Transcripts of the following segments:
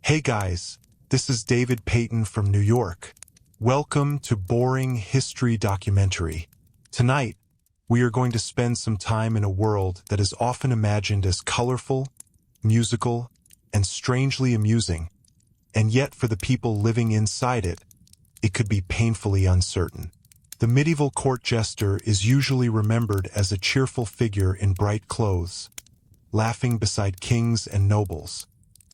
Hey guys, this is David Payton from New York. Welcome to Boring History Documentary. Tonight, we are going to spend some time in a world that is often imagined as colorful, musical, and strangely amusing. And yet for the people living inside it, it could be painfully uncertain. The medieval court jester is usually remembered as a cheerful figure in bright clothes, laughing beside kings and nobles.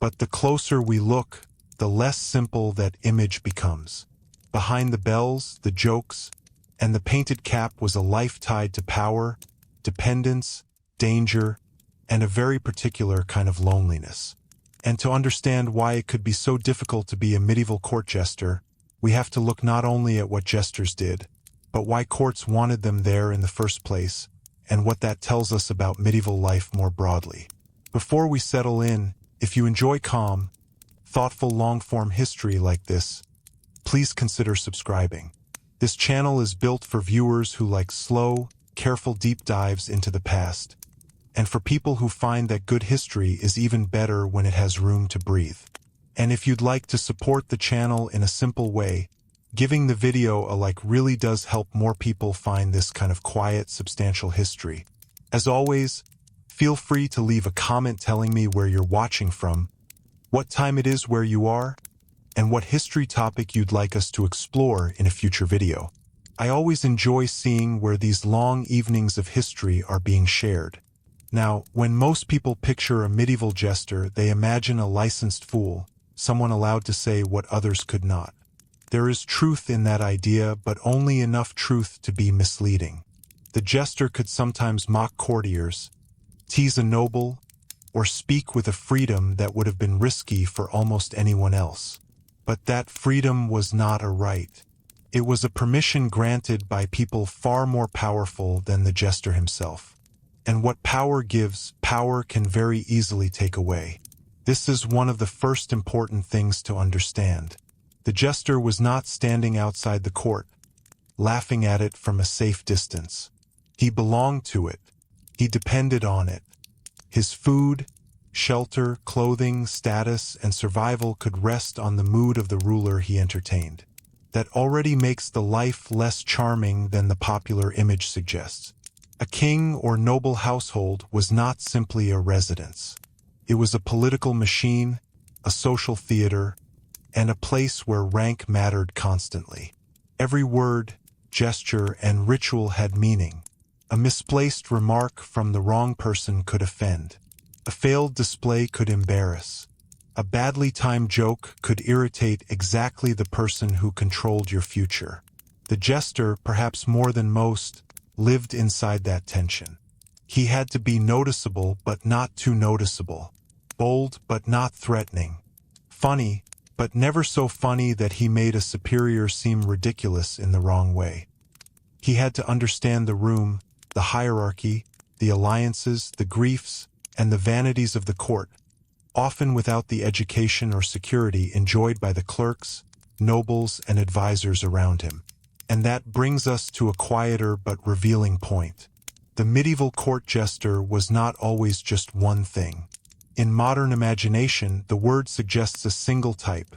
But the closer we look, the less simple that image becomes. Behind the bells, the jokes, and the painted cap was a life tied to power, dependence, danger, and a very particular kind of loneliness. And to understand why it could be so difficult to be a medieval court jester, we have to look not only at what jesters did, but why courts wanted them there in the first place, and what that tells us about medieval life more broadly. Before we settle in, if you enjoy calm, thoughtful long-form history like this, please consider subscribing. This channel is built for viewers who like slow, careful deep dives into the past, and for people who find that good history is even better when it has room to breathe. And if you'd like to support the channel in a simple way, giving the video a like really does help more people find this kind of quiet, substantial history. As always, feel free to leave a comment telling me where you're watching from, what time it is where you are, and what history topic you'd like us to explore in a future video. I always enjoy seeing where these long evenings of history are being shared. Now, when most people picture a medieval jester, they imagine a licensed fool, someone allowed to say what others could not. There is truth in that idea, but only enough truth to be misleading. The jester could sometimes mock courtiers, tease a noble, or speak with a freedom that would have been risky for almost anyone else. But that freedom was not a right. It was a permission granted by people far more powerful than the jester himself. And what power gives, power can very easily take away. This is one of the first important things to understand. The jester was not standing outside the court, laughing at it from a safe distance. He belonged to it. He depended on it. His food, shelter, clothing, status, and survival could rest on the mood of the ruler he entertained. That already makes the life less charming than the popular image suggests. A king or noble household was not simply a residence. It was a political machine, a social theater, and a place where rank mattered constantly. Every word, gesture, and ritual had meaning. A misplaced remark from the wrong person could offend. A failed display could embarrass. A badly timed joke could irritate exactly the person who controlled your future. The jester, perhaps more than most, lived inside that tension. He had to be noticeable but not too noticeable, bold but not threatening, funny but never so funny that he made a superior seem ridiculous in the wrong way. He had to understand the room, the hierarchy, the alliances, the griefs, and the vanities of the court, often without the education or security enjoyed by the clerks, nobles, and advisors around him. And that brings us to a quieter but revealing point. The medieval court jester was not always just one thing. In modern imagination, the word suggests a single type,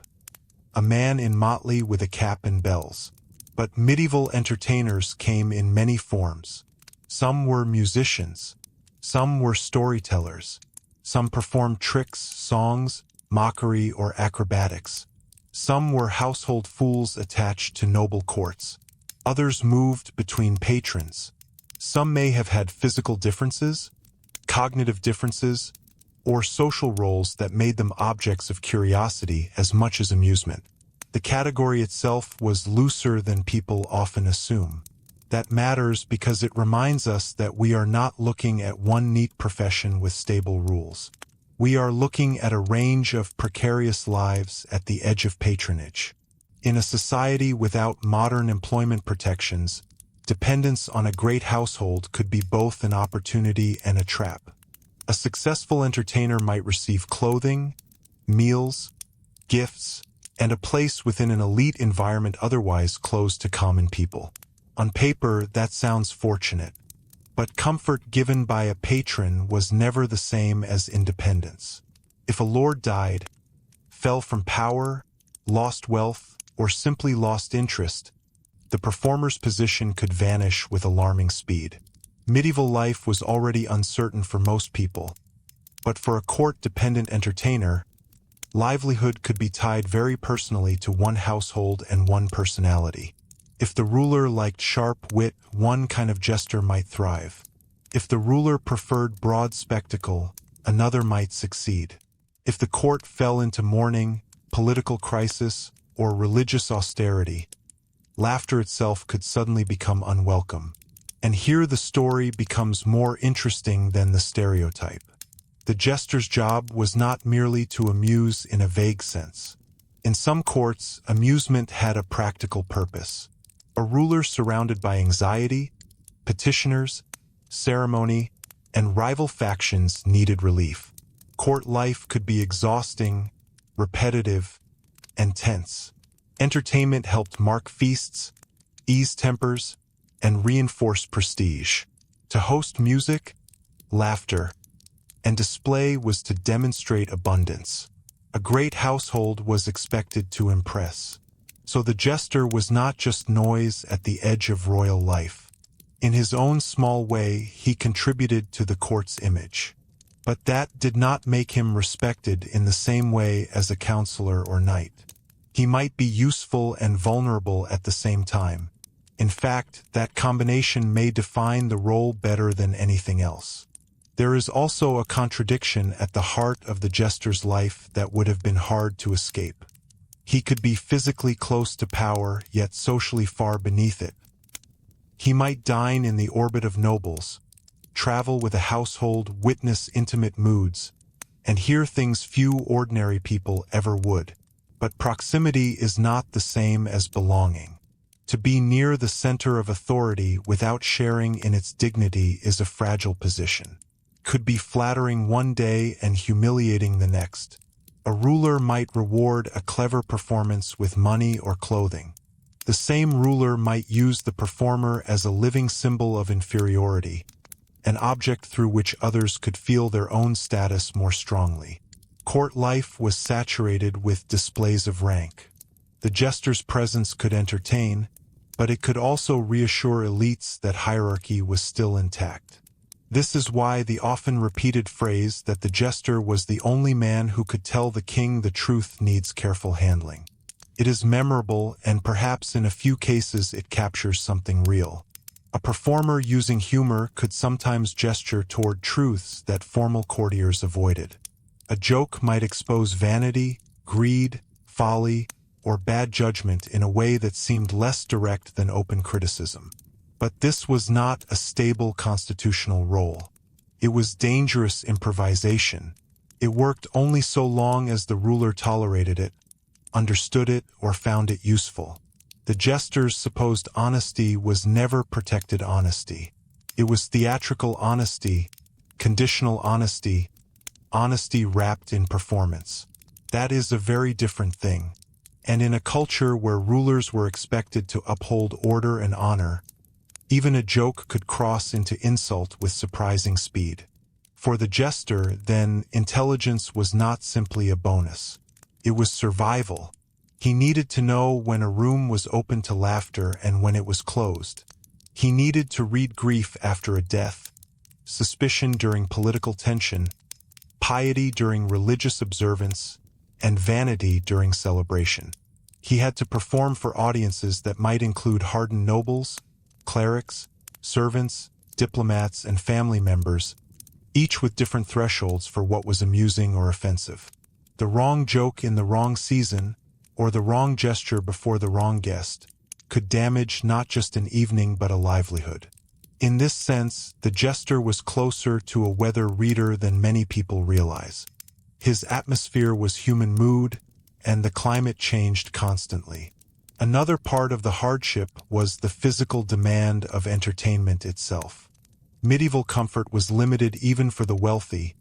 a man in motley with a cap and bells. But medieval entertainers came in many forms. Some were musicians, some were storytellers, some performed tricks, songs, mockery, or acrobatics. Some were household fools attached to noble courts. Others moved between patrons. Some may have had physical differences, cognitive differences, or social roles that made them objects of curiosity as much as amusement. The category itself was looser than people often assume. That matters because it reminds us that we are not looking at one neat profession with stable rules. We are looking at a range of precarious lives at the edge of patronage. In a society without modern employment protections, dependence on a great household could be both an opportunity and a trap. A successful entertainer might receive clothing, meals, gifts, and a place within an elite environment otherwise closed to common people. On paper, that sounds fortunate, but comfort given by a patron was never the same as independence. If a lord died, fell from power, lost wealth, or simply lost interest, the performer's position could vanish with alarming speed. Medieval life was already uncertain for most people, but for a court-dependent entertainer, livelihood could be tied very personally to one household and one personality. If the ruler liked sharp wit, one kind of jester might thrive. If the ruler preferred broad spectacle, another might succeed. If the court fell into mourning, political crisis, or religious austerity, laughter itself could suddenly become unwelcome. And here the story becomes more interesting than the stereotype. The jester's job was not merely to amuse in a vague sense. In some courts, amusement had a practical purpose. A ruler surrounded by anxiety, petitioners, ceremony, and rival factions needed relief. Court life could be exhausting, repetitive, and tense. Entertainment helped mark feasts, ease tempers, and reinforce prestige. To host music, laughter, and display was to demonstrate abundance. A great household was expected to impress. So the jester was not just noise at the edge of royal life. In his own small way, he contributed to the court's image. But that did not make him respected in the same way as a counselor or knight. He might be useful and vulnerable at the same time. In fact, that combination may define the role better than anything else. There is also a contradiction at the heart of the jester's life that would have been hard to escape. He could be physically close to power, yet socially far beneath it. He might dine in the orbit of nobles, travel with a household, witness intimate moods, and hear things few ordinary people ever would. But proximity is not the same as belonging. To be near the center of authority without sharing in its dignity is a fragile position. Could be flattering one day and humiliating the next. A ruler might reward a clever performance with money or clothing. The same ruler might use the performer as a living symbol of inferiority, an object through which others could feel their own status more strongly. Court life was saturated with displays of rank. The jester's presence could entertain, but it could also reassure elites that hierarchy was still intact. This is why the often repeated phrase that the jester was the only man who could tell the king the truth needs careful handling. It is memorable, and perhaps in a few cases it captures something real. A performer using humor could sometimes gesture toward truths that formal courtiers avoided. A joke might expose vanity, greed, folly, or bad judgment in a way that seemed less direct than open criticism. But this was not a stable constitutional role. It was dangerous improvisation. It worked only so long as the ruler tolerated it, understood it, or found it useful. The jester's supposed honesty was never protected honesty. It was theatrical honesty, conditional honesty, honesty wrapped in performance. That is a very different thing. And in a culture where rulers were expected to uphold order and honor, even a joke could cross into insult with surprising speed. For the jester, then, intelligence was not simply a bonus. It was survival. He needed to know when a room was open to laughter and when it was closed. He needed to read grief after a death, suspicion during political tension, piety during religious observance, and vanity during celebration. He had to perform for audiences that might include hardened nobles, clerics, servants, diplomats, and family members, each with different thresholds for what was amusing or offensive. The wrong joke in the wrong season, or the wrong gesture before the wrong guest, could damage not just an evening but a livelihood. In this sense, the jester was closer to a weather reader than many people realize. His atmosphere was human mood, and the climate changed constantly. Another part of the hardship was the physical demand of entertainment itself. Medieval comfort was limited even for the wealthy,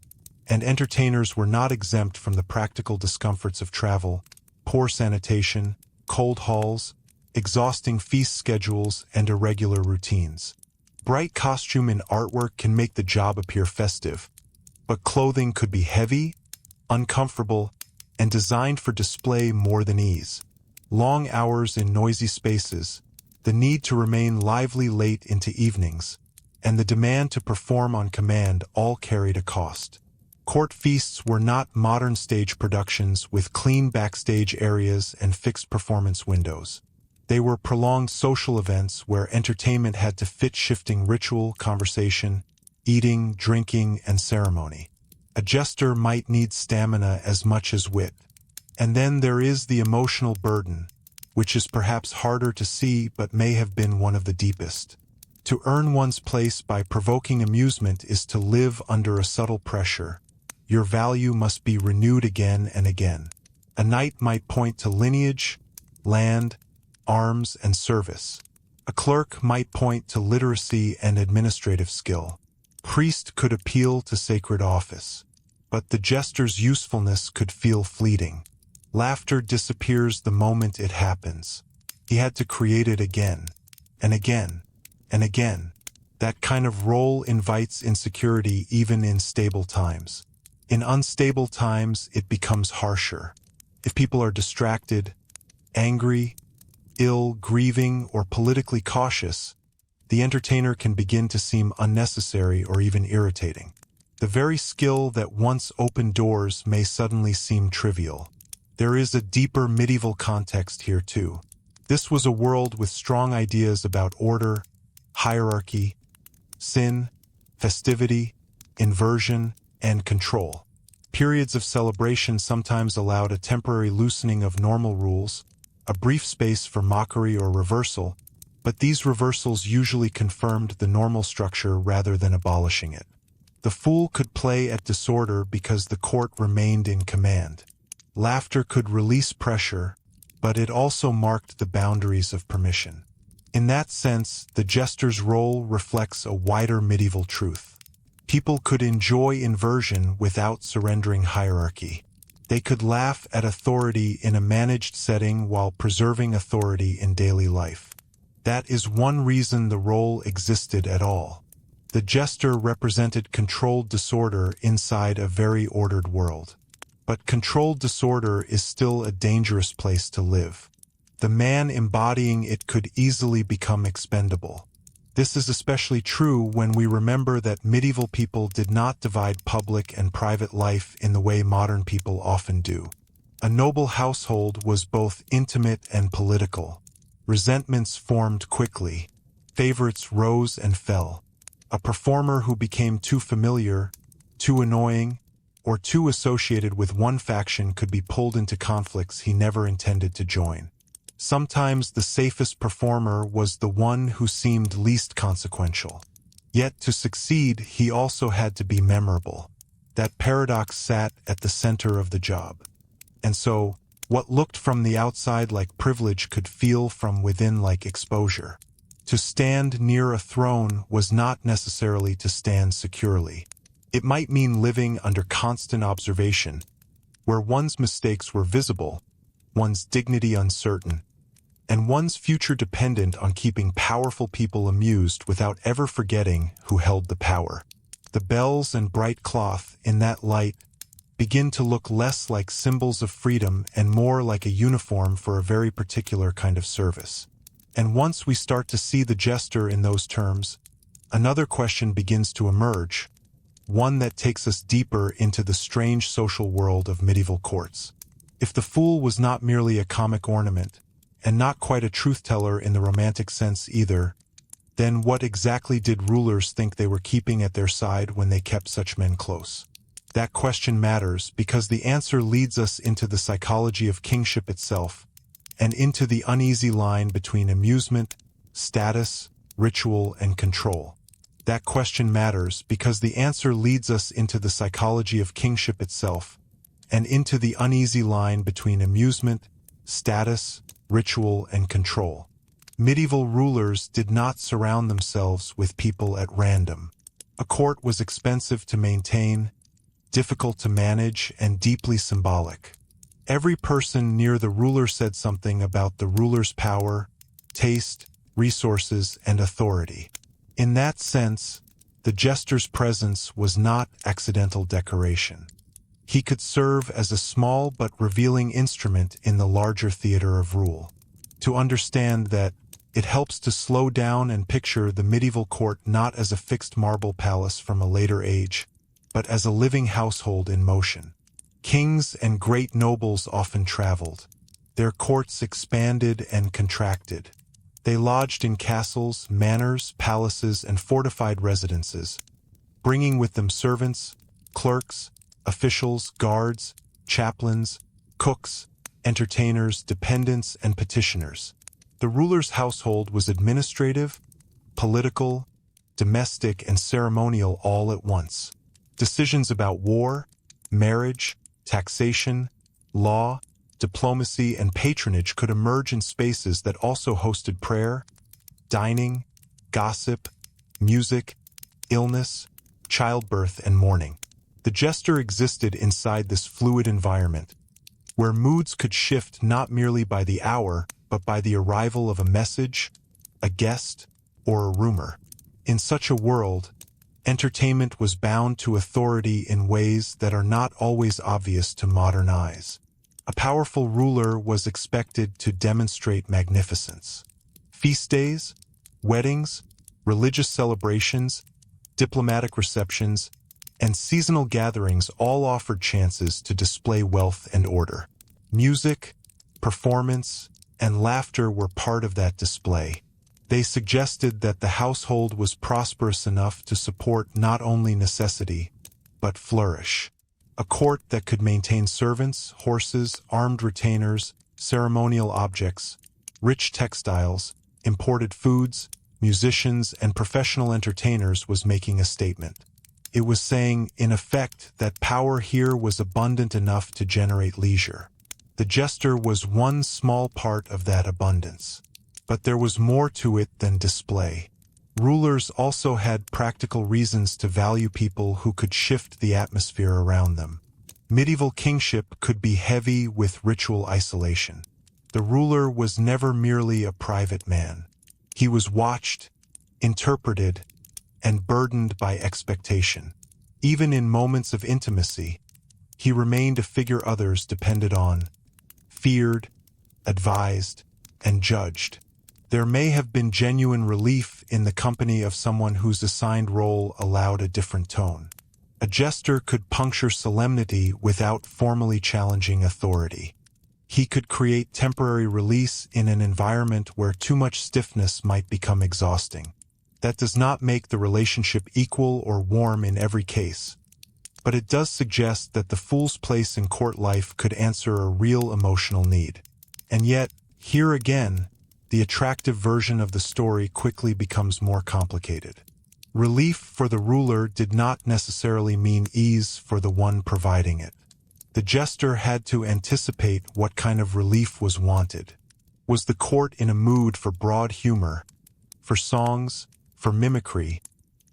and entertainers were not exempt from the practical discomforts of travel, poor sanitation, cold halls, exhausting feast schedules, and irregular routines. Bright costume and artwork can make the job appear festive, but clothing could be heavy, uncomfortable, and designed for display more than ease. Long hours in noisy spaces, the need to remain lively late into evenings, and the demand to perform on command all carried a cost. Court feasts were not modern stage productions with clean backstage areas and fixed performance windows. They were prolonged social events where entertainment had to fit shifting ritual, conversation, eating, drinking, and ceremony. A jester might need stamina as much as wit. And then there is the emotional burden, which is perhaps harder to see but may have been one of the deepest. To earn one's place by provoking amusement is to live under a subtle pressure. Your value must be renewed again and again. A knight might point to lineage, land, arms, and service. A clerk might point to literacy and administrative skill. Priest could appeal to sacred office. But the jester's usefulness could feel fleeting. Laughter disappears the moment it happens. He had to create it again, and again, and again. That kind of role invites insecurity even in stable times. In unstable times, it becomes harsher. If people are distracted, angry, ill, grieving, or politically cautious, the entertainer can begin to seem unnecessary or even irritating. The very skill that once opened doors may suddenly seem trivial. There is a deeper medieval context here too. This was a world with strong ideas about order, hierarchy, sin, festivity, inversion, and control. Periods of celebration sometimes allowed a temporary loosening of normal rules, a brief space for mockery or reversal, but these reversals usually confirmed the normal structure rather than abolishing it. The fool could play at disorder because the court remained in command. Laughter could release pressure, but it also marked the boundaries of permission. In that sense, the jester's role reflects a wider medieval truth. People could enjoy inversion without surrendering hierarchy. They could laugh at authority in a managed setting while preserving authority in daily life. That is one reason the role existed at all. The jester represented controlled disorder inside a very ordered world. But controlled disorder is still a dangerous place to live. The man embodying it could easily become expendable. This is especially true when we remember that medieval people did not divide public and private life in the way modern people often do. A noble household was both intimate and political. Resentments formed quickly. Favorites rose and fell. A performer who became too familiar, too annoying, or too associated with one faction could be pulled into conflicts he never intended to join. Sometimes the safest performer was the one who seemed least consequential. Yet to succeed, he also had to be memorable. That paradox sat at the center of the job. And so, what looked from the outside like privilege could feel from within like exposure. To stand near a throne was not necessarily to stand securely. It might mean living under constant observation, where one's mistakes were visible, one's dignity uncertain, and one's future dependent on keeping powerful people amused without ever forgetting who held the power. The bells and bright cloth in that light begin to look less like symbols of freedom and more like a uniform for a very particular kind of service. And once we start to see the jester in those terms, another question begins to emerge, one that takes us deeper into the strange social world of medieval courts. If the fool was not merely a comic ornament, and not quite a truth-teller in the romantic sense either, then what exactly did rulers think they were keeping at their side when they kept such men close? That question matters because the answer leads us into the psychology of kingship itself, and into the uneasy line between amusement, status, ritual, and control. That question matters because the answer leads us into the psychology of kingship itself, and into the uneasy line between amusement, status, ritual, and control. Medieval rulers did not surround themselves with people at random. A court was expensive to maintain, difficult to manage, and deeply symbolic. Every person near the ruler said something about the ruler's power, taste, resources, and authority. In that sense, the jester's presence was not accidental decoration. He could serve as a small but revealing instrument in the larger theater of rule. To understand that, it helps to slow down and picture the medieval court not as a fixed marble palace from a later age, but as a living household in motion. Kings and great nobles often traveled. Their courts expanded and contracted. They lodged in castles, manors, palaces, and fortified residences, bringing with them servants, clerks, officials, guards, chaplains, cooks, entertainers, dependents, and petitioners. The ruler's household was administrative, political, domestic, and ceremonial all at once. Decisions about war, marriage, taxation, law, diplomacy, and patronage could emerge in spaces that also hosted prayer, dining, gossip, music, illness, childbirth, and mourning. The jester existed inside this fluid environment, where moods could shift not merely by the hour, but by the arrival of a message, a guest, or a rumor. In such a world, entertainment was bound to authority in ways that are not always obvious to modern eyes. A powerful ruler was expected to demonstrate magnificence. Feast days, weddings, religious celebrations, diplomatic receptions, and seasonal gatherings all offered chances to display wealth and order. Music, performance, and laughter were part of that display. They suggested that the household was prosperous enough to support not only necessity, but flourish. A court that could maintain servants, horses, armed retainers, ceremonial objects, rich textiles, imported foods, musicians, and professional entertainers was making a statement. It was saying, in effect, that power here was abundant enough to generate leisure. The jester was one small part of that abundance. But there was more to it than display. Rulers also had practical reasons to value people who could shift the atmosphere around them. Medieval kingship could be heavy with ritual isolation. The ruler was never merely a private man. He was watched, interpreted, and burdened by expectation. Even in moments of intimacy, he remained a figure others depended on, feared, advised, and judged. There may have been genuine relief in the company of someone whose assigned role allowed a different tone. A jester could puncture solemnity without formally challenging authority. He could create temporary release in an environment where too much stiffness might become exhausting. That does not make the relationship equal or warm in every case, but it does suggest that the fool's place in court life could answer a real emotional need. And yet, here again, the attractive version of the story quickly becomes more complicated. Relief for the ruler did not necessarily mean ease for the one providing it. The jester had to anticipate what kind of relief was wanted. Was the court in a mood for broad humor, for songs, for mimicry,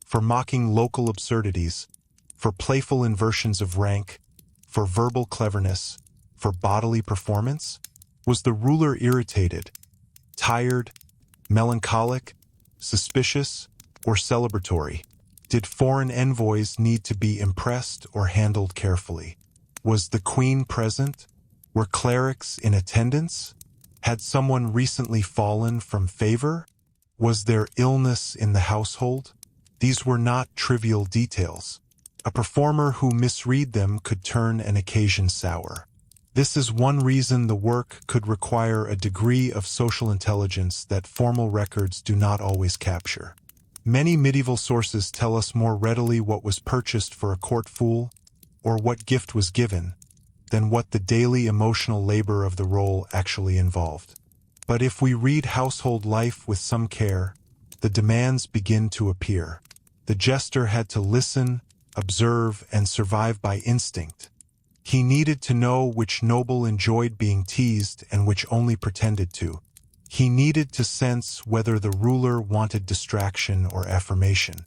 for mocking local absurdities, for playful inversions of rank, for verbal cleverness, for bodily performance? Was the ruler irritated, tired, melancholic, suspicious, or celebratory? Did foreign envoys need to be impressed or handled carefully? Was the queen present? Were clerics in attendance? Had someone recently fallen from favor? Was there illness in the household? These were not trivial details. A performer who misread them could turn an occasion sour. This is one reason the work could require a degree of social intelligence that formal records do not always capture. Many medieval sources tell us more readily what was purchased for a court fool, or what gift was given, than what the daily emotional labor of the role actually involved. But if we read household life with some care, the demands begin to appear. The jester had to listen, observe, and survive by instinct. He needed to know which noble enjoyed being teased and which only pretended to. He needed to sense whether the ruler wanted distraction or affirmation.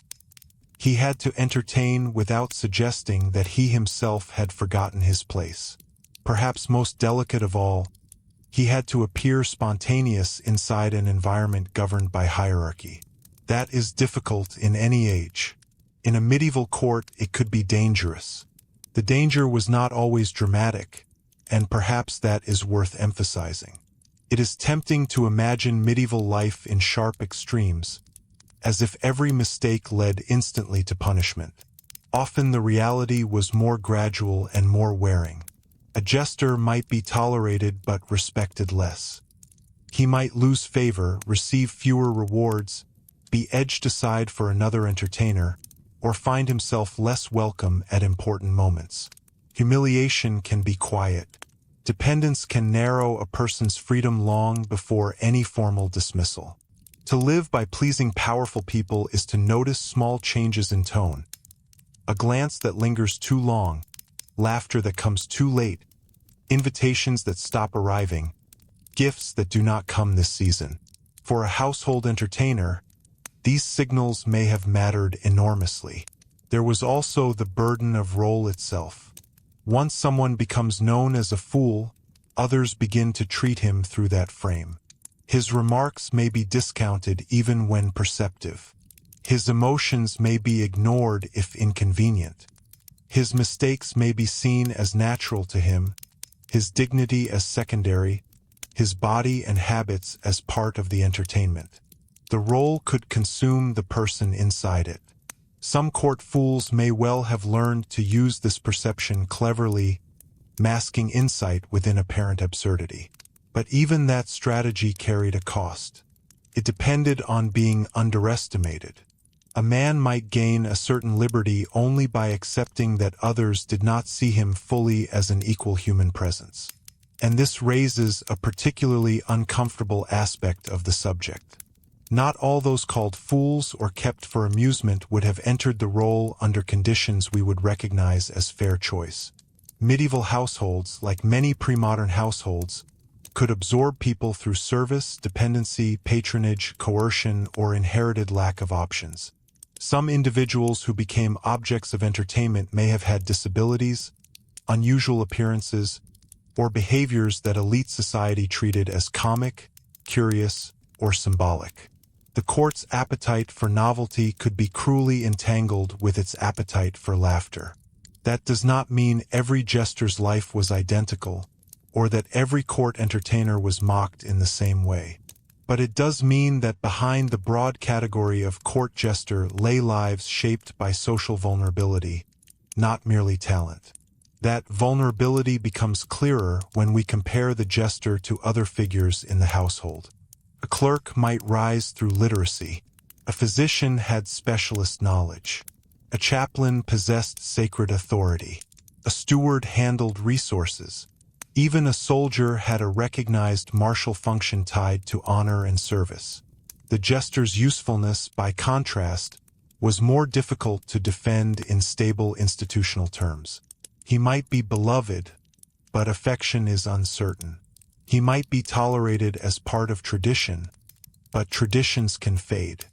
He had to entertain without suggesting that he himself had forgotten his place. Perhaps most delicate of all, he had to appear spontaneous inside an environment governed by hierarchy. That is difficult in any age. In a medieval court, it could be dangerous. The danger was not always dramatic, and perhaps that is worth emphasizing. It is tempting to imagine medieval life in sharp extremes, as if every mistake led instantly to punishment. Often the reality was more gradual and more wearing. A jester might be tolerated but respected less. He might lose favor, receive fewer rewards, be edged aside for another entertainer, or find himself less welcome at important moments. Humiliation can be quiet. Dependence can narrow a person's freedom long before any formal dismissal. To live by pleasing powerful people is to notice small changes in tone. A glance that lingers too long, laughter that comes too late, invitations that stop arriving, gifts that do not come this season. For a household entertainer, these signals may have mattered enormously. There was also the burden of role itself. Once someone becomes known as a fool, others begin to treat him through that frame. His remarks may be discounted even when perceptive. His emotions may be ignored if inconvenient. His mistakes may be seen as natural to him, his dignity as secondary, his body and habits as part of the entertainment. The role could consume the person inside it. Some court fools may well have learned to use this perception cleverly, masking insight within apparent absurdity. But even that strategy carried a cost. It depended on being underestimated. A man might gain a certain liberty only by accepting that others did not see him fully as an equal human presence. And this raises a particularly uncomfortable aspect of the subject. Not all those called fools or kept for amusement would have entered the role under conditions we would recognize as fair choice. Medieval households, like many pre-modern households, could absorb people through service, dependency, patronage, coercion, or inherited lack of options. Some individuals who became objects of entertainment may have had disabilities, unusual appearances, or behaviors that elite society treated as comic, curious, or symbolic. The court's appetite for novelty could be cruelly entangled with its appetite for laughter. That does not mean every jester's life was identical, or that every court entertainer was mocked in the same way. But it does mean that behind the broad category of court jester lay lives shaped by social vulnerability, not merely talent. That vulnerability becomes clearer when we compare the jester to other figures in the household. A clerk might rise through literacy. A physician had specialist knowledge. A chaplain possessed sacred authority. A steward handled resources. Even a soldier had a recognized martial function tied to honor and service. The jester's usefulness, by contrast, was more difficult to defend in stable institutional terms. He might be beloved, but affection is uncertain. He might be tolerated as part of tradition, but traditions can fade.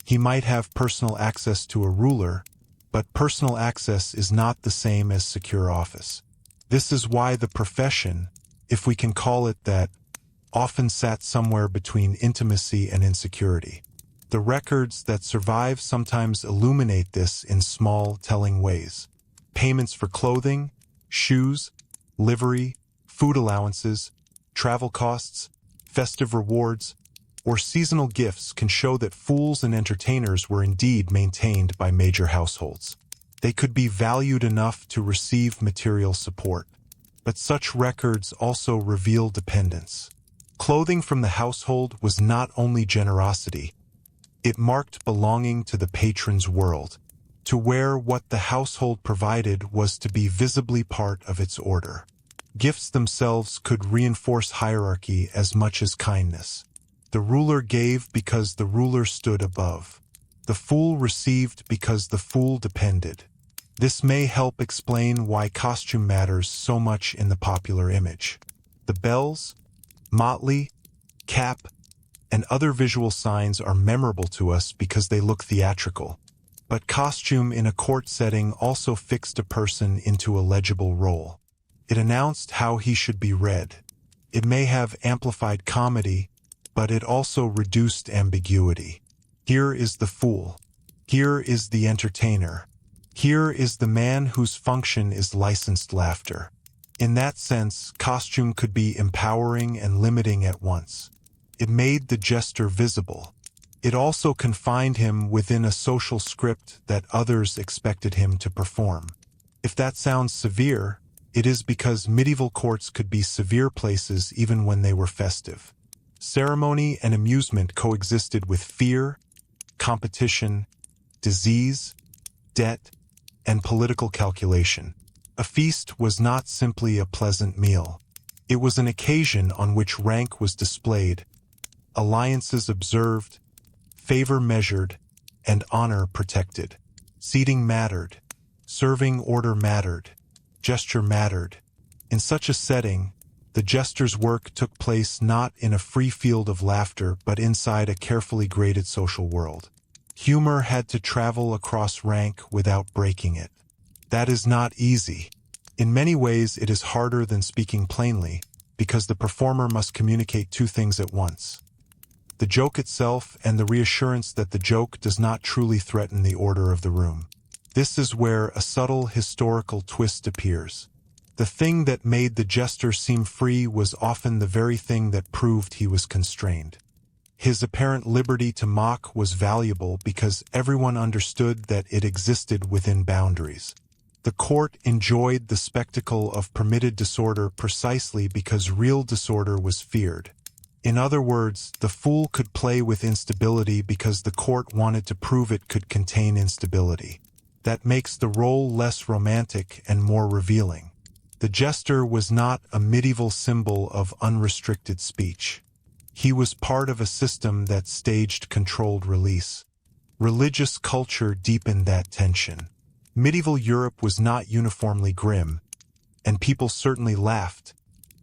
He might have personal access to a ruler, but personal access is not the same as secure office. This is why the profession, if we can call it that, often sat somewhere between intimacy and insecurity. The records that survive sometimes illuminate this in small, telling ways. Payments for clothing, shoes, livery, food allowances, travel costs, festive rewards, or seasonal gifts can show that fools and entertainers were indeed maintained by major households. They could be valued enough to receive material support. But such records also reveal dependence. Clothing from the household was not only generosity, it marked belonging to the patron's world. To wear what the household provided was to be visibly part of its order. Gifts themselves could reinforce hierarchy as much as kindness. The ruler gave because the ruler stood above. The fool received because the fool depended. This may help explain why costume matters so much in the popular image. The bells, motley, cap, and other visual signs are memorable to us because they look theatrical. But costume in a court setting also fixed a person into a legible role. It announced how he should be read. It may have amplified comedy, but it also reduced ambiguity. Here is the fool. Here is the entertainer. Here is the man whose function is licensed laughter. In that sense, costume could be empowering and limiting at once. It made the jester visible. It also confined him within a social script that others expected him to perform. If that sounds severe, it is because medieval courts could be severe places even when they were festive. Ceremony and amusement coexisted with fear, competition, disease, debt, and political calculation. A feast was not simply a pleasant meal. It was an occasion on which rank was displayed, alliances observed, favor measured, and honor protected. Seating mattered. Serving order mattered. Gesture mattered. In such a setting, the jester's work took place not in a free field of laughter but inside a carefully graded social world. Humor had to travel across rank without breaking it. That is not easy. In many ways, it is harder than speaking plainly, because the performer must communicate two things at once: the joke itself and the reassurance that the joke does not truly threaten the order of the room. This is where a subtle historical twist appears. The thing that made the jester seem free was often the very thing that proved he was constrained. His apparent liberty to mock was valuable because everyone understood that it existed within boundaries. The court enjoyed the spectacle of permitted disorder precisely because real disorder was feared. In other words, the fool could play with instability because the court wanted to prove it could contain instability. That makes the role less romantic and more revealing. The jester was not a medieval symbol of unrestricted speech. He was part of a system that staged controlled release. Religious culture deepened that tension. Medieval Europe was not uniformly grim, and people certainly laughed,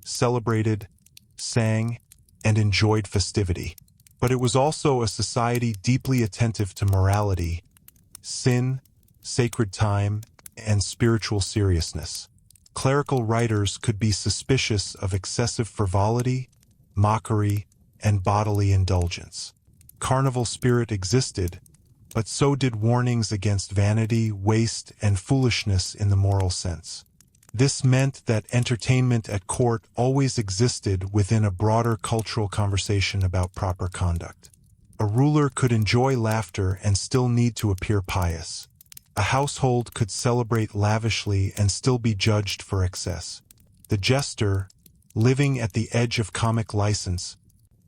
celebrated, sang, and enjoyed festivity. But it was also a society deeply attentive to morality, sin, sacred time, and spiritual seriousness. Clerical writers could be suspicious of excessive frivolity, mockery, and bodily indulgence. Carnival spirit existed, but so did warnings against vanity, waste, and foolishness in the moral sense. This meant that entertainment at court always existed within a broader cultural conversation about proper conduct. A ruler could enjoy laughter and still need to appear pious. A household could celebrate lavishly and still be judged for excess. The jester, living at the edge of comic license,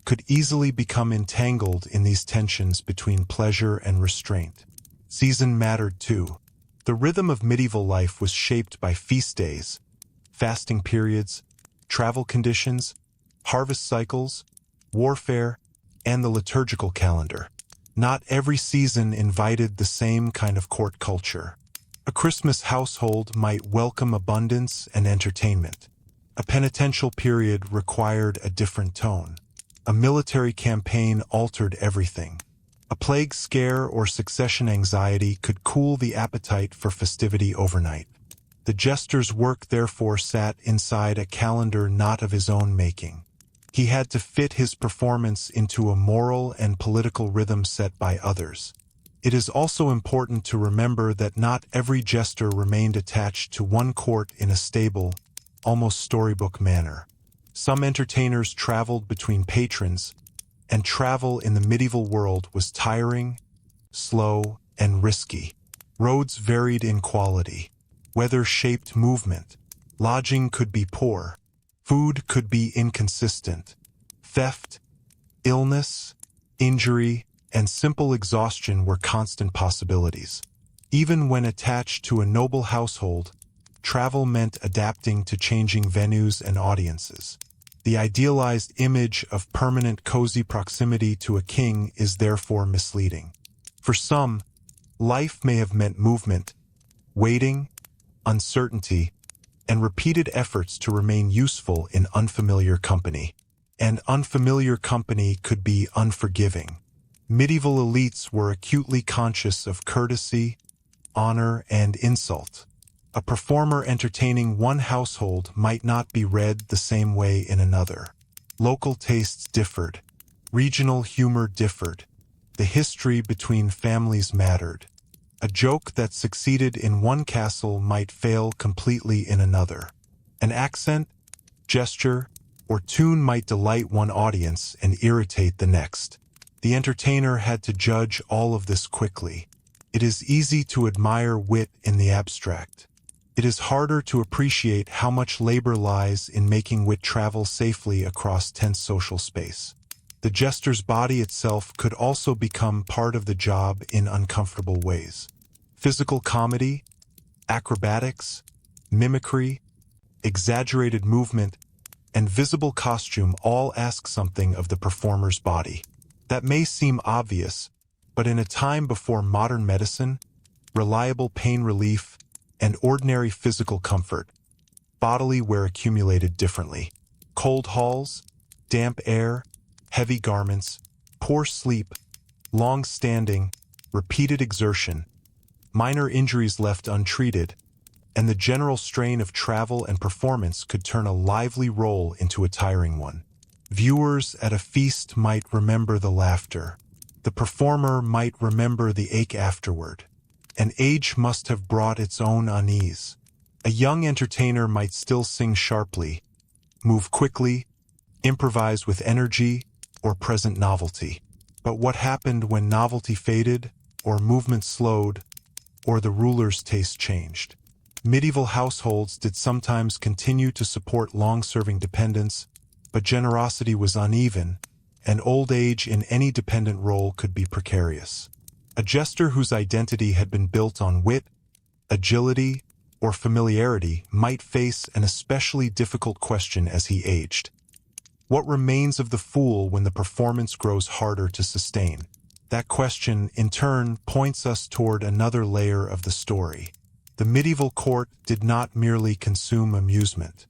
could easily become entangled in these tensions between pleasure and restraint. Season mattered too. The rhythm of medieval life was shaped by feast days, fasting periods, travel conditions, harvest cycles, warfare, and the liturgical calendar. Not every season invited the same kind of court culture. A Christmas household might welcome abundance and entertainment. A penitential period required a different tone. A military campaign altered everything. A plague scare or succession anxiety could cool the appetite for festivity overnight. The jester's work therefore sat inside a calendar not of his own making. He had to fit his performance into a moral and political rhythm set by others. It is also important to remember that not every jester remained attached to one court in a stable, almost storybook manner. Some entertainers traveled between patrons, and travel in the medieval world was tiring, slow, and risky. Roads varied in quality. Weather shaped movement. Lodging could be poor. Food could be inconsistent. Theft, illness, injury, and simple exhaustion were constant possibilities. Even when attached to a noble household, travel meant adapting to changing venues and audiences. The idealized image of permanent cozy proximity to a king is therefore misleading. For some, life may have meant movement, waiting, uncertainty, and repeated efforts to remain useful in unfamiliar company. And unfamiliar company could be unforgiving. Medieval elites were acutely conscious of courtesy, honor, and insult. A performer entertaining one household might not be read the same way in another. Local tastes differed. Regional humor differed. The history between families mattered. A joke that succeeded in one castle might fail completely in another. An accent, gesture, or tune might delight one audience and irritate the next. The entertainer had to judge all of this quickly. It is easy to admire wit in the abstract. It is harder to appreciate how much labor lies in making wit travel safely across tense social space. The jester's body itself could also become part of the job in uncomfortable ways. Physical comedy, acrobatics, mimicry, exaggerated movement, and visible costume all ask something of the performer's body. That may seem obvious, but in a time before modern medicine, reliable pain relief, and ordinary physical comfort, bodily wear accumulated differently. Cold halls, damp air, heavy garments, poor sleep, long standing, repeated exertion, minor injuries left untreated, and the general strain of travel and performance could turn a lively role into a tiring one. Viewers at a feast might remember the laughter. The performer might remember the ache afterward. And age must have brought its own unease. A young entertainer might still sing sharply, move quickly, improvise with energy, or present novelty. But what happened when novelty faded, or movement slowed, or the ruler's taste changed? Medieval households did sometimes continue to support long-serving dependents, but generosity was uneven, and old age in any dependent role could be precarious. A jester whose identity had been built on wit, agility, or familiarity might face an especially difficult question as he aged. What remains of the fool when the performance grows harder to sustain? That question, in turn, points us toward another layer of the story. The medieval court did not merely consume amusement.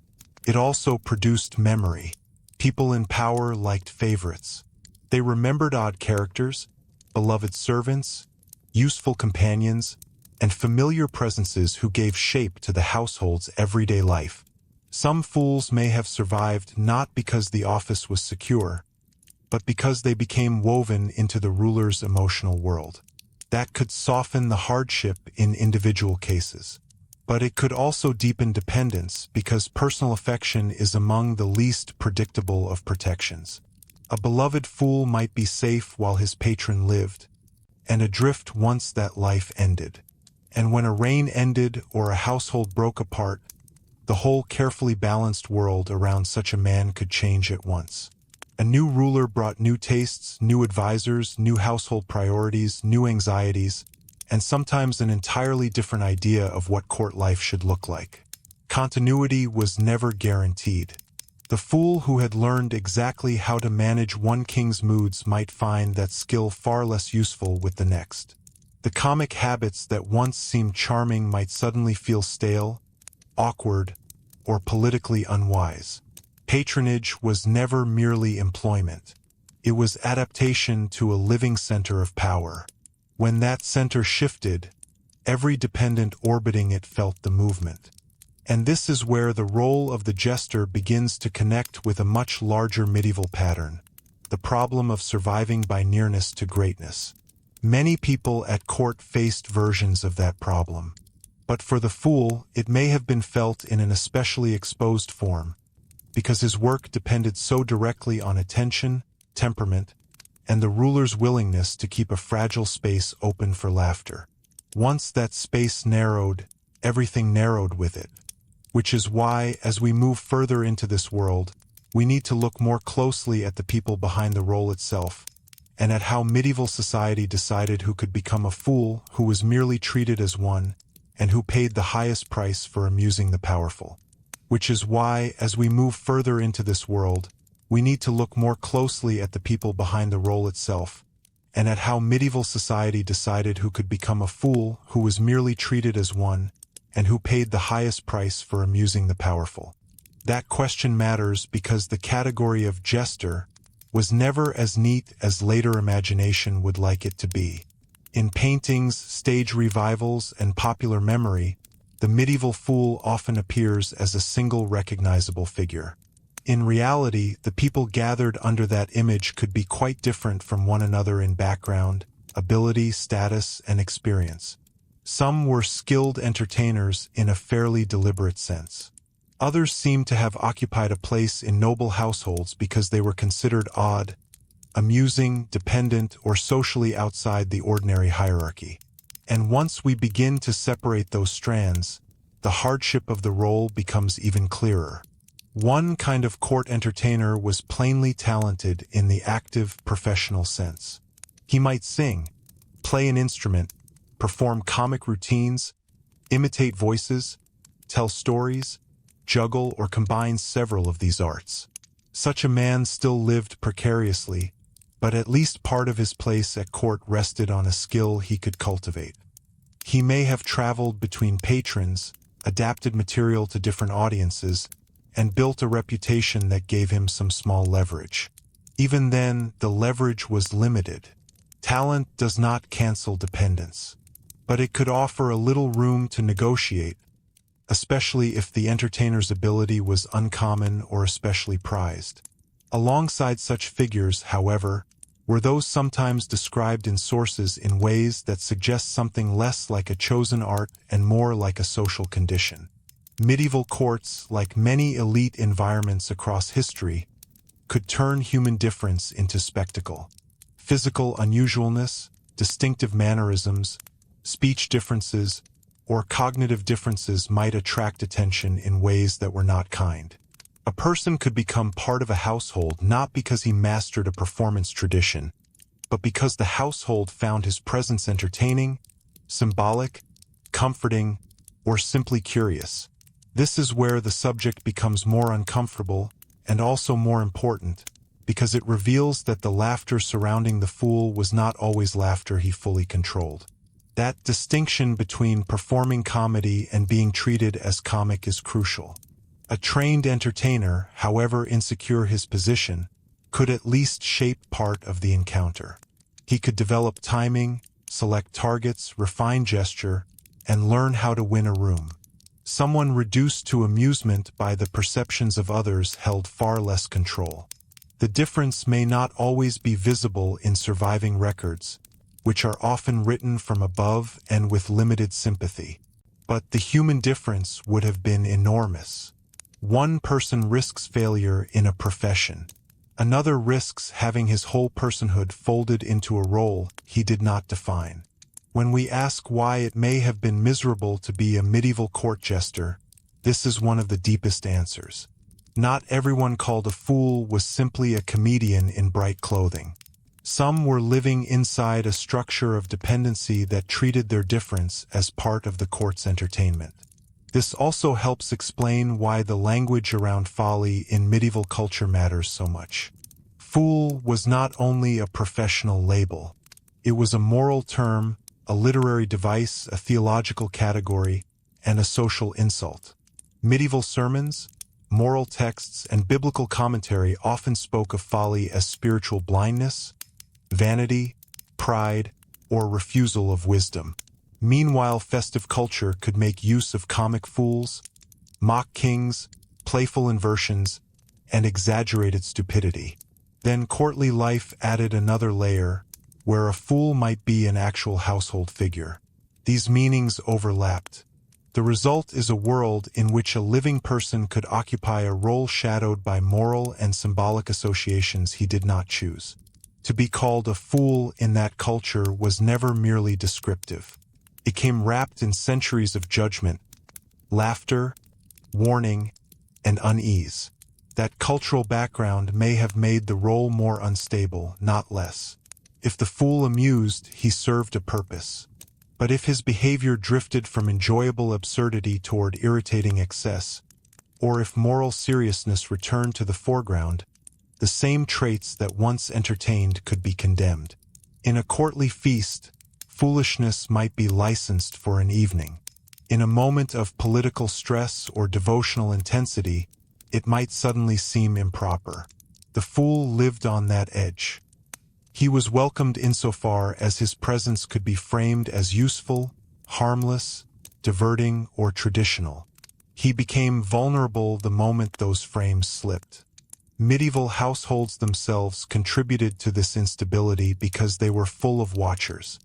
It also produced memory. People in power liked favorites. They remembered odd characters, beloved servants, useful companions, and familiar presences who gave shape to the household's everyday life. Some fools may have survived not because the office was secure, but because they became woven into the ruler's emotional world. That could soften the hardship in individual cases. But it could also deepen dependence because personal affection is among the least predictable of protections. A beloved fool might be safe while his patron lived, and adrift once that life ended. And when a reign ended or a household broke apart, the whole carefully balanced world around such a man could change at once. A new ruler brought new tastes, new advisors, new household priorities, new anxieties, and sometimes an entirely different idea of what court life should look like. Continuity was never guaranteed. The fool who had learned exactly how to manage one king's moods might find that skill far less useful with the next. The comic habits that once seemed charming might suddenly feel stale, awkward, or politically unwise. Patronage was never merely employment. It was adaptation to a living center of power. When that center shifted, every dependent orbiting it felt the movement. And this is where the role of the jester begins to connect with a much larger medieval pattern, the problem of surviving by nearness to greatness. Many people at court faced versions of that problem. But for the fool, it may have been felt in an especially exposed form, because his work depended so directly on attention, temperament, and the ruler's willingness to keep a fragile space open for laughter. Once that space narrowed, everything narrowed with it. Which is why, as we move further into this world, we need to look more closely at the people behind the role itself, and at how medieval society decided who could become a fool who was merely treated as one, and who paid the highest price for amusing the powerful. Which is why, as we move further into this world, we need to look more closely at the people behind the role itself, and at how medieval society decided who could become a fool who was merely treated as one, and who paid the highest price for amusing the powerful. That question matters because the category of jester was never as neat as later imagination would like it to be. In paintings, stage revivals, and popular memory, the medieval fool often appears as a single recognizable figure. In reality, the people gathered under that image could be quite different from one another in background, ability, status, and experience. Some were skilled entertainers in a fairly deliberate sense. Others seemed to have occupied a place in noble households because they were considered odd, amusing, dependent, or socially outside the ordinary hierarchy. And once we begin to separate those strands, the hardship of the role becomes even clearer. One kind of court entertainer was plainly talented in the active, professional sense. He might sing, play an instrument, perform comic routines, imitate voices, tell stories, juggle or combine several of these arts. Such a man still lived precariously, but at least part of his place at court rested on a skill he could cultivate. He may have traveled between patrons, adapted material to different audiences, and built a reputation that gave him some small leverage. Even then, the leverage was limited. Talent does not cancel dependence, but it could offer a little room to negotiate, especially if the entertainer's ability was uncommon or especially prized. Alongside such figures, however, were those sometimes described in sources in ways that suggest something less like a chosen art and more like a social condition. Medieval courts, like many elite environments across history, could turn human difference into spectacle. Physical unusualness, distinctive mannerisms, speech differences, or cognitive differences might attract attention in ways that were not kind. A person could become part of a household not because he mastered a performance tradition, but because the household found his presence entertaining, symbolic, comforting, or simply curious. This is where the subject becomes more uncomfortable and also more important, because it reveals that the laughter surrounding the fool was not always laughter he fully controlled. That distinction between performing comedy and being treated as comic is crucial. A trained entertainer, however insecure his position, could at least shape part of the encounter. He could develop timing, select targets, refine gesture, and learn how to win a room. Someone reduced to amusement by the perceptions of others held far less control. The difference may not always be visible in surviving records, which are often written from above and with limited sympathy. But the human difference would have been enormous. One person risks failure in a profession. Another risks having his whole personhood folded into a role he did not define. When we ask why it may have been miserable to be a medieval court jester, this is one of the deepest answers. Not everyone called a fool was simply a comedian in bright clothing. Some were living inside a structure of dependency that treated their difference as part of the court's entertainment. This also helps explain why the language around folly in medieval culture matters so much. Fool was not only a professional label. It was a moral term, a literary device, a theological category, and a social insult. Medieval sermons, moral texts, and biblical commentary often spoke of folly as spiritual blindness, vanity, pride, or refusal of wisdom. Meanwhile, festive culture could make use of comic fools, mock kings, playful inversions, and exaggerated stupidity. Then courtly life added another layer, where a fool might be an actual household figure. These meanings overlapped. The result is a world in which a living person could occupy a role shadowed by moral and symbolic associations he did not choose. To be called a fool in that culture was never merely descriptive. It came wrapped in centuries of judgment, laughter, warning, and unease. That cultural background may have made the role more unstable, not less. If the fool amused, he served a purpose. But if his behavior drifted from enjoyable absurdity toward irritating excess, or if moral seriousness returned to the foreground, the same traits that once entertained could be condemned. In a courtly feast, foolishness might be licensed for an evening. In a moment of political stress or devotional intensity, it might suddenly seem improper. The fool lived on that edge. He was welcomed insofar as his presence could be framed as useful, harmless, diverting, or traditional. He became vulnerable the moment those frames slipped. Medieval households themselves contributed to this instability because they were full of watchers.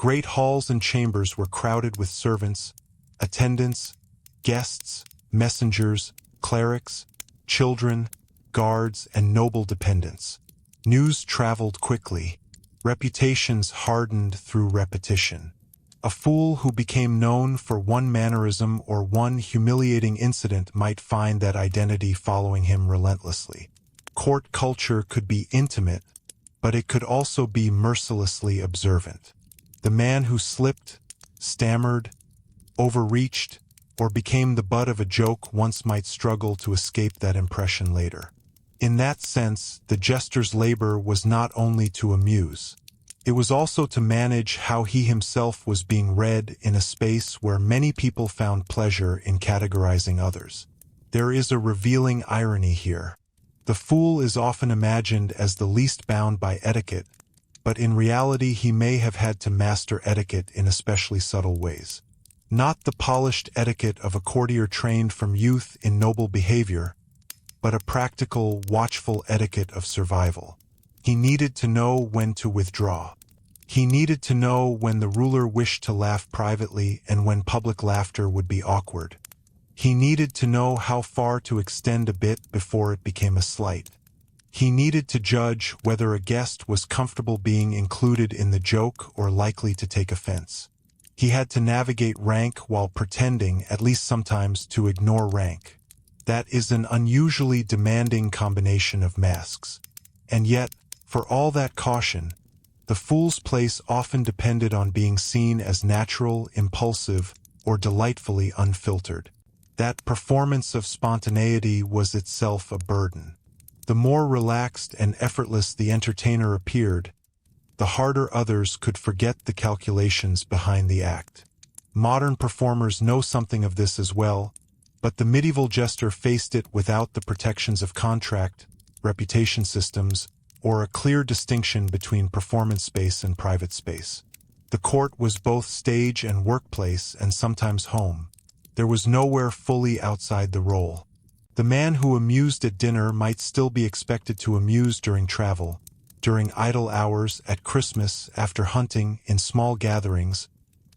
Great halls and chambers were crowded with servants, attendants, guests, messengers, clerics, children, guards, and noble dependents. News traveled quickly. Reputations hardened through repetition. A fool who became known for one mannerism or one humiliating incident might find that identity following him relentlessly. Court culture could be intimate, but it could also be mercilessly observant. The man who slipped, stammered, overreached, or became the butt of a joke once might struggle to escape that impression later. In that sense, the jester's labor was not only to amuse. It was also to manage how he himself was being read in a space where many people found pleasure in categorizing others. There is a revealing irony here. The fool is often imagined as the least bound by etiquette, but in reality he may have had to master etiquette in especially subtle ways. Not the polished etiquette of a courtier trained from youth in noble behavior, but a practical, watchful etiquette of survival. He needed to know when to withdraw. He needed to know when the ruler wished to laugh privately and when public laughter would be awkward. He needed to know how far to extend a bit before it became a slight. He needed to judge whether a guest was comfortable being included in the joke or likely to take offense. He had to navigate rank while pretending, at least sometimes, to ignore rank. That is an unusually demanding combination of masks. And yet, for all that caution, the fool's place often depended on being seen as natural, impulsive, or delightfully unfiltered. That performance of spontaneity was itself a burden. The more relaxed and effortless the entertainer appeared, the harder others could forget the calculations behind the act. Modern performers know something of this as well, but the medieval jester faced it without the protections of contract, reputation systems, or a clear distinction between performance space and private space. The court was both stage and workplace and sometimes home. There was nowhere fully outside the role. The man who amused at dinner might still be expected to amuse during travel, during idle hours, at Christmas, after hunting, in small gatherings,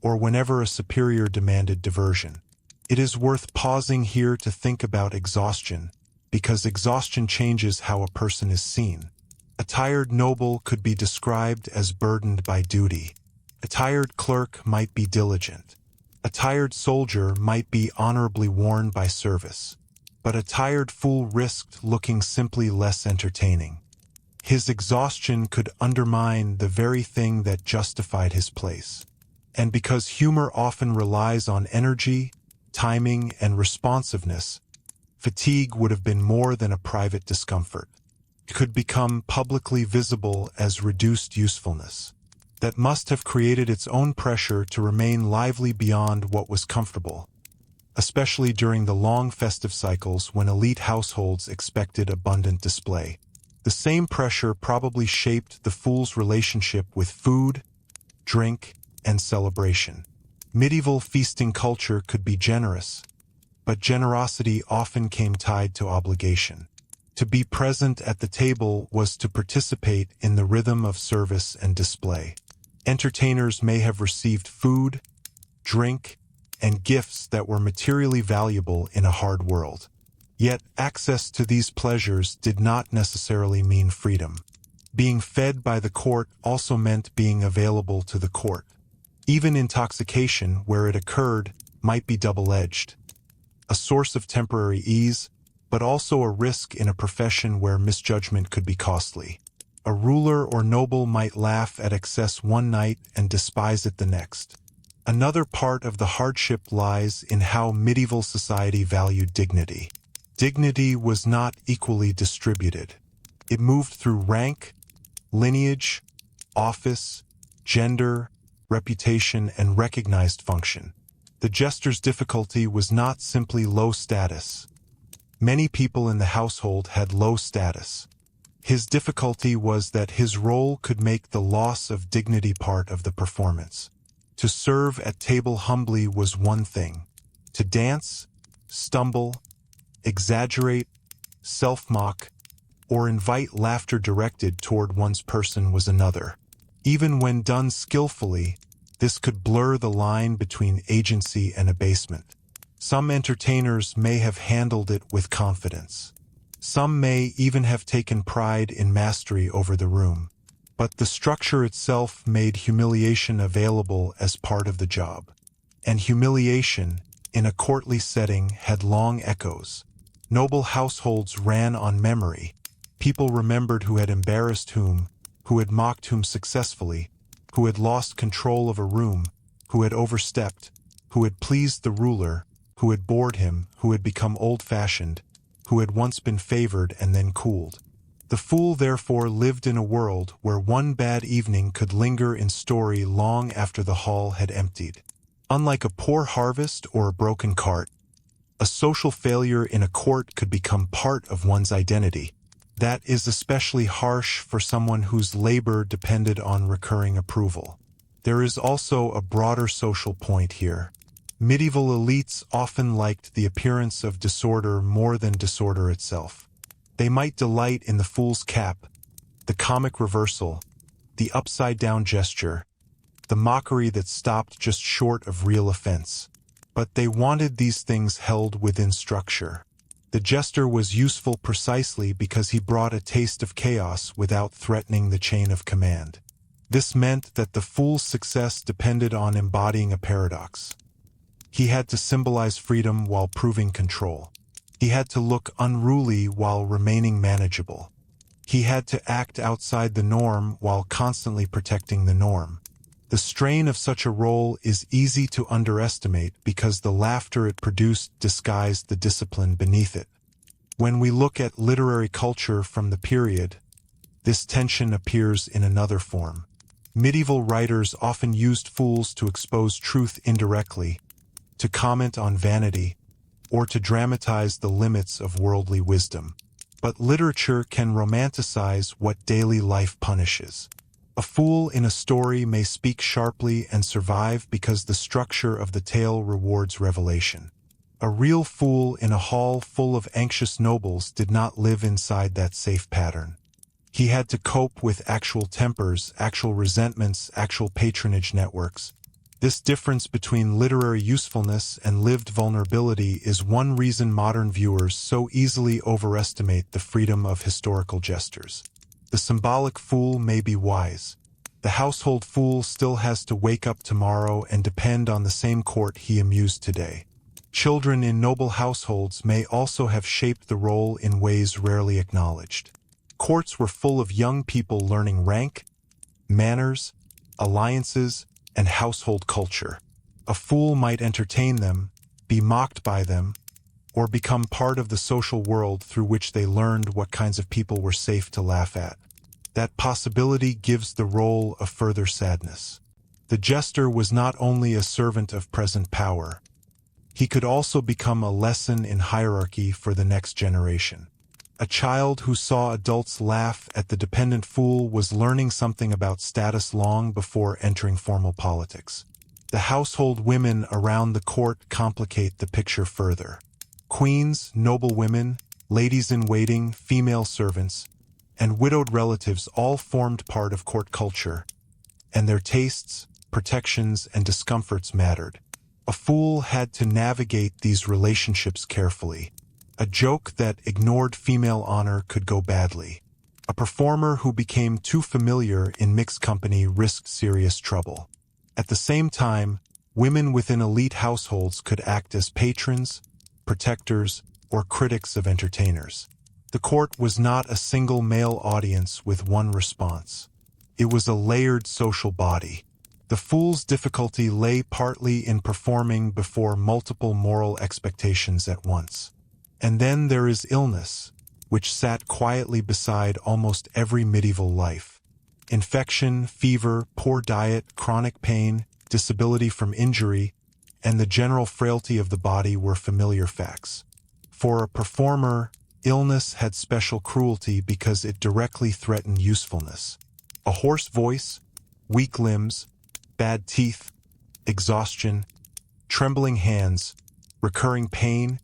or whenever a superior demanded diversion. It is worth pausing here to think about exhaustion, because exhaustion changes how a person is seen. A tired noble could be described as burdened by duty. A tired clerk might be diligent. A tired soldier might be honorably worn by service. But a tired fool risked looking simply less entertaining. His exhaustion could undermine the very thing that justified his place. And because humor often relies on energy, timing, and responsiveness, fatigue would have been more than a private discomfort. It could become publicly visible as reduced usefulness. That must have created its own pressure to remain lively beyond what was comfortable, especially during the long festive cycles when elite households expected abundant display. The same pressure probably shaped the fool's relationship with food, drink, and celebration. Medieval feasting culture could be generous, but generosity often came tied to obligation. To be present at the table was to participate in the rhythm of service and display. Entertainers may have received food, drink, and gifts that were materially valuable in a hard world. Yet access to these pleasures did not necessarily mean freedom. Being fed by the court also meant being available to the court. Even intoxication, where it occurred, might be double-edged. A source of temporary ease, but also a risk in a profession where misjudgment could be costly. A ruler or noble might laugh at excess one night and despise it the next. Another part of the hardship lies in how medieval society valued dignity. Dignity was not equally distributed. It moved through rank, lineage, office, gender, reputation, and recognized function. The jester's difficulty was not simply low status. Many people in the household had low status. His difficulty was that his role could make the loss of dignity part of the performance. To serve at table humbly was one thing. To dance, stumble, exaggerate, self-mock, or invite laughter directed toward one's person was another. Even when done skillfully, This could blur the line between agency and abasement. Some entertainers may have handled it with confidence. Some may even have taken pride in mastery over the room. But the structure itself made humiliation available as part of the job. And humiliation, in a courtly setting, had long echoes. Noble households ran on memory. People remembered who had embarrassed whom, who had mocked whom successfully, who had lost control of a room, who had overstepped, who had pleased the ruler, who had bored him, who had become old-fashioned, who had once been favored and then cooled. The fool therefore lived in a world where one bad evening could linger in story long after the hall had emptied. Unlike a poor harvest or a broken cart, a social failure in a court could become part of one's identity. That is especially harsh for someone whose labor depended on recurring approval. There is also a broader social point here. Medieval elites often liked the appearance of disorder more than disorder itself. They might delight in the fool's cap, the comic reversal, the upside-down gesture, the mockery that stopped just short of real offense. But they wanted these things held within structure. The jester was useful precisely because he brought a taste of chaos without threatening the chain of command. This meant that the fool's success depended on embodying a paradox. He had to symbolize freedom while proving control. He had to look unruly while remaining manageable. He had to act outside the norm while constantly protecting the norm. The strain of such a role is easy to underestimate because the laughter it produced disguised the discipline beneath it. When we look at literary culture from the period, this tension appears in another form. Medieval writers often used fools to expose truth indirectly, to comment on vanity, or to dramatize the limits of worldly wisdom. But literature can romanticize what daily life punishes. A fool in a story may speak sharply and survive because the structure of the tale rewards revelation. A real fool in a hall full of anxious nobles did not live inside that safe pattern. He had to cope with actual tempers, actual resentments, actual patronage networks. This difference between literary usefulness and lived vulnerability is one reason modern viewers so easily overestimate the freedom of historical jesters. The symbolic fool may be wise. The household fool still has to wake up tomorrow and depend on the same court he amused today. Children in noble households may also have shaped the role in ways rarely acknowledged. Courts were full of young people learning rank, manners, alliances, and household culture. A fool might entertain them, be mocked by them, or become part of the social world through which they learned what kinds of people were safe to laugh at. That possibility gives the role a further sadness. The jester was not only a servant of present power, he could also become a lesson in hierarchy for the next generation. A child who saw adults laugh at the dependent fool was learning something about status long before entering formal politics. The household women around the court complicate the picture further. Queens, noble women, ladies-in-waiting, female servants, and widowed relatives all formed part of court culture, and their tastes, protections, and discomforts mattered. A fool had to navigate these relationships carefully. A joke that ignored female honor could go badly. A performer who became too familiar in mixed company risked serious trouble. At the same time, women within elite households could act as patrons, protectors, or critics of entertainers. The court was not a single male audience with one response. It was a layered social body. The fool's difficulty lay partly in performing before multiple moral expectations at once. And then there is illness, which sat quietly beside almost every medieval life. Infection, fever, poor diet, chronic pain, disability from injury, and the general frailty of the body were familiar facts. For a performer, illness had special cruelty because it directly threatened usefulness. A hoarse voice, weak limbs, bad teeth, exhaustion, trembling hands, recurring pain,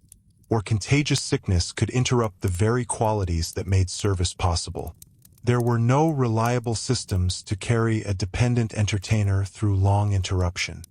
or contagious sickness could interrupt the very qualities that made service possible. There were no reliable systems to carry a dependent entertainer through long interruption.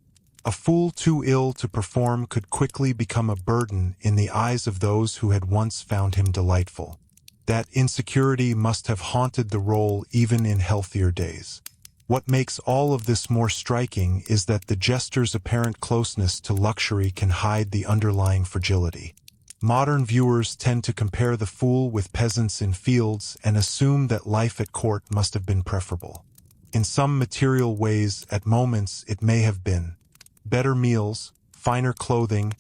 A fool too ill to perform could quickly become a burden in the eyes of those who had once found him delightful. That insecurity must have haunted the role even in healthier days. What makes all of this more striking is that the jester's apparent closeness to luxury can hide the underlying fragility. Modern viewers tend to compare the fool with peasants in fields and assume that life at court must have been preferable. In some material ways, at moments, it may have been. Better meals, finer clothing,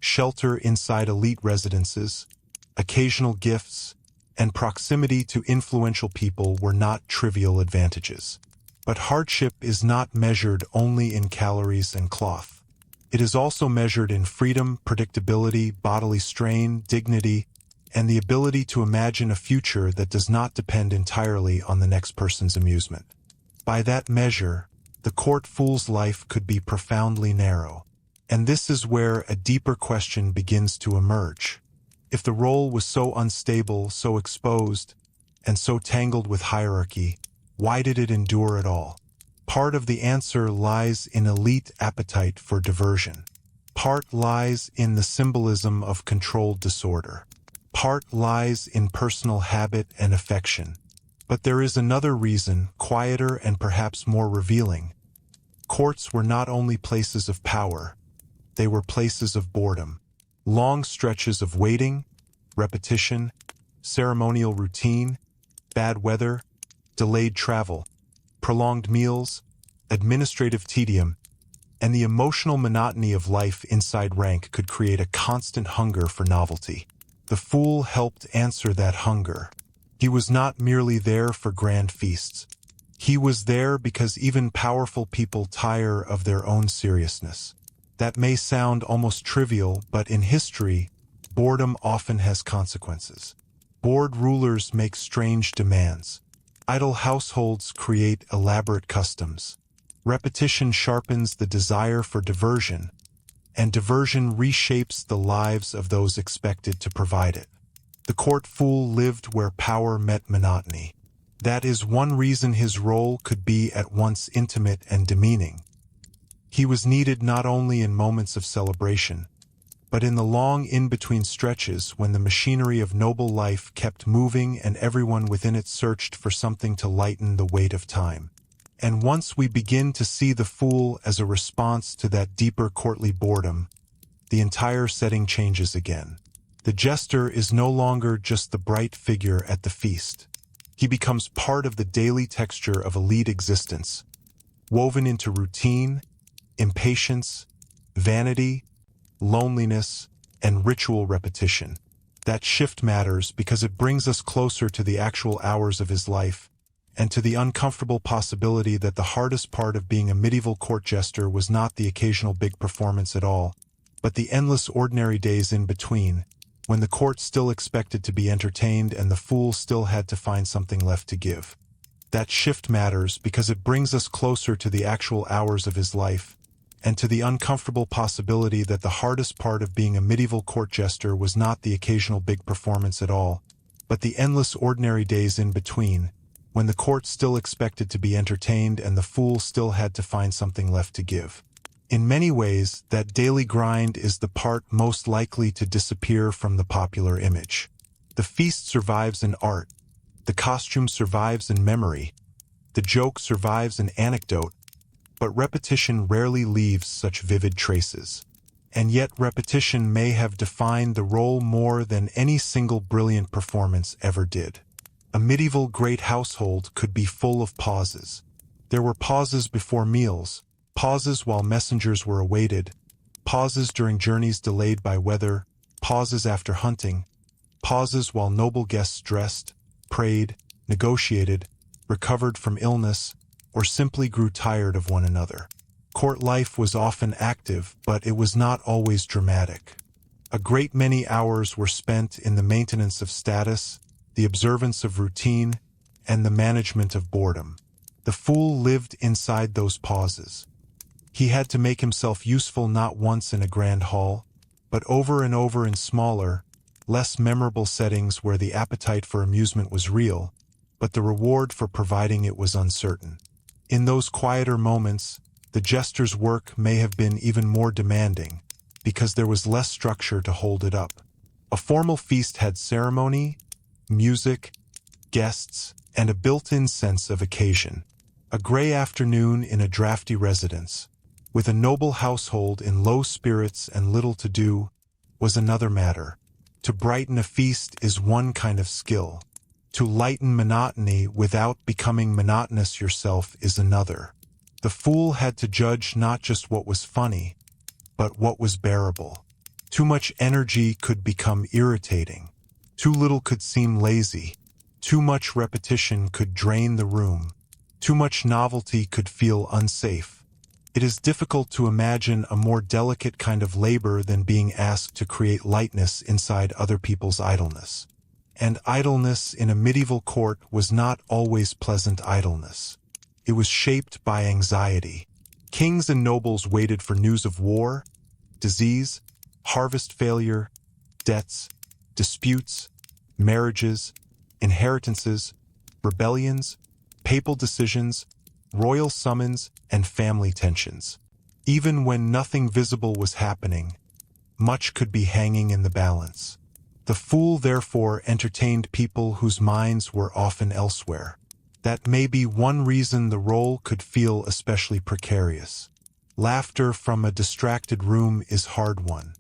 shelter inside elite residences, occasional gifts, and proximity to influential people were not trivial advantages. But hardship is not measured only in calories and cloth. It is also measured in freedom, predictability, bodily strain, dignity, and the ability to imagine a future that does not depend entirely on the next person's amusement. By that measure, the court fool's life could be profoundly narrow. And this is where a deeper question begins to emerge. If the role was so unstable, so exposed, and so tangled with hierarchy, why did it endure at all? Part of the answer lies in elite appetite for diversion. Part lies in the symbolism of controlled disorder. Part lies in personal habit and affection. But there is another reason, quieter and perhaps more revealing. Courts were not only places of power, they were places of boredom. Long stretches of waiting, repetition, ceremonial routine, bad weather, delayed travel, prolonged meals, administrative tedium, and the emotional monotony of life inside rank could create a constant hunger for novelty. The fool helped answer that hunger. He was not merely there for grand feasts. He was there because even powerful people tire of their own seriousness. That may sound almost trivial, but in history, boredom often has consequences. Bored rulers make strange demands. Idle households create elaborate customs. Repetition sharpens the desire for diversion, and diversion reshapes the lives of those expected to provide it. The court fool lived where power met monotony. That is one reason his role could be at once intimate and demeaning. He was needed not only in moments of celebration, but in the long in-between stretches when the machinery of noble life kept moving and everyone within it searched for something to lighten the weight of time. And once we begin to see the fool as a response to that deeper courtly boredom, the entire setting changes again. The jester is no longer just the bright figure at the feast. He becomes part of the daily texture of elite existence, woven into routine, impatience, vanity, loneliness, and ritual repetition. That shift matters because it brings us closer to the actual hours of his life, and to the uncomfortable possibility that the hardest part of being a medieval court jester was not the occasional big performance at all, but the endless ordinary days in between, when the court still expected to be entertained and the fool still had to find something left to give. That shift matters because it brings us closer to the actual hours of his life, and to the uncomfortable possibility that the hardest part of being a medieval court jester was not the occasional big performance at all, but the endless ordinary days in between, when the court still expected to be entertained and the fool still had to find something left to give. In many ways, that daily grind is the part most likely to disappear from the popular image. The feast survives in art, the costume survives in memory, the joke survives in anecdote, but repetition rarely leaves such vivid traces. And yet repetition may have defined the role more than any single brilliant performance ever did. A medieval great household could be full of pauses. There were pauses before meals, pauses while messengers were awaited, pauses during journeys delayed by weather, pauses after hunting, pauses while noble guests dressed, prayed, negotiated, recovered from illness, or simply grew tired of one another. Court life was often active, but it was not always dramatic. A great many hours were spent in the maintenance of status, the observance of routine, and the management of boredom. The fool lived inside those pauses. He had to make himself useful not once in a grand hall, but over and over in smaller, less memorable settings where the appetite for amusement was real, but the reward for providing it was uncertain. In those quieter moments, the jester's work may have been even more demanding, because there was less structure to hold it up. A formal feast had ceremony, music, guests, and a built-in sense of occasion. A gray afternoon in a drafty residence, with a noble household in low spirits and little to do, was another matter. To brighten a feast is one kind of skill. To lighten monotony without becoming monotonous yourself is another. The fool had to judge not just what was funny, but what was bearable. Too much energy could become irritating. Too little could seem lazy. Too much repetition could drain the room. Too much novelty could feel unsafe. It is difficult to imagine a more delicate kind of labor than being asked to create lightness inside other people's idleness. And idleness in a medieval court was not always pleasant idleness. It was shaped by anxiety. Kings and nobles waited for news of war, disease, harvest failure, debts, disputes, marriages, inheritances, rebellions, papal decisions, royal summons, and family tensions. Even when nothing visible was happening, much could be hanging in the balance. The fool therefore entertained people whose minds were often elsewhere. That may be one reason the role could feel especially precarious. Laughter from a distracted room is hard won.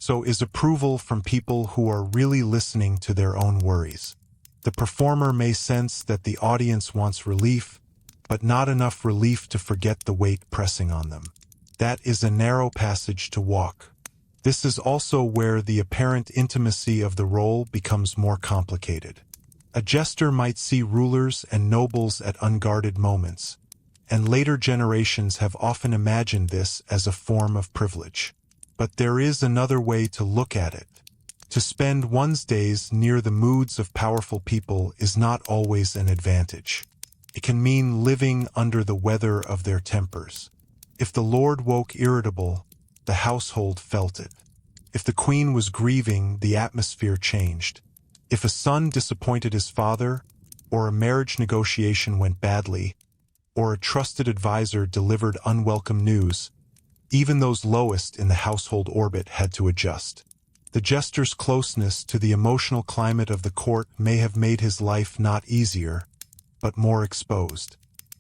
So is approval from people who are really listening to their own worries. The performer may sense that the audience wants relief, but not enough relief to forget the weight pressing on them. That is a narrow passage to walk. This is also where the apparent intimacy of the role becomes more complicated. A jester might see rulers and nobles at unguarded moments, and later generations have often imagined this as a form of privilege. But there is another way to look at it. To spend one's days near the moods of powerful people is not always an advantage. It can mean living under the weather of their tempers. If the lord woke irritable, the household felt it. If the queen was grieving, the atmosphere changed. If a son disappointed his father, or a marriage negotiation went badly, or a trusted advisor delivered unwelcome news, even those lowest in the household orbit had to adjust. The jester's closeness to the emotional climate of the court may have made his life not easier, but more exposed.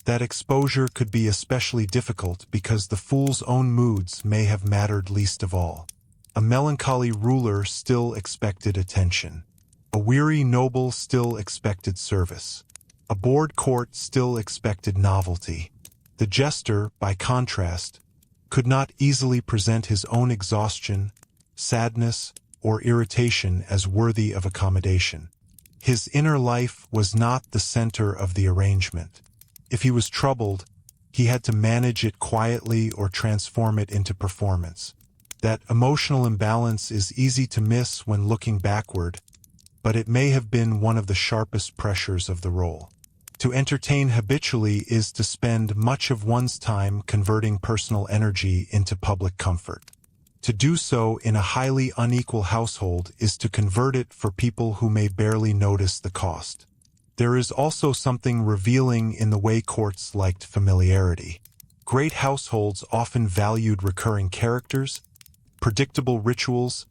That exposure could be especially difficult because the fool's own moods may have mattered least of all. A melancholy ruler still expected attention. A weary noble still expected service. A bored court still expected novelty. The jester, by contrast, could not easily present his own exhaustion, sadness, or irritation as worthy of accommodation. His inner life was not the center of the arrangement. If he was troubled, he had to manage it quietly or transform it into performance. That emotional imbalance is easy to miss when looking backward, but it may have been one of the sharpest pressures of the role. To entertain habitually is to spend much of one's time converting personal energy into public comfort. To do so in a highly unequal household is to convert it for people who may barely notice the cost. There is also something revealing in the way courts liked familiarity. Great households often valued recurring characters, predictable rituals,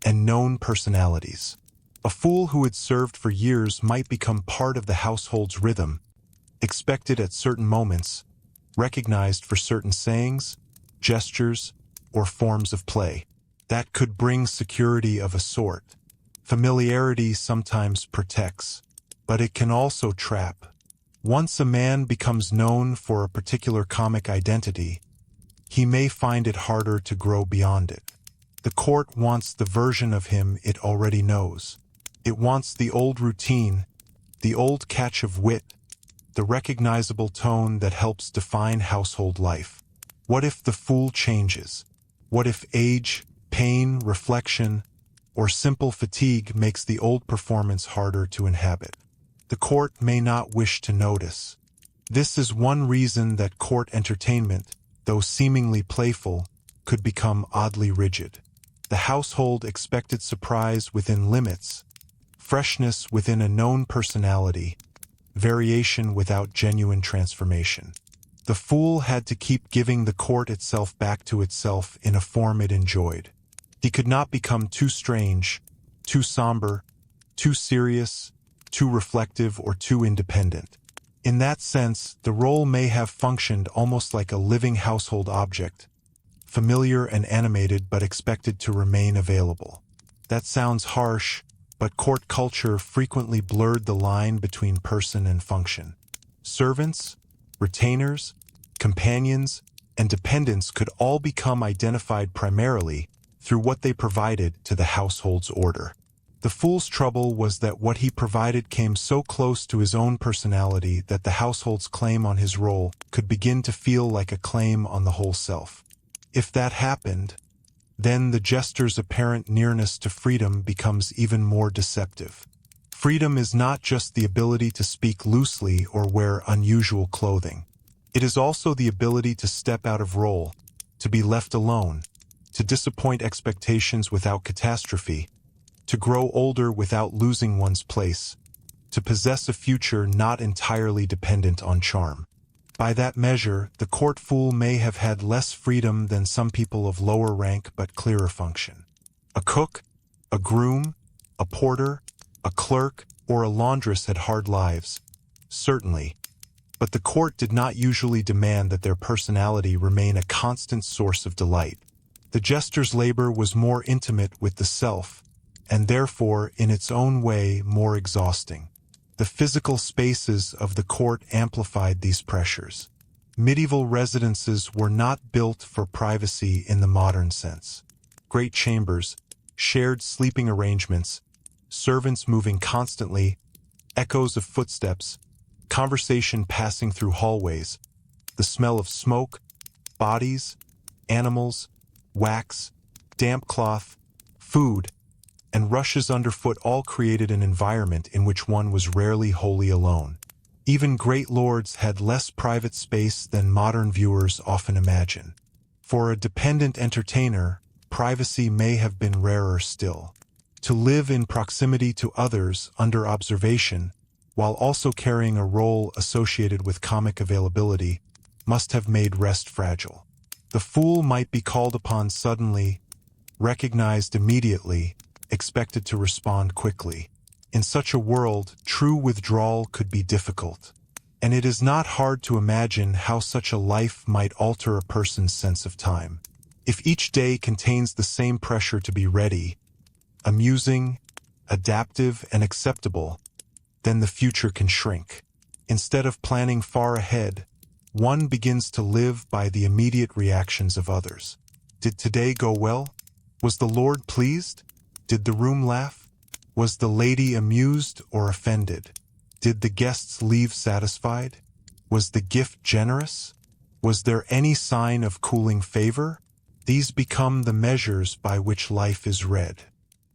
and known personalities. A fool who had served for years might become part of the household's rhythm, expected at certain moments, recognized for certain sayings, gestures, or forms of play. That could bring security of a sort. Familiarity sometimes protects, but it can also trap. Once a man becomes known for a particular comic identity, he may find it harder to grow beyond it. The court wants the version of him it already knows. It wants the old routine, the old catch of wit, the recognizable tone that helps define household life. What if the fool changes? What if age, pain, reflection, or simple fatigue makes the old performance harder to inhabit? The court may not wish to notice. This is one reason that court entertainment, though seemingly playful, could become oddly rigid. The household expected surprise within limits, freshness within a known personality, variation without genuine transformation. The fool had to keep giving the court itself back to itself in a form it enjoyed. He could not become too strange, too somber, too serious, too reflective, or too independent. In that sense, the role may have functioned almost like a living household object, familiar and animated but expected to remain available. That sounds harsh, but court culture frequently blurred the line between person and function. Servants, retainers, companions, and dependents could all become identified primarily through what they provided to the household's order. The fool's trouble was that what he provided came so close to his own personality that the household's claim on his role could begin to feel like a claim on the whole self. If that happened, then the jester's apparent nearness to freedom becomes even more deceptive. Freedom is not just the ability to speak loosely or wear unusual clothing. It is also the ability to step out of role, to be left alone, to disappoint expectations without catastrophe, to grow older without losing one's place, to possess a future not entirely dependent on charm. By that measure, the court fool may have had less freedom than some people of lower rank but clearer function. A cook, a groom, a porter, a clerk, or a laundress had hard lives, certainly, but the court did not usually demand that their personality remain a constant source of delight. The jester's labor was more intimate with the self, and therefore, in its own way, more exhausting. The physical spaces of the court amplified these pressures. Medieval residences were not built for privacy in the modern sense. Great chambers, shared sleeping arrangements, servants moving constantly, echoes of footsteps, conversation passing through hallways, the smell of smoke, bodies, animals, wax, damp cloth, food, and rushes underfoot all created an environment in which one was rarely wholly alone. Even great lords had less private space than modern viewers often imagine. For a dependent entertainer, privacy may have been rarer still. To live in proximity to others under observation, while also carrying a role associated with comic availability, must have made rest fragile. The fool might be called upon suddenly, recognized immediately, expected to respond quickly. In such a world, true withdrawal could be difficult, and it is not hard to imagine how such a life might alter a person's sense of time. If each day contains the same pressure to be ready, amusing, adaptive, and acceptable, then the future can shrink. Instead of planning far ahead, one begins to live by the immediate reactions of others. Did today go well? Was the Lord pleased? Did the room laugh? Was the lady amused or offended? Did the guests leave satisfied? Was the gift generous? Was there any sign of cooling favor? These become the measures by which life is read.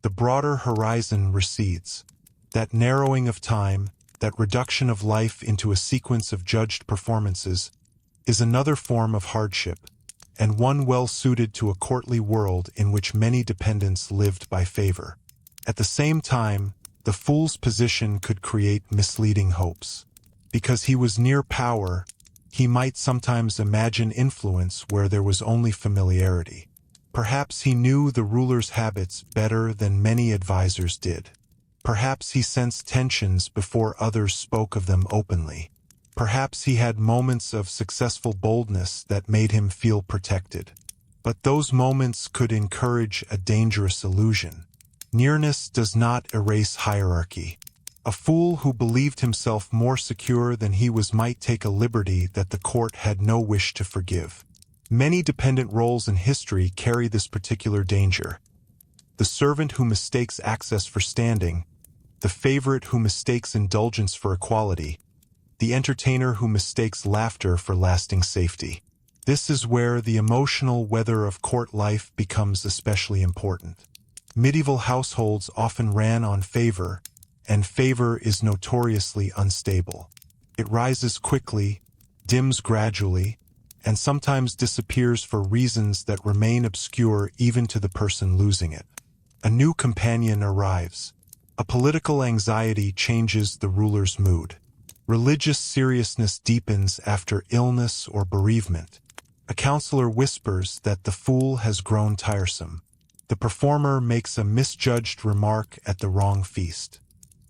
The broader horizon recedes. That narrowing of time, that reduction of life into a sequence of judged performances, is another form of hardship, and one well suited to a courtly world in which many dependents lived by favor. At the same time, the fool's position could create misleading hopes. Because he was near power, he might sometimes imagine influence where there was only familiarity. Perhaps he knew the ruler's habits better than many advisors did. Perhaps he sensed tensions before others spoke of them openly. Perhaps he had moments of successful boldness that made him feel protected. But those moments could encourage a dangerous illusion. Nearness does not erase hierarchy. A fool who believed himself more secure than he was might take a liberty that the court had no wish to forgive. Many dependent roles in history carry this particular danger. The servant who mistakes access for standing, the favorite who mistakes indulgence for equality, the entertainer who mistakes laughter for lasting safety. This is where the emotional weather of court life becomes especially important. Medieval households often ran on favor, and favor is notoriously unstable. It rises quickly, dims gradually, and sometimes disappears for reasons that remain obscure even to the person losing it. A new companion arrives. A political anxiety changes the ruler's mood. Religious seriousness deepens after illness or bereavement. A counselor whispers that the fool has grown tiresome. The performer makes a misjudged remark at the wrong feast.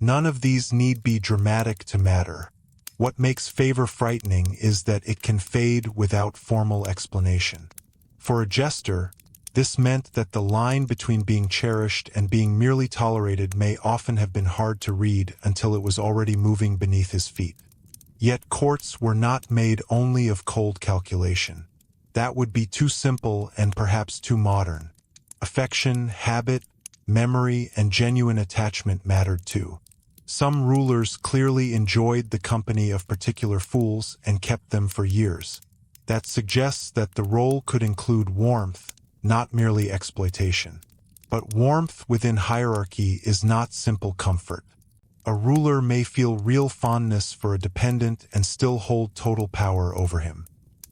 None of these need be dramatic to matter. What makes favor frightening is that it can fade without formal explanation. For a jester, this meant that the line between being cherished and being merely tolerated may often have been hard to read until it was already moving beneath his feet. Yet courts were not made only of cold calculation. That would be too simple and perhaps too modern. Affection, habit, memory, and genuine attachment mattered too. Some rulers clearly enjoyed the company of particular fools and kept them for years. That suggests that the role could include warmth, not merely exploitation. But warmth within hierarchy is not simple comfort. A ruler may feel real fondness for a dependent and still hold total power over him.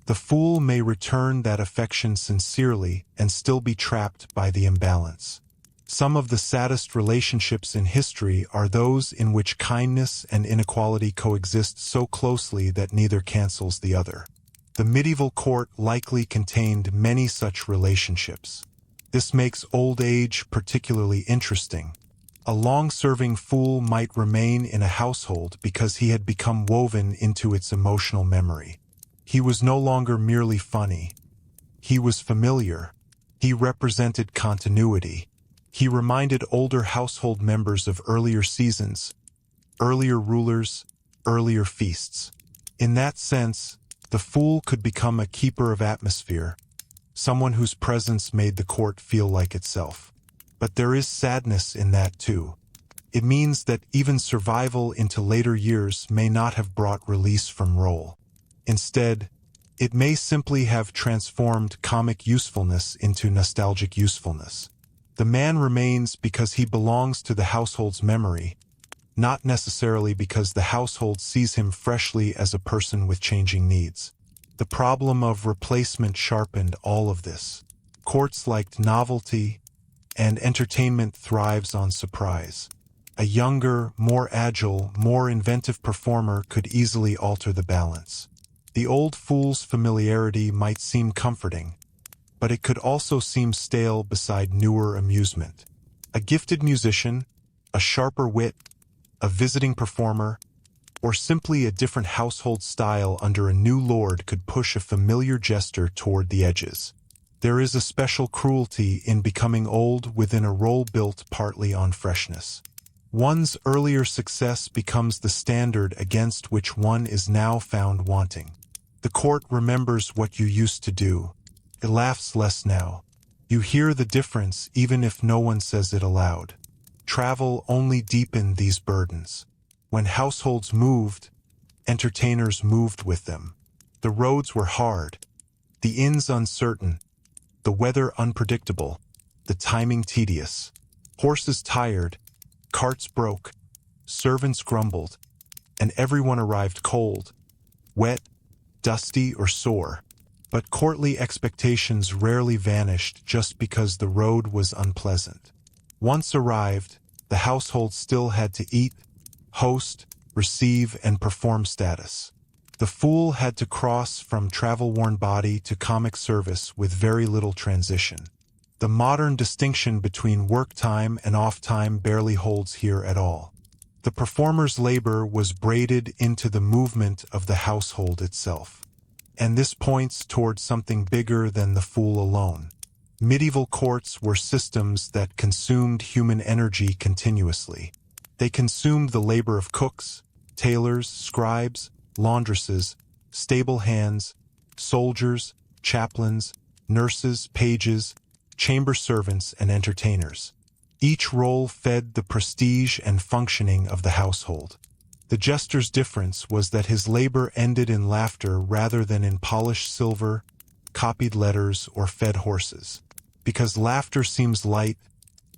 The fool may return that affection sincerely and still be trapped by the imbalance. Some of the saddest relationships in history are those in which kindness and inequality coexist so closely that neither cancels the other. The medieval court likely contained many such relationships. This makes old age particularly interesting. A long-serving fool might remain in a household because he had become woven into its emotional memory. He was no longer merely funny. He was familiar. He represented continuity. He reminded older household members of earlier seasons, earlier rulers, earlier feasts. In that sense, the fool could become a keeper of atmosphere, someone whose presence made the court feel like itself. But there is sadness in that too. It means that even survival into later years may not have brought release from role. Instead, it may simply have transformed comic usefulness into nostalgic usefulness. The man remains because he belongs to the household's memory, not necessarily because the household sees him freshly as a person with changing needs. The problem of replacement sharpened all of this. Courts liked novelty, and entertainment thrives on surprise. A younger, more agile, more inventive performer could easily alter the balance. The old fool's familiarity might seem comforting, but it could also seem stale beside newer amusement. A gifted musician, a sharper wit, a visiting performer, or simply a different household style under a new lord could push a familiar jester toward the edges. There is a special cruelty in becoming old within a role built partly on freshness. One's earlier success becomes the standard against which one is now found wanting. The court remembers what you used to do. It laughs less now. You hear the difference even if no one says it aloud. Travel only deepened these burdens. When households moved, entertainers moved with them. The roads were hard, the inns uncertain, the weather unpredictable, the timing tedious. Horses tired, carts broke, servants grumbled, and everyone arrived cold, wet, dusty, or sore. But courtly expectations rarely vanished just because the road was unpleasant. Once arrived, the household still had to eat, host, receive, and perform status. The fool had to cross from travel-worn body to comic service with very little transition. The modern distinction between work time and off time barely holds here at all. The performer's labor was braided into the movement of the household itself. And this points towards something bigger than the fool alone. Medieval courts were systems that consumed human energy continuously. They consumed the labor of cooks, tailors, scribes, laundresses, stable hands, soldiers, chaplains, nurses, pages, chamber servants, and entertainers. Each role fed the prestige and functioning of the household. The jester's difference was that his labor ended in laughter rather than in polished silver, copied letters, or fed horses. Because laughter seems light,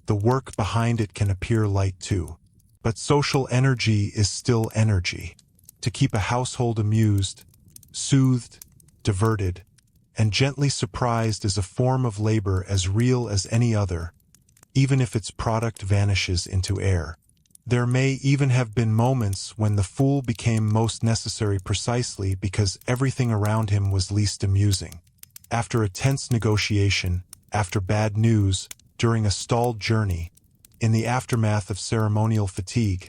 the work behind it can appear light too. But social energy is still energy. To keep a household amused, soothed, diverted, and gently surprised is a form of labor as real as any other, even if its product vanishes into air. There may even have been moments when the fool became most necessary precisely because everything around him was least amusing. After a tense negotiation, after bad news, during a stalled journey, in the aftermath of ceremonial fatigue,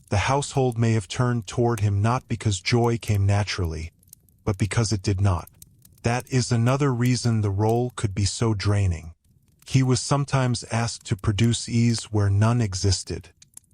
the household may have turned toward him not because joy came naturally, but because it did not. That is another reason the role could be so draining. He was sometimes asked to produce ease where none existed.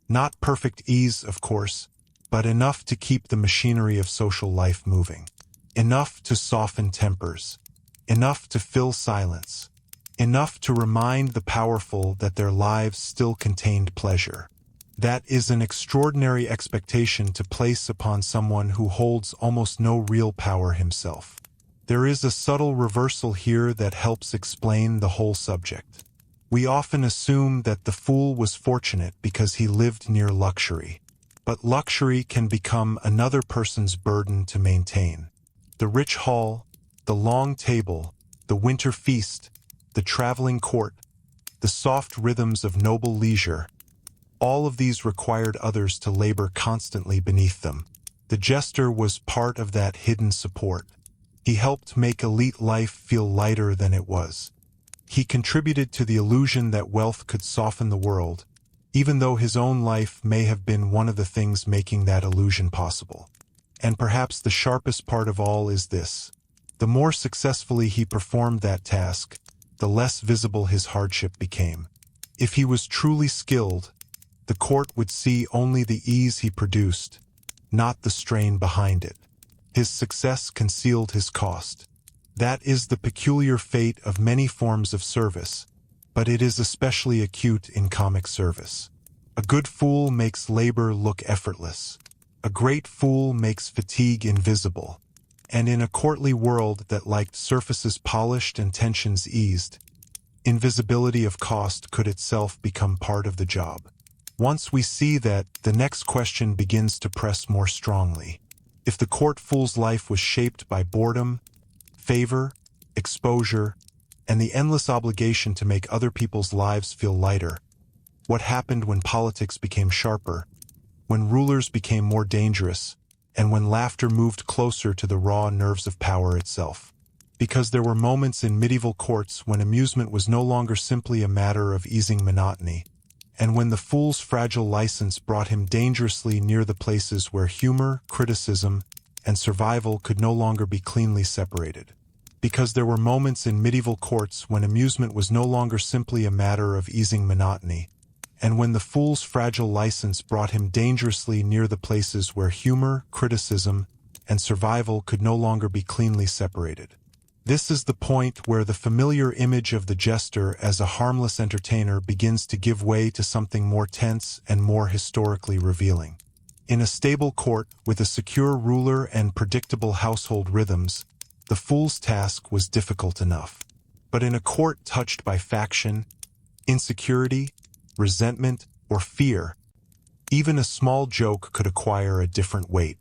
Not perfect ease, of course, but enough to keep the machinery of social life moving. Enough to soften tempers. Enough to fill silence. Enough to remind the powerful that their lives still contained pleasure. That is an extraordinary expectation to place upon someone who holds almost no real power himself. There is a subtle reversal here that helps explain the whole subject. We often assume that the fool was fortunate because he lived near luxury. But luxury can become another person's burden to maintain. The rich hall, the long table, the winter feast, the traveling court, the soft rhythms of noble leisure, all of these required others to labor constantly beneath them. The jester was part of that hidden support. He helped make elite life feel lighter than it was. He contributed to the illusion that wealth could soften the world, even though his own life may have been one of the things making that illusion possible. And perhaps the sharpest part of all is this. The more successfully he performed that task, the less visible his hardship became. If he was truly skilled, the court would see only the ease he produced, not the strain behind it. His success concealed his cost. That is the peculiar fate of many forms of service, but it is especially acute in comic service. A good fool makes labor look effortless. A great fool makes fatigue invisible. And in a courtly world that liked surfaces polished and tensions eased, invisibility of cost could itself become part of the job. Once we see that, the next question begins to press more strongly. If the court fool's life was shaped by boredom, favor, exposure, and the endless obligation to make other people's lives feel lighter, what happened when politics became sharper, when rulers became more dangerous, and when laughter moved closer to the raw nerves of power itself? Because there were moments in medieval courts when amusement was no longer simply a matter of easing monotony, and when the fool's fragile license brought him dangerously near the places where humor, criticism, and survival could no longer be cleanly separated. Because there were moments in medieval courts when amusement was no longer simply a matter of easing monotony, and when the fool's fragile license brought him dangerously near the places where humor, criticism, and survival could no longer be cleanly separated. This is the point where the familiar image of the jester as a harmless entertainer begins to give way to something more tense and more historically revealing. In a stable court with a secure ruler and predictable household rhythms, the fool's task was difficult enough. But in a court touched by faction, insecurity, resentment, or fear, even a small joke could acquire a different weight,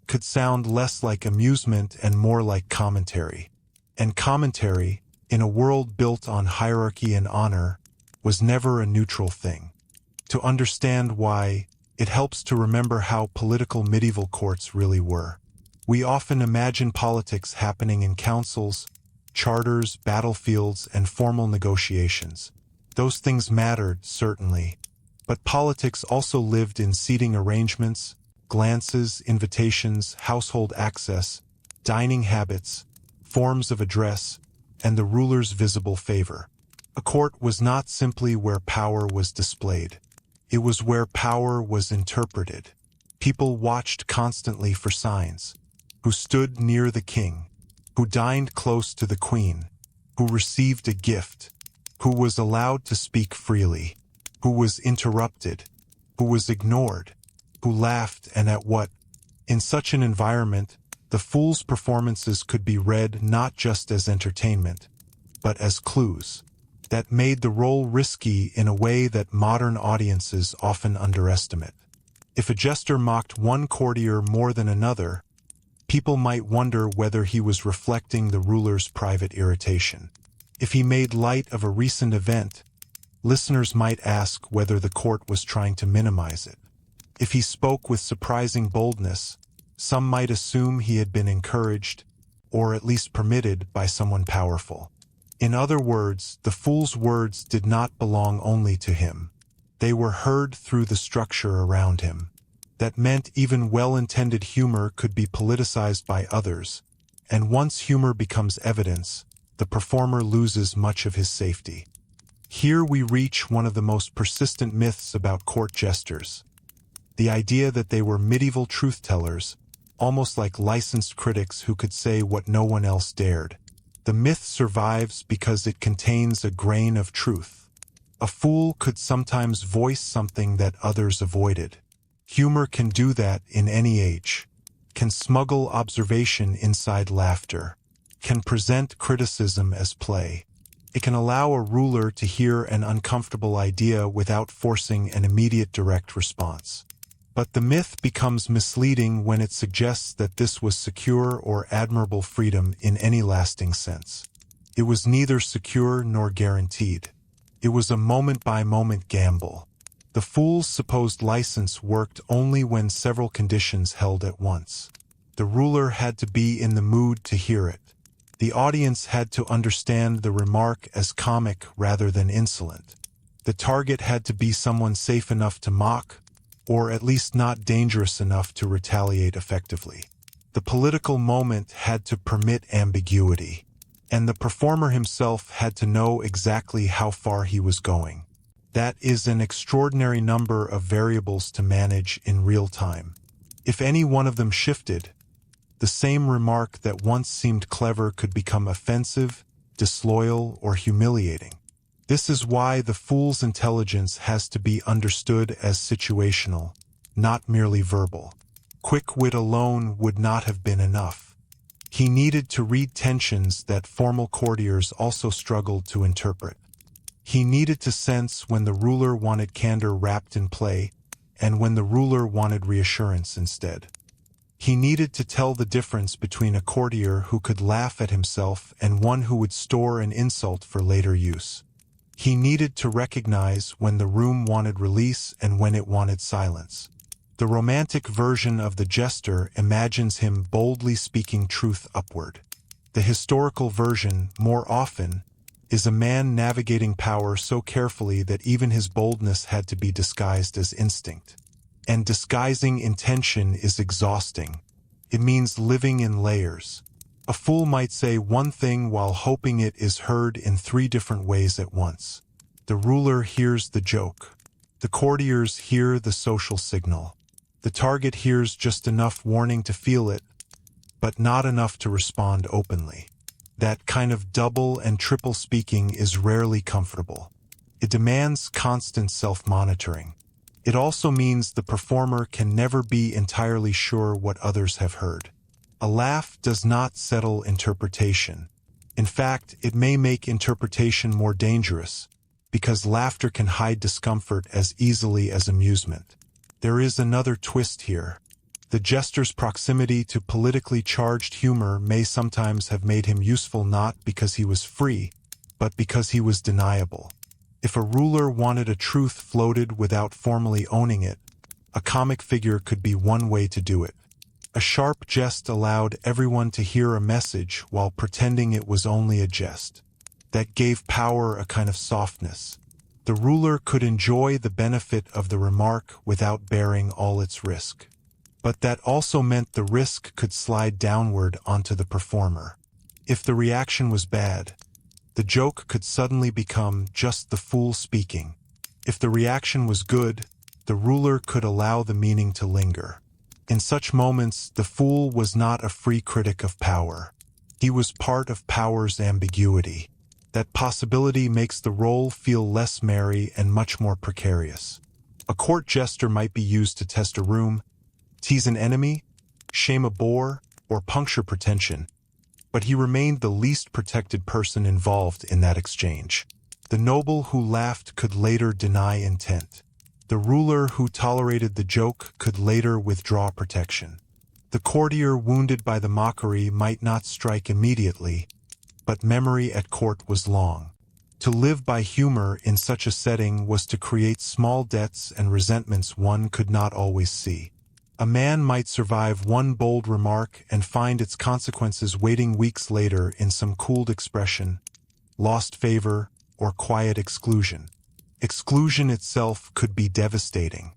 could sound less like amusement and more like commentary. And commentary, in a world built on hierarchy and honor, was never a neutral thing. To understand why, it helps to remember how political medieval courts really were. We often imagine politics happening in councils, charters, battlefields, and formal negotiations. Those things mattered, certainly, but politics also lived in seating arrangements, glances, invitations, household access, dining habits, forms of address, and the ruler's visible favor. A court was not simply where power was displayed. It was where power was interpreted. People watched constantly for signs. Who stood near the king? Who dined close to the queen? Who received a gift? Who was allowed to speak freely? Who was interrupted? Who was ignored? Who laughed and at what? In such an environment, the fool's performances could be read not just as entertainment, but as clues that made the role risky in a way that modern audiences often underestimate. If a jester mocked one courtier more than another, people might wonder whether he was reflecting the ruler's private irritation. If he made light of a recent event, listeners might ask whether the court was trying to minimize it. If he spoke with surprising boldness, some might assume he had been encouraged, or at least permitted by someone powerful. In other words, the fool's words did not belong only to him. They were heard through the structure around him. That meant even well-intended humor could be politicized by others, and once humor becomes evidence, the performer loses much of his safety. Here we reach one of the most persistent myths about court jesters. The idea that they were medieval truth-tellers, almost like licensed critics who could say what no one else dared. The myth survives because it contains a grain of truth. A fool could sometimes voice something that others avoided. Humor can do that in any age, can smuggle observation inside laughter, can present criticism as play. It can allow a ruler to hear an uncomfortable idea without forcing an immediate direct response. But the myth becomes misleading when it suggests that this was secure or admirable freedom in any lasting sense. It was neither secure nor guaranteed. It was a moment-by-moment gamble. The fool's supposed license worked only when several conditions held at once. The ruler had to be in the mood to hear it. The audience had to understand the remark as comic rather than insolent. The target had to be someone safe enough to mock, or at least not dangerous enough to retaliate effectively. The political moment had to permit ambiguity, and the performer himself had to know exactly how far he was going. That is an extraordinary number of variables to manage in real time. If any one of them shifted, the same remark that once seemed clever could become offensive, disloyal, or humiliating. This is why the fool's intelligence has to be understood as situational, not merely verbal. Quick wit alone would not have been enough. He needed to read tensions that formal courtiers also struggled to interpret. He needed to sense when the ruler wanted candor wrapped in play, and when the ruler wanted reassurance instead. He needed to tell the difference between a courtier who could laugh at himself and one who would store an insult for later use. He needed to recognize when the room wanted release and when it wanted silence. The romantic version of the jester imagines him boldly speaking truth upward. The historical version, more often, is a man navigating power so carefully that even his boldness had to be disguised as instinct. And disguising intention is exhausting. It means living in layers. A fool might say one thing while hoping it is heard in 3 different ways at once. The ruler hears the joke. The courtiers hear the social signal. The target hears just enough warning to feel it, but not enough to respond openly. That kind of double and triple speaking is rarely comfortable. It demands constant self-monitoring. It also means the performer can never be entirely sure what others have heard. A laugh does not settle interpretation. In fact, it may make interpretation more dangerous, because laughter can hide discomfort as easily as amusement. There is another twist here. The jester's proximity to politically charged humor may sometimes have made him useful not because he was free, but because he was deniable. If a ruler wanted a truth floated without formally owning it, a comic figure could be one way to do it. A sharp jest allowed everyone to hear a message while pretending it was only a jest. That gave power a kind of softness. The ruler could enjoy the benefit of the remark without bearing all its risk. But that also meant the risk could slide downward onto the performer. If the reaction was bad, the joke could suddenly become just the fool speaking. If the reaction was good, the ruler could allow the meaning to linger. In such moments, the fool was not a free critic of power. He was part of power's ambiguity. That possibility makes the role feel less merry and much more precarious. A court jester might be used to test a room, tease an enemy, shame a bore, or puncture pretension, but he remained the least protected person involved in that exchange. The noble who laughed could later deny intent. The ruler who tolerated the joke could later withdraw protection. The courtier wounded by the mockery might not strike immediately, but memory at court was long. To live by humor in such a setting was to create small debts and resentments one could not always see. A man might survive one bold remark and find its consequences waiting weeks later in some cooled expression, lost favor, or quiet exclusion. Exclusion itself could be devastating.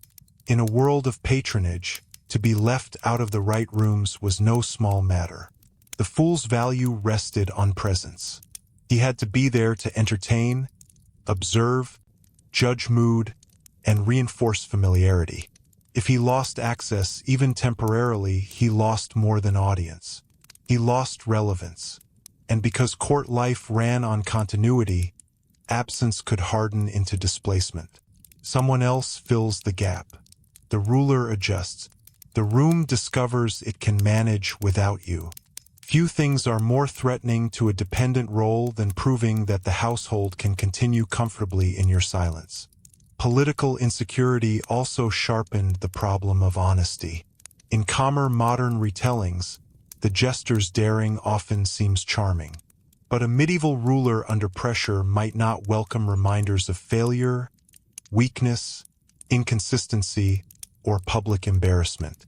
In a world of patronage, to be left out of the right rooms was no small matter. The fool's value rested on presence. He had to be there to entertain, observe, judge mood, and reinforce familiarity. If he lost access, even temporarily, he lost more than audience. He lost relevance. And because court life ran on continuity, absence could harden into displacement. Someone else fills the gap. The ruler adjusts. The room discovers it can manage without you. Few things are more threatening to a dependent role than proving that the household can continue comfortably in your silence. Political insecurity also sharpened the problem of honesty. In calmer modern retellings, the jester's daring often seems charming. But a medieval ruler under pressure might not welcome reminders of failure, weakness, inconsistency, or public embarrassment.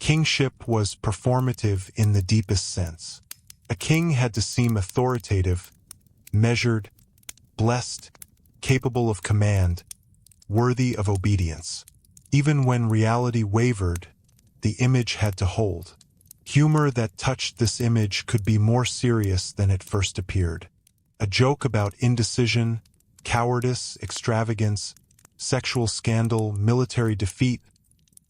Kingship was performative in the deepest sense. A king had to seem authoritative, measured, blessed, capable of command, worthy of obedience. Even when reality wavered, the image had to hold. Humor that touched this image could be more serious than it first appeared. A joke about indecision, cowardice, extravagance, sexual scandal, military defeat,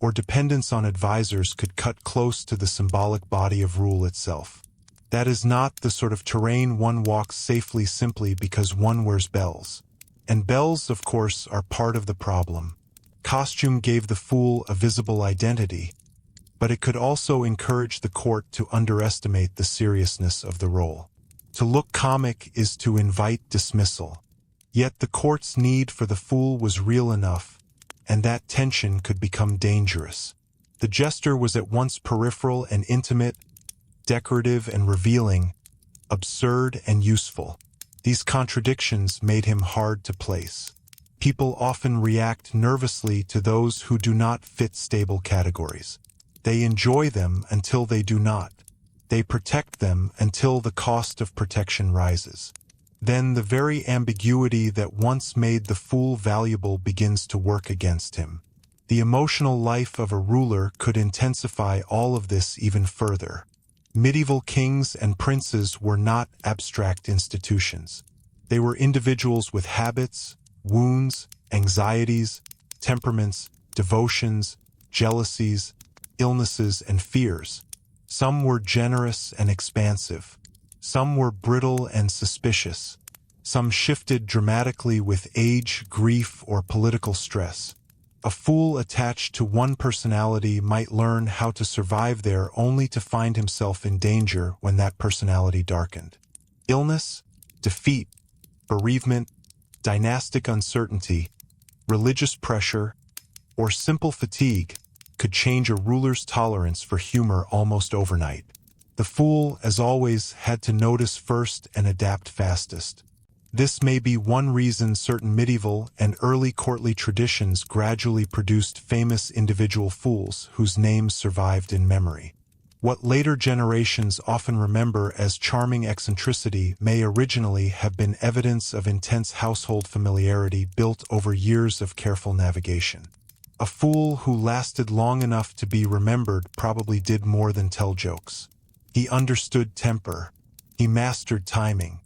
or dependence on advisors could cut close to the symbolic body of rule itself. That is not the sort of terrain one walks safely simply because one wears bells. And bells, of course, are part of the problem. Costume gave the fool a visible identity, but it could also encourage the court to underestimate the seriousness of the role. To look comic is to invite dismissal. Yet the court's need for the fool was real enough, and that tension could become dangerous. The jester was at once peripheral and intimate, decorative and revealing, absurd and useful. These contradictions made him hard to place. People often react nervously to those who do not fit stable categories. They enjoy them until they do not. They protect them until the cost of protection rises. Then the very ambiguity that once made the fool valuable begins to work against him. The emotional life of a ruler could intensify all of this even further. Medieval kings and princes were not abstract institutions. They were individuals with habits, wounds, anxieties, temperaments, devotions, jealousies, illnesses, and fears. Some were generous and expansive. Some were brittle and suspicious. Some shifted dramatically with age, grief, or political stress. A fool attached to one personality might learn how to survive there only to find himself in danger when that personality darkened. Illness, defeat, bereavement, dynastic uncertainty, religious pressure, or simple fatigue could change a ruler's tolerance for humor almost overnight. The fool, as always, had to notice first and adapt fastest. This may be one reason certain medieval and early courtly traditions gradually produced famous individual fools whose names survived in memory. What later generations often remember as charming eccentricity may originally have been evidence of intense household familiarity built over years of careful navigation. A fool who lasted long enough to be remembered probably did more than tell jokes. He understood temper. He mastered timing.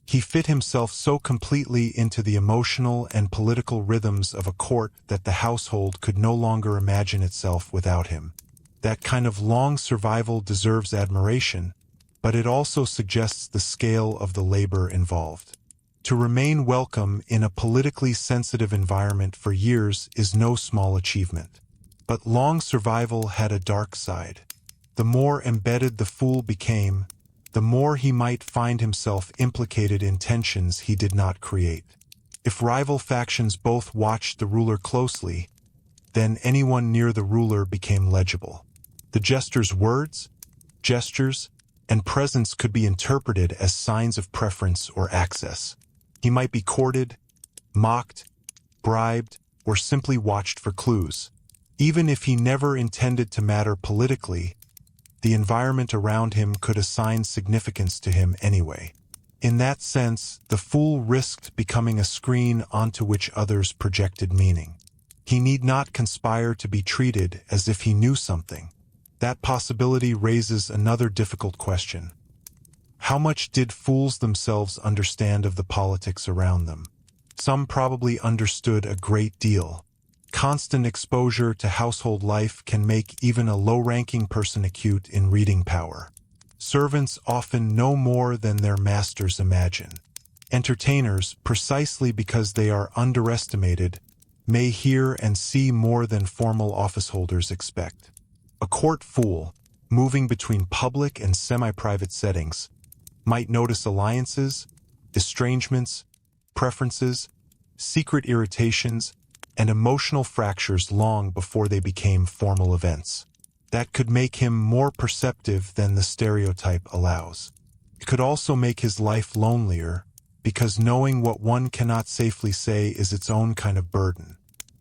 He fit himself so completely into the emotional and political rhythms of a court that the household could no longer imagine itself without him. That kind of long survival deserves admiration, but it also suggests the scale of the labor involved. To remain welcome in a politically sensitive environment for years is no small achievement. But long survival had a dark side. The more embedded the fool became, the more he might find himself implicated in tensions he did not create. If rival factions both watched the ruler closely, then anyone near the ruler became legible. The jester's words, gestures, and presence could be interpreted as signs of preference or access. He might be courted, mocked, bribed, or simply watched for clues. Even if he never intended to matter politically, the environment around him could assign significance to him anyway. In that sense, the fool risked becoming a screen onto which others projected meaning. He need not conspire to be treated as if he knew something. That possibility raises another difficult question. How much did fools themselves understand of the politics around them? Some probably understood a great deal. Constant exposure to household life can make even a low-ranking person acute in reading power. Servants often know more than their masters imagine. Entertainers, precisely because they are underestimated, may hear and see more than formal office holders expect. A court fool, moving between public and semi-private settings, might notice alliances, estrangements, preferences, secret irritations, and emotional fractures long before they became formal events. That could make him more perceptive than the stereotype allows. It could also make his life lonelier, because knowing what one cannot safely say is its own kind of burden.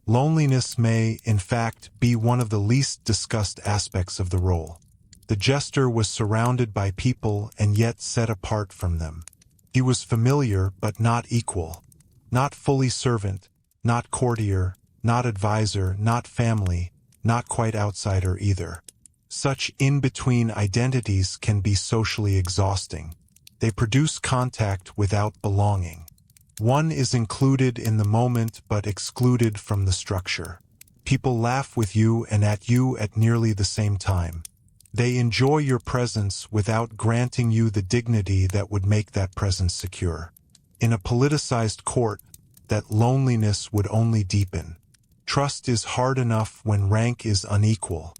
Loneliness may, in fact, be one of the least discussed aspects of the role. The jester was surrounded by people and yet set apart from them. He was familiar but not equal, not fully servant, not courtier, not advisor, not family, not quite outsider either. Such in-between identities can be socially exhausting. They produce contact without belonging. One is included in the moment but excluded from the structure. People laugh with you and at you at nearly the same time. They enjoy your presence without granting you the dignity that would make that presence secure. In a politicized court, that loneliness would only deepen. Trust is hard enough when rank is unequal.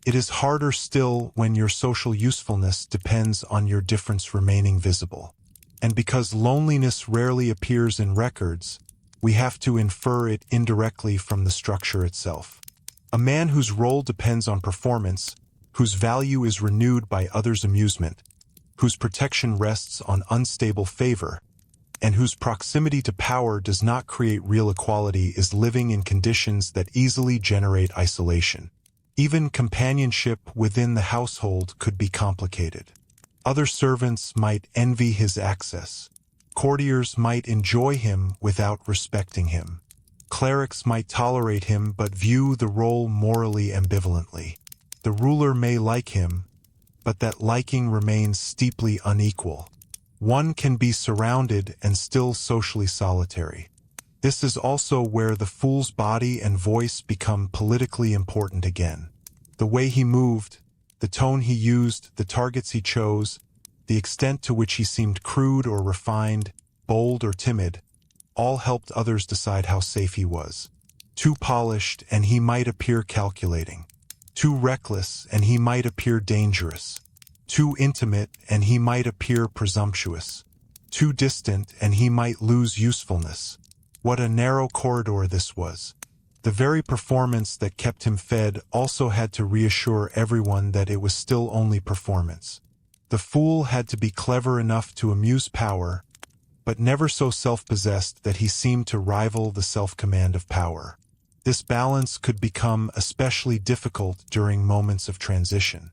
It is harder still when your social usefulness depends on your difference remaining visible. And because loneliness rarely appears in records, we have to infer it indirectly from the structure itself. A man whose role depends on performance, whose value is renewed by others' amusement, whose protection rests on unstable favor, and whose proximity to power does not create real equality is living in conditions that easily generate isolation. Even companionship within the household could be complicated. Other servants might envy his access. Courtiers might enjoy him without respecting him. Clerics might tolerate him but view the role morally ambivalently. The ruler may like him, but that liking remains steeply unequal. One can be surrounded and still socially solitary. This is also where the fool's body and voice become politically important again. The way he moved, the tone he used, the targets he chose, the extent to which he seemed crude or refined, bold or timid, all helped others decide how safe he was. Too polished, and he might appear calculating. Too reckless, and he might appear dangerous. Too intimate, and he might appear presumptuous. Too distant, and he might lose usefulness. What a narrow corridor this was. The very performance that kept him fed also had to reassure everyone that it was still only performance. The fool had to be clever enough to amuse power, but never so self-possessed that he seemed to rival the self-command of power. This balance could become especially difficult during moments of transition.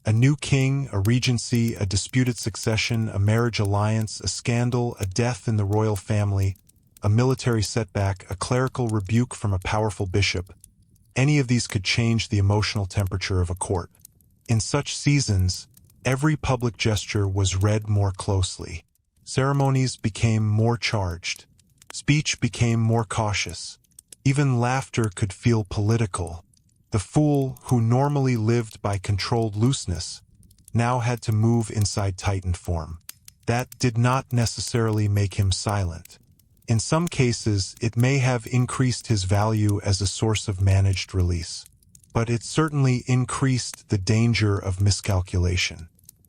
A new king, a regency, a disputed succession, a marriage alliance, a scandal, a death in the royal family, a military setback, a clerical rebuke from a powerful bishop. Any of these could change the emotional temperature of a court. In such seasons, every public gesture was read more closely. Ceremonies became more charged. Speech became more cautious. Even laughter could feel political. The fool, who normally lived by controlled looseness, now had to move inside tightened form. That did not necessarily make him silent. In some cases, it may have increased his value as a source of managed release. But it certainly increased the danger of miscalculation.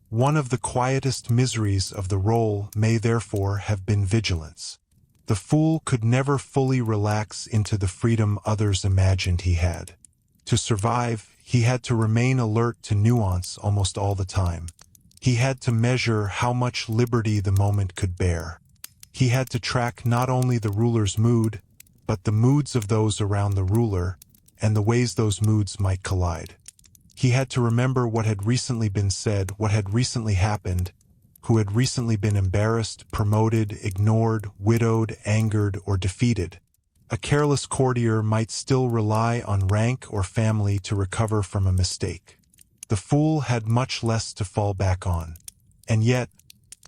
One of the quietest miseries of the role may therefore have been vigilance. The fool could never fully relax into the freedom others imagined he had. To survive, he had to remain alert to nuance almost all the time. He had to measure how much liberty the moment could bear. He had to track not only the ruler's mood, but the moods of those around the ruler, and the ways those moods might collide. He had to remember what had recently been said, what had recently happened, who had recently been embarrassed, promoted, ignored, widowed, angered, or defeated. A careless courtier might still rely on rank or family to recover from a mistake. The fool had much less to fall back on. And yet,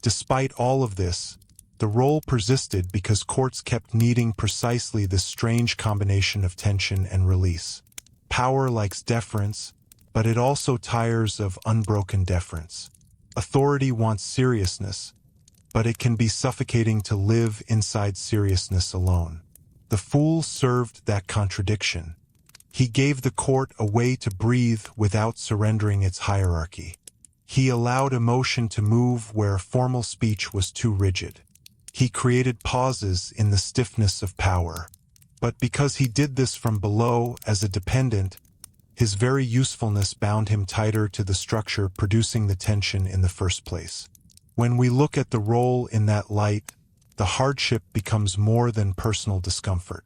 despite all of this, the role persisted because courts kept needing precisely this strange combination of tension and release. Power likes deference, but it also tires of unbroken deference. Authority wants seriousness, but it can be suffocating to live inside seriousness alone. The fool served that contradiction. He gave the court a way to breathe without surrendering its hierarchy. He allowed emotion to move where formal speech was too rigid. He created pauses in the stiffness of power. But because he did this from below as a dependent, his very usefulness bound him tighter to the structure producing the tension in the first place. When we look at the role in that light, the hardship becomes more than personal discomfort.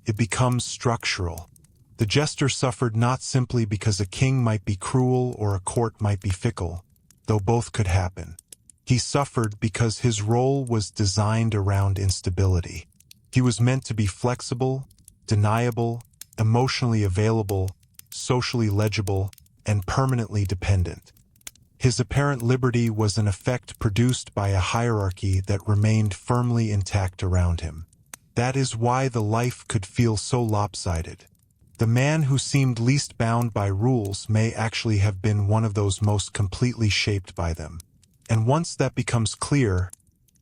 It becomes structural. The jester suffered not simply because a king might be cruel or a court might be fickle, though both could happen. He suffered because his role was designed around instability. He was meant to be flexible, deniable, emotionally available, socially legible, and permanently dependent. His apparent liberty was an effect produced by a hierarchy that remained firmly intact around him. That is why the life could feel so lopsided. The man who seemed least bound by rules may actually have been one of those most completely shaped by them. And once that becomes clear,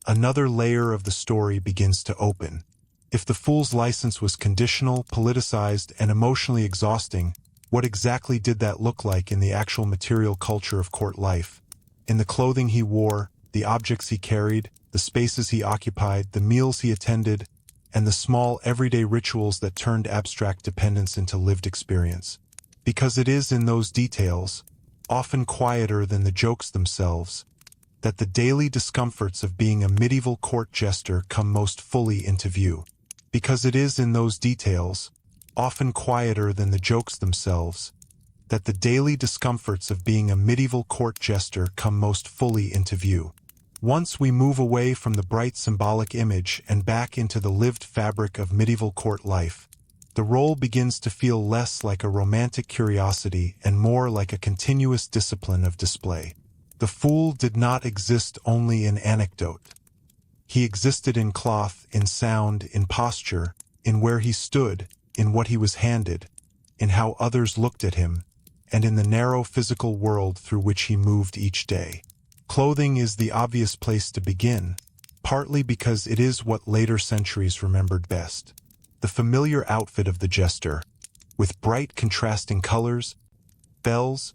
another layer of the story begins to open. If the fool's license was conditional, politicized, and emotionally exhausting, what exactly did that look like in the actual material culture of court life? In the clothing he wore, the objects he carried, the spaces he occupied, the meals he attended, and the small everyday rituals that turned abstract dependence into lived experience. Because it is in those details, often quieter than the jokes themselves, that the daily discomforts of being a medieval court jester come most fully into view. Because it is in those details, often quieter than the jokes themselves, that the daily discomforts of being a medieval court jester come most fully into view. Once we move away from the bright symbolic image and back into the lived fabric of medieval court life, the role begins to feel less like a romantic curiosity and more like a continuous discipline of display. The fool did not exist only in anecdote. He existed in cloth, in sound, in posture, in where he stood, in what he was handed, in how others looked at him, and in the narrow physical world through which he moved each day. Clothing is the obvious place to begin, partly because it is what later centuries remembered best. The familiar outfit of the jester, with bright contrasting colors, bells,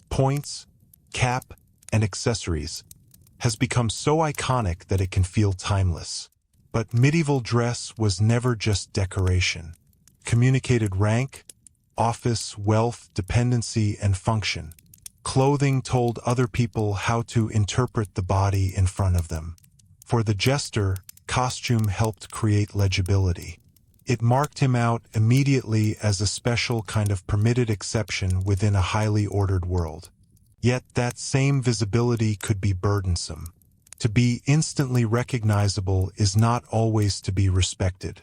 points, cap, and accessories, has become so iconic that it can feel timeless. But medieval dress was never just decoration. Communicated rank, office, wealth, dependency, and function. Clothing told other people how to interpret the body in front of them. For the jester, costume helped create legibility. It marked him out immediately as a special kind of permitted exception within a highly ordered world. Yet that same visibility could be burdensome. To be instantly recognizable is not always to be respected.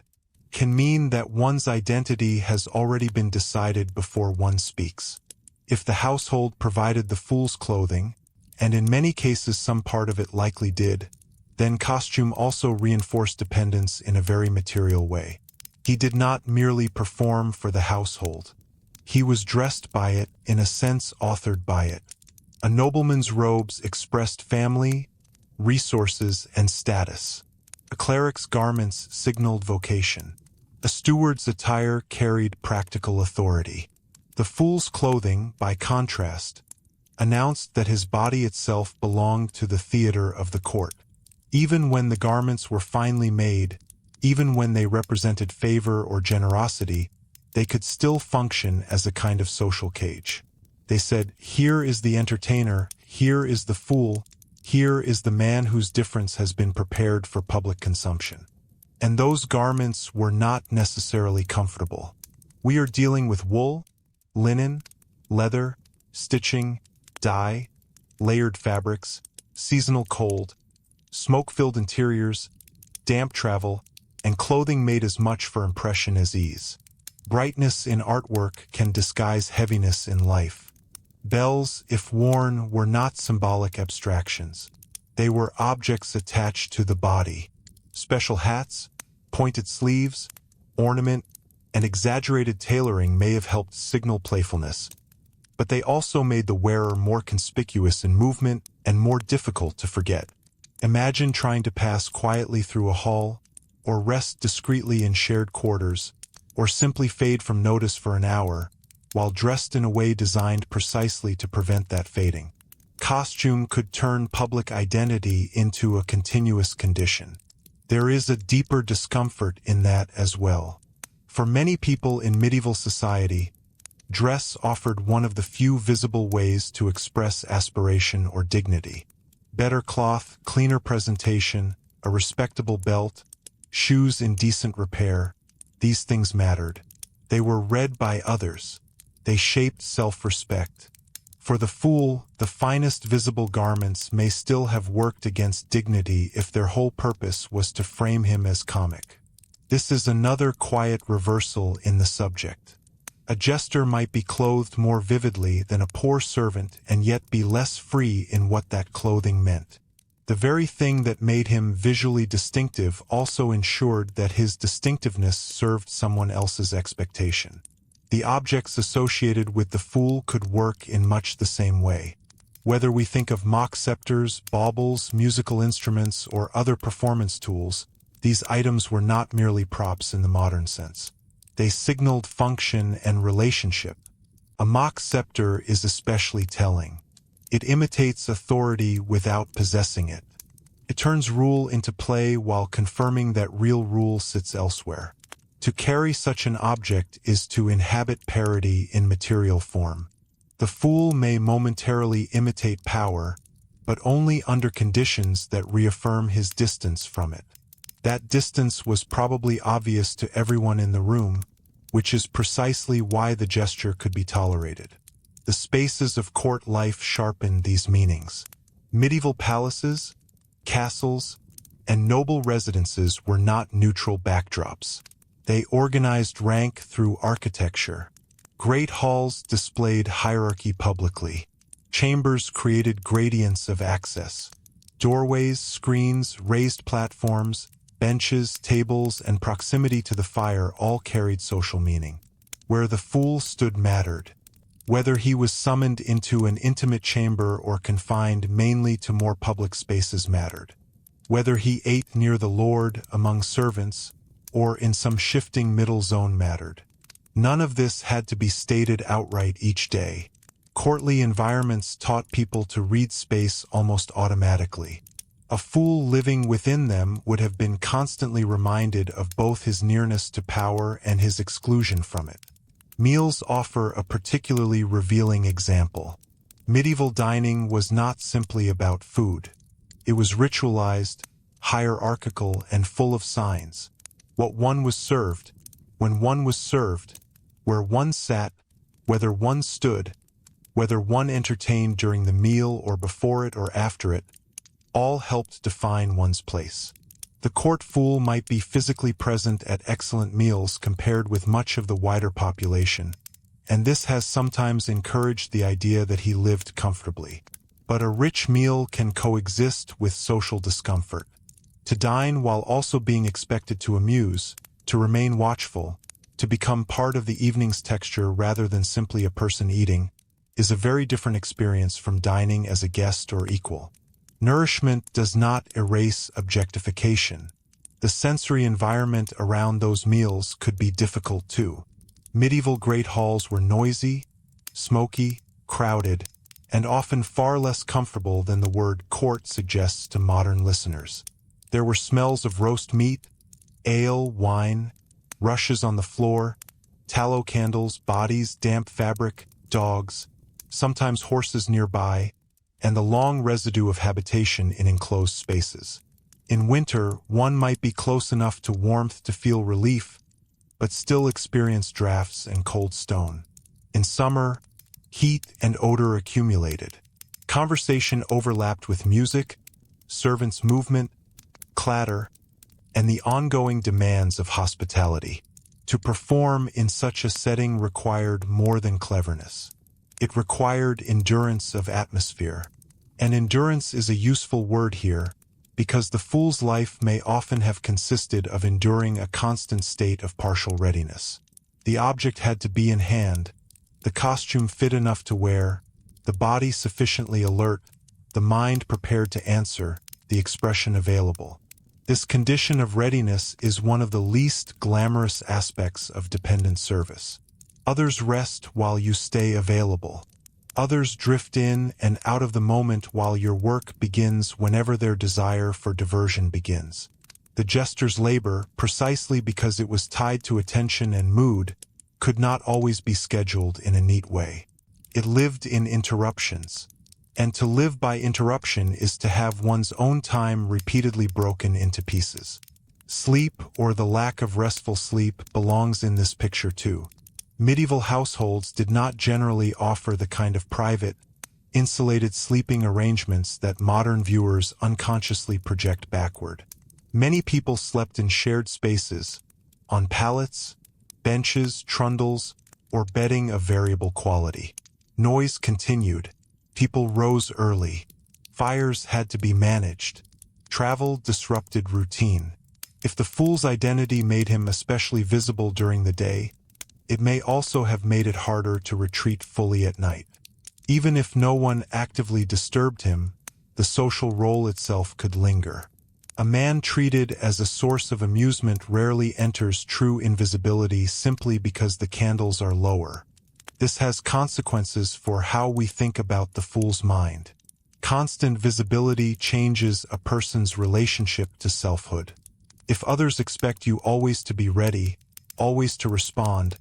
Can mean that one's identity has already been decided before one speaks. If the household provided the fool's clothing, and in many cases some part of it likely did, then costume also reinforced dependence in a very material way. He did not merely perform for the household. He was dressed by it, in a sense authored by it. A nobleman's robes expressed family, resources, and status. A cleric's garments signaled vocation. A steward's attire carried practical authority. The fool's clothing, by contrast, announced that his body itself belonged to the theater of the court. Even when the garments were finely made, even when they represented favor or generosity, they could still function as a kind of social cage. They said, "Here is the entertainer, here is the fool, Here is the man whose difference has been prepared for public consumption. And those garments were not necessarily comfortable. We are dealing with wool, linen, leather, stitching, dye, layered fabrics, seasonal cold, smoke-filled interiors, damp travel, and clothing made as much for impression as ease. Brightness in artwork can disguise heaviness in life. Bells, if worn, were not symbolic abstractions. They were objects attached to the body. Special hats, pointed sleeves, ornament, and exaggerated tailoring may have helped signal playfulness, but they also made the wearer more conspicuous in movement and more difficult to forget. Imagine trying to pass quietly through a hall, or rest discreetly in shared quarters, or simply fade from notice for an hour, while dressed in a way designed precisely to prevent that fading. Costume could turn public identity into a continuous condition. There is a deeper discomfort in that as well. For many people in medieval society, dress offered one of the few visible ways to express aspiration or dignity. Better cloth, cleaner presentation, a respectable belt, shoes in decent repair, these things mattered. They were read by others. They shaped self-respect. For the fool, the finest visible garments may still have worked against dignity if their whole purpose was to frame him as comic. This is another quiet reversal in the subject. A jester might be clothed more vividly than a poor servant and yet be less free in what that clothing meant. The very thing that made him visually distinctive also ensured that his distinctiveness served someone else's expectation. The objects associated with the fool could work in much the same way. Whether we think of mock scepters, baubles, musical instruments, or other performance tools, these items were not merely props in the modern sense. They signaled function and relationship. A mock scepter is especially telling. It imitates authority without possessing it. It turns rule into play while confirming that real rule sits elsewhere. To carry such an object is to inhabit parity in material form. The fool may momentarily imitate power, but only under conditions that reaffirm his distance from it. That distance was probably obvious to everyone in the room, which is precisely why the gesture could be tolerated. The spaces of court life sharpened these meanings. Medieval palaces, castles, and noble residences were not neutral backdrops. They organized rank through architecture. Great halls displayed hierarchy publicly. Chambers created gradients of access. Doorways, screens, raised platforms, benches, tables, and proximity to the fire all carried social meaning. Where the fool stood mattered. Whether he was summoned into an intimate chamber or confined mainly to more public spaces mattered. Whether he ate near the Lord, among servants, or in some shifting middle zone mattered. None of this had to be stated outright each day. Courtly environments taught people to read space almost automatically. A fool living within them would have been constantly reminded of both his nearness to power and his exclusion from it. Meals offer a particularly revealing example. Medieval dining was not simply about food. It was ritualized, hierarchical, and full of signs. What one was served, when one was served, where one sat, whether one stood, whether one entertained during the meal or before it or after it, all helped define one's place. The court fool might be physically present at excellent meals compared with much of the wider population, and this has sometimes encouraged the idea that he lived comfortably. But a rich meal can coexist with social discomfort. To dine while also being expected to amuse, to remain watchful, to become part of the evening's texture rather than simply a person eating, is a very different experience from dining as a guest or equal. Nourishment does not erase objectification. The sensory environment around those meals could be difficult too. Medieval great halls were noisy, smoky, crowded, and often far less comfortable than the word court suggests to modern listeners. There were smells of roast meat, ale, wine, rushes on the floor, tallow candles, bodies, damp fabric, dogs, sometimes horses nearby, and the long residue of habitation in enclosed spaces. In winter, one might be close enough to warmth to feel relief, but still experience drafts and cold stone. In summer, heat and odor accumulated. Conversation overlapped with music, servants' movement, clatter, and the ongoing demands of hospitality. To perform in such a setting required more than cleverness. It required endurance of atmosphere. And endurance is a useful word here, because the fool's life may often have consisted of enduring a constant state of partial readiness. The object had to be in hand, the costume fit enough to wear, the body sufficiently alert, the mind prepared to answer, the expression available. This condition of readiness is one of the least glamorous aspects of dependent service. Others rest while you stay available. Others drift in and out of the moment while your work begins whenever their desire for diversion begins. The jester's labor, precisely because it was tied to attention and mood, could not always be scheduled in a neat way. It lived in interruptions. And to live by interruption is to have one's own time repeatedly broken into pieces. Sleep, or the lack of restful sleep, belongs in this picture too. Medieval households did not generally offer the kind of private, insulated sleeping arrangements that modern viewers unconsciously project backward. Many people slept in shared spaces, on pallets, benches, trundles, or bedding of variable quality. Noise continued. People rose early. Fires had to be managed. Travel disrupted routine. If the fool's identity made him especially visible during the day, it may also have made it harder to retreat fully at night. Even if no one actively disturbed him, the social role itself could linger. A man treated as a source of amusement rarely enters true invisibility simply because the candles are lower. This has consequences for how we think about the fool's mind. Constant visibility changes a person's relationship to selfhood. If others expect you always to be ready, always to respond,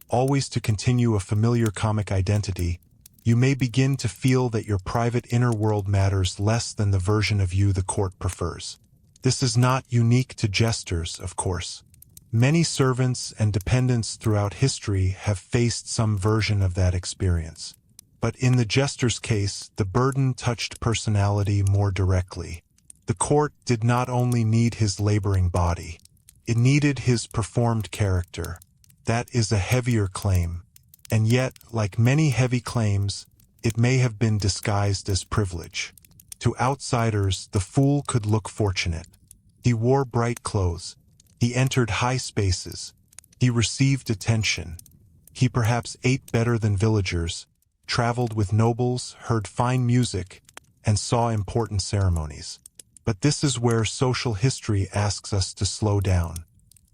always to continue a familiar comic identity, you may begin to feel that your private inner world matters less than the version of you the court prefers. This is not unique to jesters, of course. Many servants and dependents throughout history have faced some version of that experience. But in the jester's case, the burden touched personality more directly. The court did not only need his laboring body. It needed his performed character. That is a heavier claim. And yet, like many heavy claims, it may have been disguised as privilege. To outsiders, the fool could look fortunate. He wore bright clothes. He entered high spaces. He received attention. He perhaps ate better than villagers, traveled with nobles, heard fine music, and saw important ceremonies. But this is where social history asks us to slow down.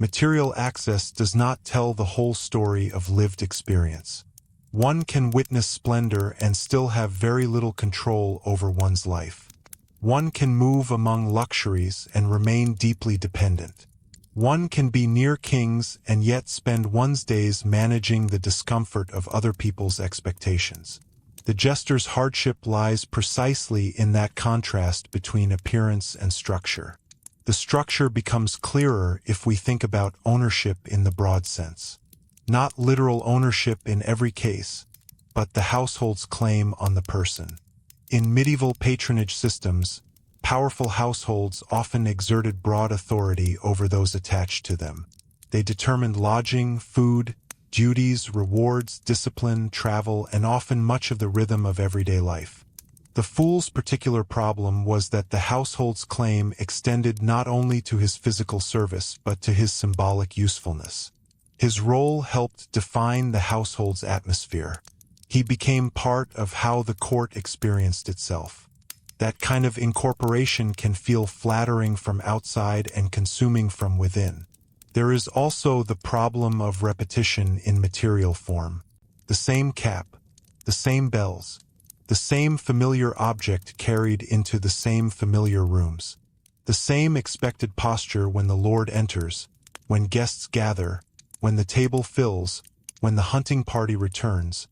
Material access does not tell the whole story of lived experience. One can witness splendor and still have very little control over one's life. One can move among luxuries and remain deeply dependent. One can be near kings and yet spend one's days managing the discomfort of other people's expectations. The jester's hardship lies precisely in that contrast between appearance and structure. The structure becomes clearer if we think about ownership in the broad sense. Not literal ownership in every case, but the household's claim on the person. In medieval patronage systems, powerful households often exerted broad authority over those attached to them. They determined lodging, food, duties, rewards, discipline, travel, and often much of the rhythm of everyday life. The fool's particular problem was that the household's claim extended not only to his physical service but to his symbolic usefulness. His role helped define the household's atmosphere. He became part of how the court experienced itself. That kind of incorporation can feel flattering from outside and consuming from within. There is also the problem of repetition in material form. The same cap, the same bells, the same familiar object carried into the same familiar rooms. The same expected posture when the Lord enters, when guests gather, when the table fills, when the hunting party returns,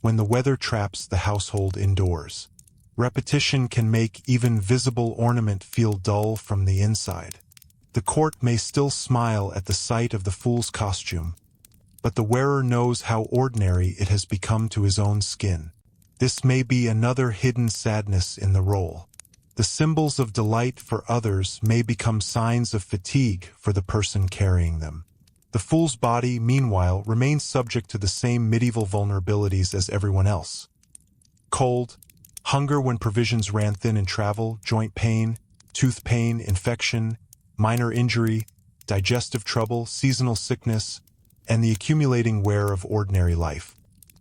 when the weather traps the household indoors. Repetition can make even visible ornament feel dull from the inside. The court may still smile at the sight of the fool's costume, but the wearer knows how ordinary it has become to his own skin. This may be another hidden sadness in the role. The symbols of delight for others may become signs of fatigue for the person carrying them. The fool's body, meanwhile, remains subject to the same medieval vulnerabilities as everyone else. Cold, hunger when provisions ran thin in travel, joint pain, tooth pain, infection, minor injury, digestive trouble, seasonal sickness, and the accumulating wear of ordinary life.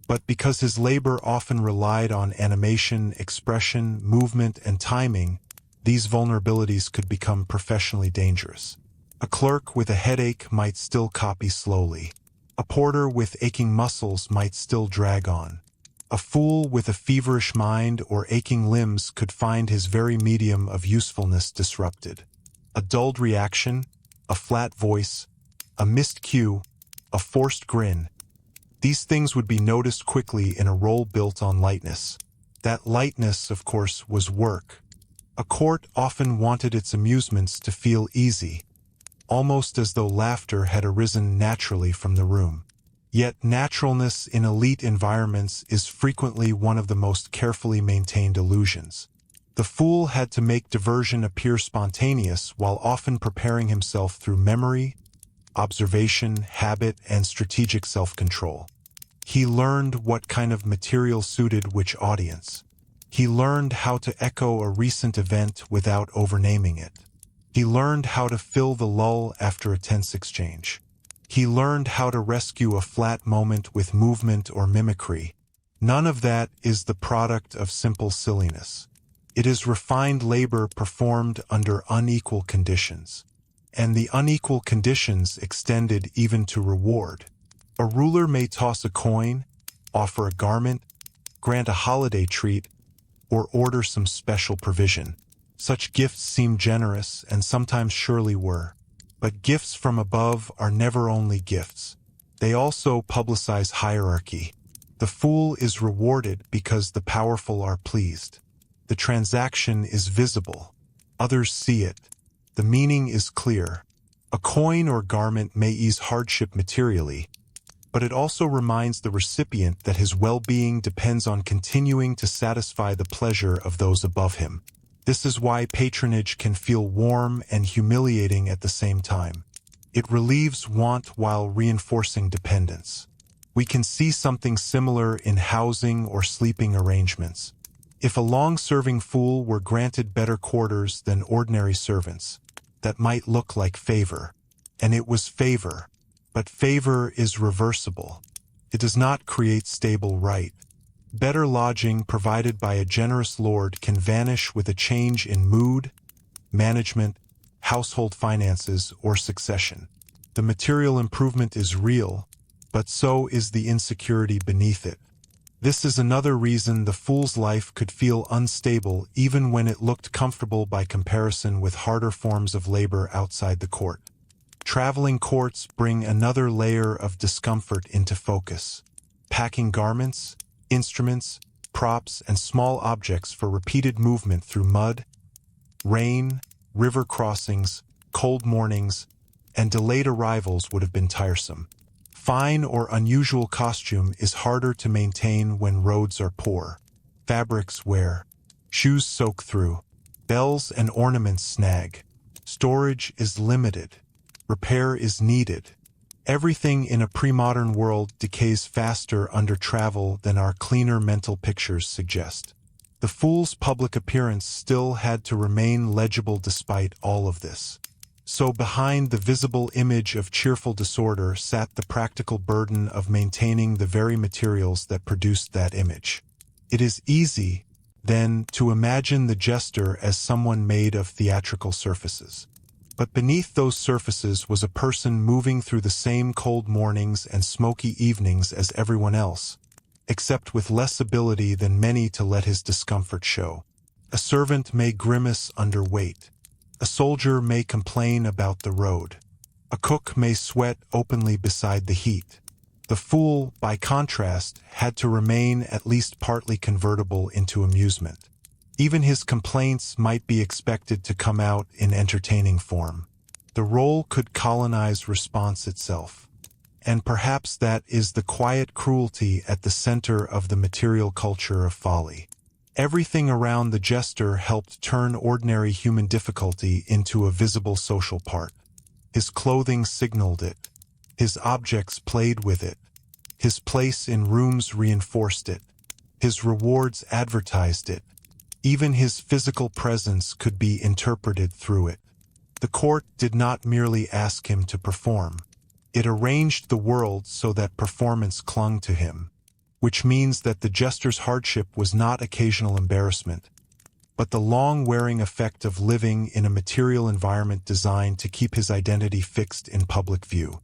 But because his labor often relied on animation, expression, movement, and timing, these vulnerabilities could become professionally dangerous. A clerk with a headache might still copy slowly. A porter with aching muscles might still drag on. A fool with a feverish mind or aching limbs could find his very medium of usefulness disrupted. A dulled reaction, a flat voice, a missed cue, a forced grin. These things would be noticed quickly in a role built on lightness. That lightness, of course, was work. A court often wanted its amusements to feel easy, almost as though laughter had arisen naturally from the room. Yet naturalness in elite environments is frequently one of the most carefully maintained illusions. The fool had to make diversion appear spontaneous while often preparing himself through memory, observation, habit, and strategic self-control. He learned what kind of material suited which audience. He learned how to echo a recent event without overnaming it. He learned how to fill the lull after a tense exchange. He learned how to rescue a flat moment with movement or mimicry. None of that is the product of simple silliness. It is refined labor performed under unequal conditions. And the unequal conditions extended even to reward. A ruler may toss a coin, offer a garment, grant a holiday treat, or order some special provision. Such gifts seem generous, and sometimes surely were. But gifts from above are never only gifts. They also publicize hierarchy. The fool is rewarded because the powerful are pleased. The transaction is visible. Others see it. The meaning is clear. A coin or garment may ease hardship materially, but it also reminds the recipient that his well-being depends on continuing to satisfy the pleasure of those above him. This is why patronage can feel warm and humiliating at the same time. It relieves want while reinforcing dependence. We can see something similar in housing or sleeping arrangements. If a long-serving fool were granted better quarters than ordinary servants, that might look like favor. And it was favor. But favor is reversible. It does not create stable right. Better lodging provided by a generous lord can vanish with a change in mood, management, household finances, or succession. The material improvement is real, but so is the insecurity beneath it. This is another reason the fool's life could feel unstable even when it looked comfortable by comparison with harder forms of labor outside the court. Traveling courts bring another layer of discomfort into focus. Packing garments, instruments, props, and small objects for repeated movement through mud, rain, river crossings, cold mornings, and delayed arrivals would have been tiresome. Fine or unusual costume is harder to maintain when roads are poor. Fabrics wear. Shoes soak through. Bells and ornaments snag. Storage is limited. Repair is needed. Everything in a pre-modern world decays faster under travel than our cleaner mental pictures suggest. The fool's public appearance still had to remain legible despite all of this. So behind the visible image of cheerful disorder sat the practical burden of maintaining the very materials that produced that image. It is easy, then, to imagine the jester as someone made of theatrical surfaces. But beneath those surfaces was a person moving through the same cold mornings and smoky evenings as everyone else, except with less ability than many to let his discomfort show. A servant may grimace under weight. A soldier may complain about the road. A cook may sweat openly beside the heat. The fool, by contrast, had to remain at least partly convertible into amusement. Even his complaints might be expected to come out in entertaining form. The role could colonize response itself. And perhaps that is the quiet cruelty at the center of the material culture of folly. Everything around the jester helped turn ordinary human difficulty into a visible social part. His clothing signaled it. His objects played with it. His place in rooms reinforced it. His rewards advertised it. Even his physical presence could be interpreted through it. The court did not merely ask him to perform. It arranged the world so that performance clung to him, which means that the jester's hardship was not occasional embarrassment, but the long-wearing effect of living in a material environment designed to keep his identity fixed in public view.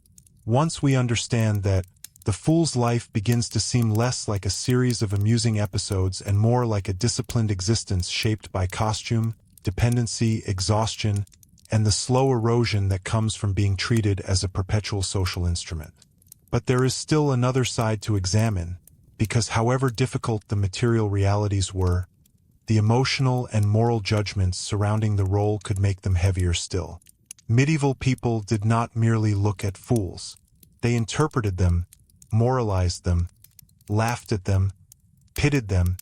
Once we understand that, the fool's life begins to seem less like a series of amusing episodes and more like a disciplined existence shaped by costume, dependency, exhaustion, and the slow erosion that comes from being treated as a perpetual social instrument. But there is still another side to examine, because however difficult the material realities were, the emotional and moral judgments surrounding the role could make them heavier still. Medieval people did not merely look at fools. They interpreted them, moralized them, laughed at them, pitied them,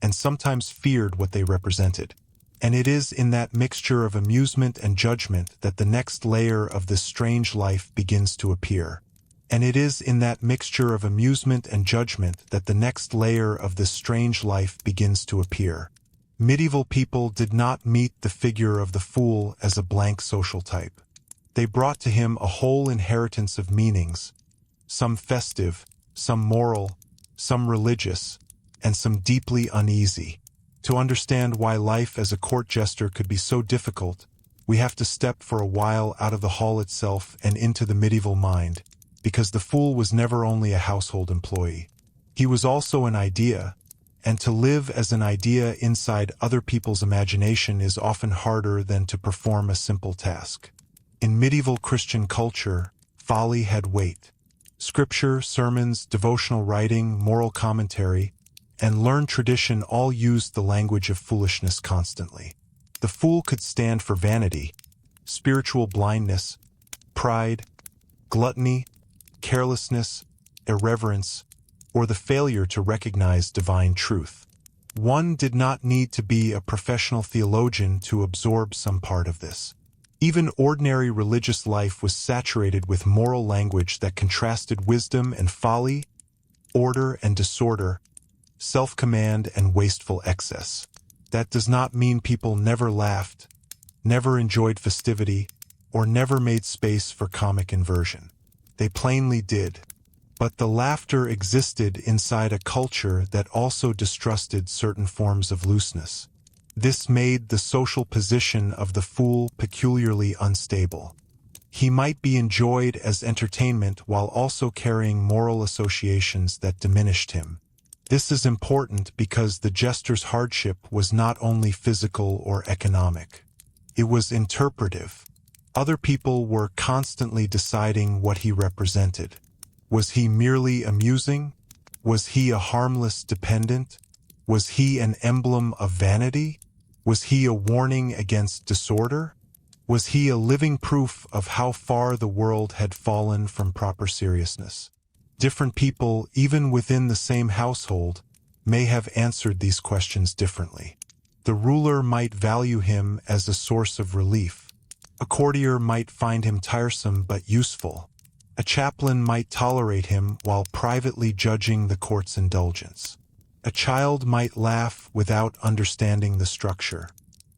and sometimes feared what they represented. And it is in that mixture of amusement and judgment that the next layer of this strange life begins to appear. And it is in that mixture of amusement and judgment that the next layer of this strange life begins to appear. Medieval people did not meet the figure of the fool as a blank social type. They brought to him a whole inheritance of meanings, some festive, some moral, some religious, and some deeply uneasy. To understand why life as a court jester could be so difficult, we have to step for a while out of the hall itself and into the medieval mind, because the fool was never only a household employee. He was also an idea, and to live as an idea inside other people's imagination is often harder than to perform a simple task. In medieval Christian culture, folly had weight. Scripture, sermons, devotional writing, moral commentary, and learned tradition all used the language of foolishness constantly. The fool could stand for vanity, spiritual blindness, pride, gluttony, carelessness, irreverence, or the failure to recognize divine truth. One did not need to be a professional theologian to absorb some part of this. Even ordinary religious life was saturated with moral language that contrasted wisdom and folly, order and disorder, self-command and wasteful excess. That does not mean people never laughed, never enjoyed festivity, or never made space for comic inversion. They plainly did. But the laughter existed inside a culture that also distrusted certain forms of looseness. This made the social position of the fool peculiarly unstable. He might be enjoyed as entertainment while also carrying moral associations that diminished him. This is important because the jester's hardship was not only physical or economic. It was interpretive. Other people were constantly deciding what he represented. Was he merely amusing? Was he a harmless dependent? Was he an emblem of vanity? Was he a warning against disorder? Was he a living proof of how far the world had fallen from proper seriousness? Different people, even within the same household, may have answered these questions differently. The ruler might value him as a source of relief. A courtier might find him tiresome but useful. A chaplain might tolerate him while privately judging the court's indulgence. A child might laugh without understanding the structure.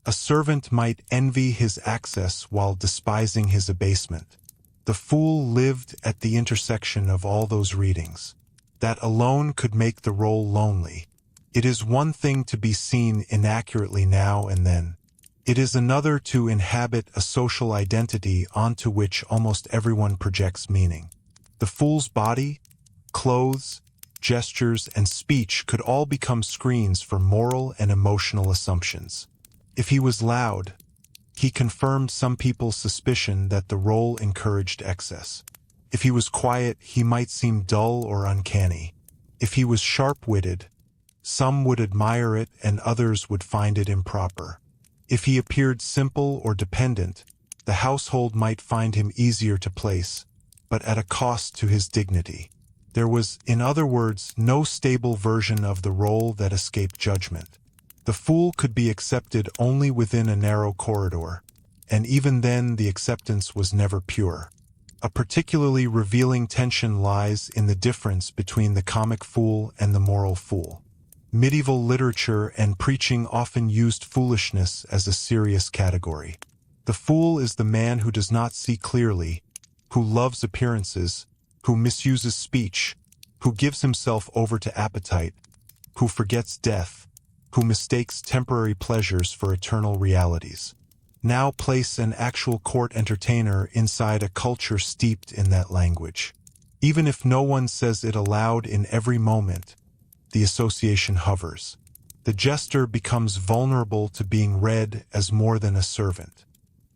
A servant might envy his access while despising his abasement. The fool lived at the intersection of all those readings. That alone could make the role lonely. It is one thing to be seen inaccurately now and then. It is another to inhabit a social identity onto which almost everyone projects meaning. The fool's body, clothes, gestures, and speech could all become screens for moral and emotional assumptions. If he was loud, he confirmed some people's suspicion that the role encouraged excess. If he was quiet, he might seem dull or uncanny. If he was sharp-witted, Some would admire it and others would find it improper. If he appeared simple or dependent, the household might find him easier to place, but at a cost to his dignity. There was, in other words, no stable version of the role that escaped judgment. The fool could be accepted only within a narrow corridor, and even then the acceptance was never pure. A particularly revealing tension lies in the difference between the comic fool and the moral fool. Medieval literature and preaching often used foolishness as a serious category. The fool is the man who does not see clearly, who loves appearances, who misuses speech, who gives himself over to appetite, who forgets death, who mistakes temporary pleasures for eternal realities. Now place an actual court entertainer inside a culture steeped in that language. Even if no one says it aloud in every moment, the association hovers. The jester becomes vulnerable to being read as more than a servant.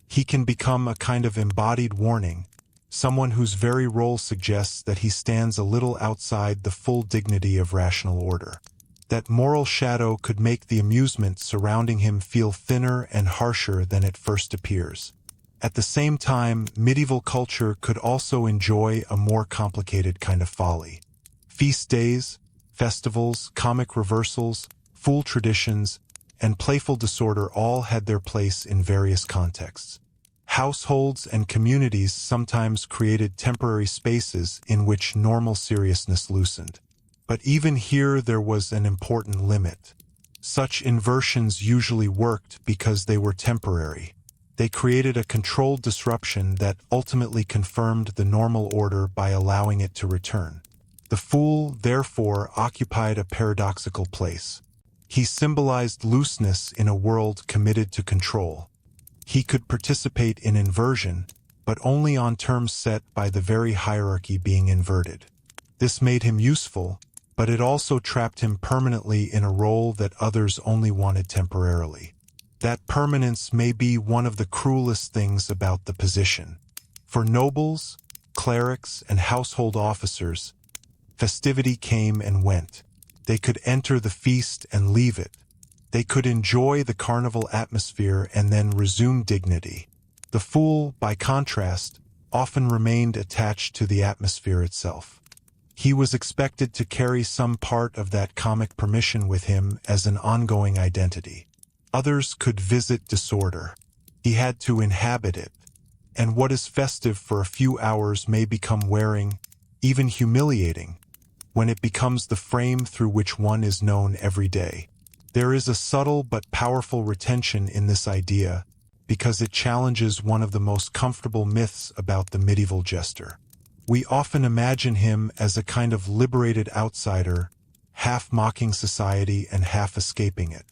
He can become a kind of embodied warning, someone whose very role suggests that he stands a little outside the full dignity of rational order. That moral shadow could make the amusement surrounding him feel thinner and harsher than it first appears. At the same time, medieval culture could also enjoy a more complicated kind of folly. Feast days, festivals, comic reversals, fool traditions, and playful disorder all had their place in various contexts. Households and communities sometimes created temporary spaces in which normal seriousness loosened. But even here there was an important limit. Such inversions usually worked because they were temporary. They created a controlled disruption that ultimately confirmed the normal order by allowing it to return. The fool, therefore, occupied a paradoxical place. He symbolized looseness in a world committed to control. He could participate in inversion, but only on terms set by the very hierarchy being inverted. This made him useful, but it also trapped him permanently in a role that others only wanted temporarily. That permanence may be one of the cruelest things about the position. For nobles, clerics, and household officers, festivity came and went. They could enter the feast and leave it. They could enjoy the carnival atmosphere and then resume dignity. The fool, by contrast, often remained attached to the atmosphere itself. He was expected to carry some part of that comic permission with him as an ongoing identity. Others could visit disorder. He had to inhabit it. And what is festive for a few hours may become wearing, even humiliating, when it becomes the frame through which one is known every day. There is a subtle but powerful retention in this idea because it challenges one of the most comfortable myths about the medieval jester. We often imagine him as a kind of liberated outsider, half mocking society and half escaping it.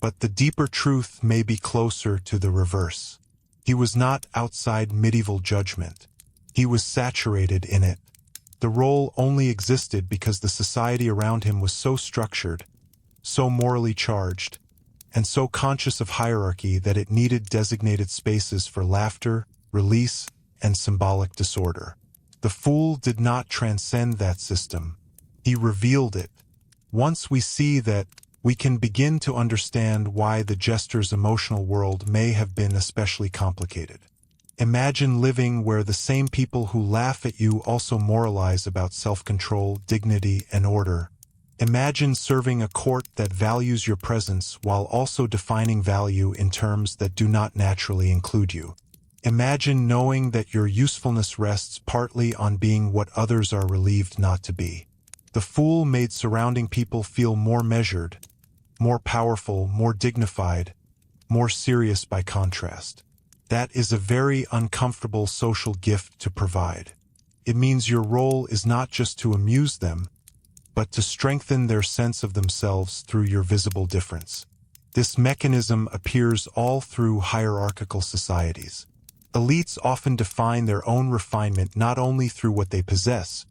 But the deeper truth may be closer to the reverse. He was not outside medieval judgment. He was saturated in it. The role only existed because the society around him was so structured, so morally charged, and so conscious of hierarchy that it needed designated spaces for laughter, release, and symbolic disorder. The fool did not transcend that system. He revealed it. Once we see that, we can begin to understand why the jester's emotional world may have been especially complicated. Imagine living where the same people who laugh at you also moralize about self-control, dignity, and order. Imagine serving a court that values your presence while also defining value in terms that do not naturally include you. Imagine knowing that your usefulness rests partly on being what others are relieved not to be. The fool made surrounding people feel more measured, more powerful, more dignified, more serious by contrast. That is a very uncomfortable social gift to provide. It means your role is not just to amuse them, but to strengthen their sense of themselves through your visible difference. This mechanism appears all through hierarchical societies. Elites often define their own refinement not only through what they possess,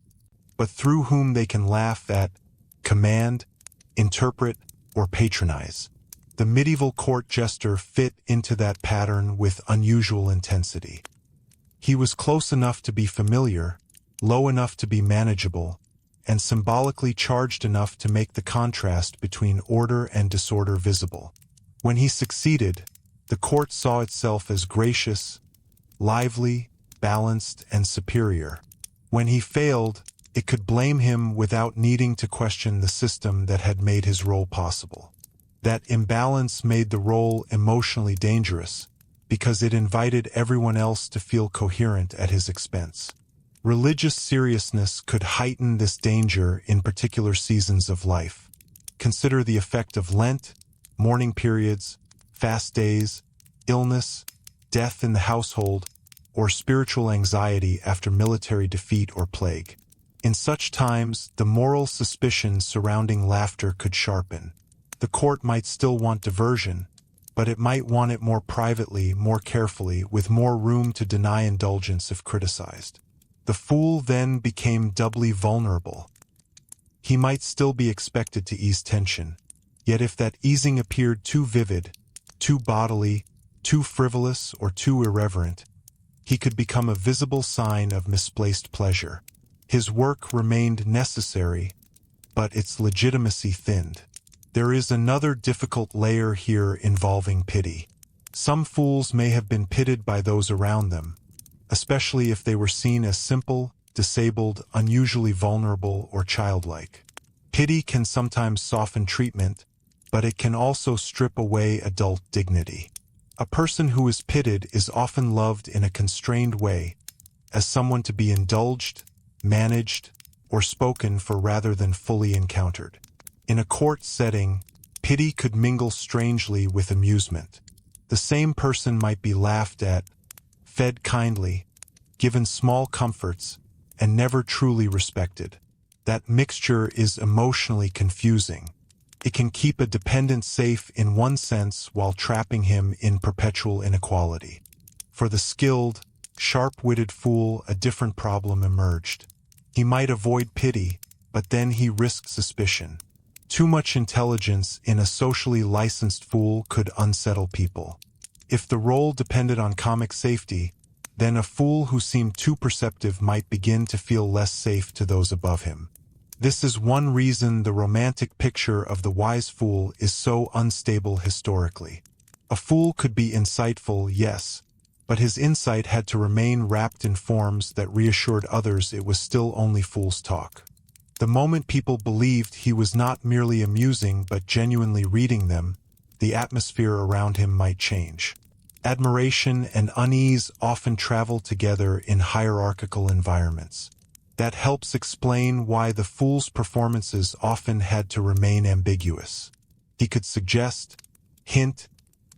but through whom they can laugh at, command, interpret, or patronize. The medieval court jester fit into that pattern with unusual intensity. He was close enough to be familiar, low enough to be manageable, and symbolically charged enough to make the contrast between order and disorder visible. When he succeeded, the court saw itself as gracious, lively, balanced, and superior. When he failed, it could blame him without needing to question the system that had made his role possible. That imbalance made the role emotionally dangerous, because it invited everyone else to feel coherent at his expense. Religious seriousness could heighten this danger in particular seasons of life. Consider the effect of Lent, mourning periods, fast days, illness, death in the household, or spiritual anxiety after military defeat or plague. In such times, the moral suspicion surrounding laughter could sharpen. The court might still want diversion, but it might want it more privately, more carefully, with more room to deny indulgence if criticized. The fool then became doubly vulnerable. He might still be expected to ease tension, yet if that easing appeared too vivid, too bodily, too frivolous, or too irreverent, he could become a visible sign of misplaced pleasure. His work remained necessary, but its legitimacy thinned. There is another difficult layer here involving pity. Some fools may have been pitied by those around them, especially if they were seen as simple, disabled, unusually vulnerable, or childlike. Pity can sometimes soften treatment, but it can also strip away adult dignity. A person who is pitied is often loved in a constrained way, as someone to be indulged, managed, or spoken for rather than fully encountered. In a court setting, pity could mingle strangely with amusement. The same person might be laughed at, fed kindly, given small comforts, and never truly respected. That mixture is emotionally confusing. It can keep a dependent safe in one sense while trapping him in perpetual inequality. For the skilled, sharp-witted fool, a different problem emerged. He might avoid pity, but then he risked suspicion. Too much intelligence in a socially licensed fool could unsettle people. If the role depended on comic safety, then a fool who seemed too perceptive might begin to feel less safe to those above him. This is one reason the romantic picture of the wise fool is so unstable historically. A fool could be insightful, yes, but his insight had to remain wrapped in forms that reassured others it was still only fool's talk. The moment people believed he was not merely amusing but genuinely reading them, the atmosphere around him might change. Admiration and unease often travel together in hierarchical environments. That helps explain why the fool's performances often had to remain ambiguous. He could suggest, hint,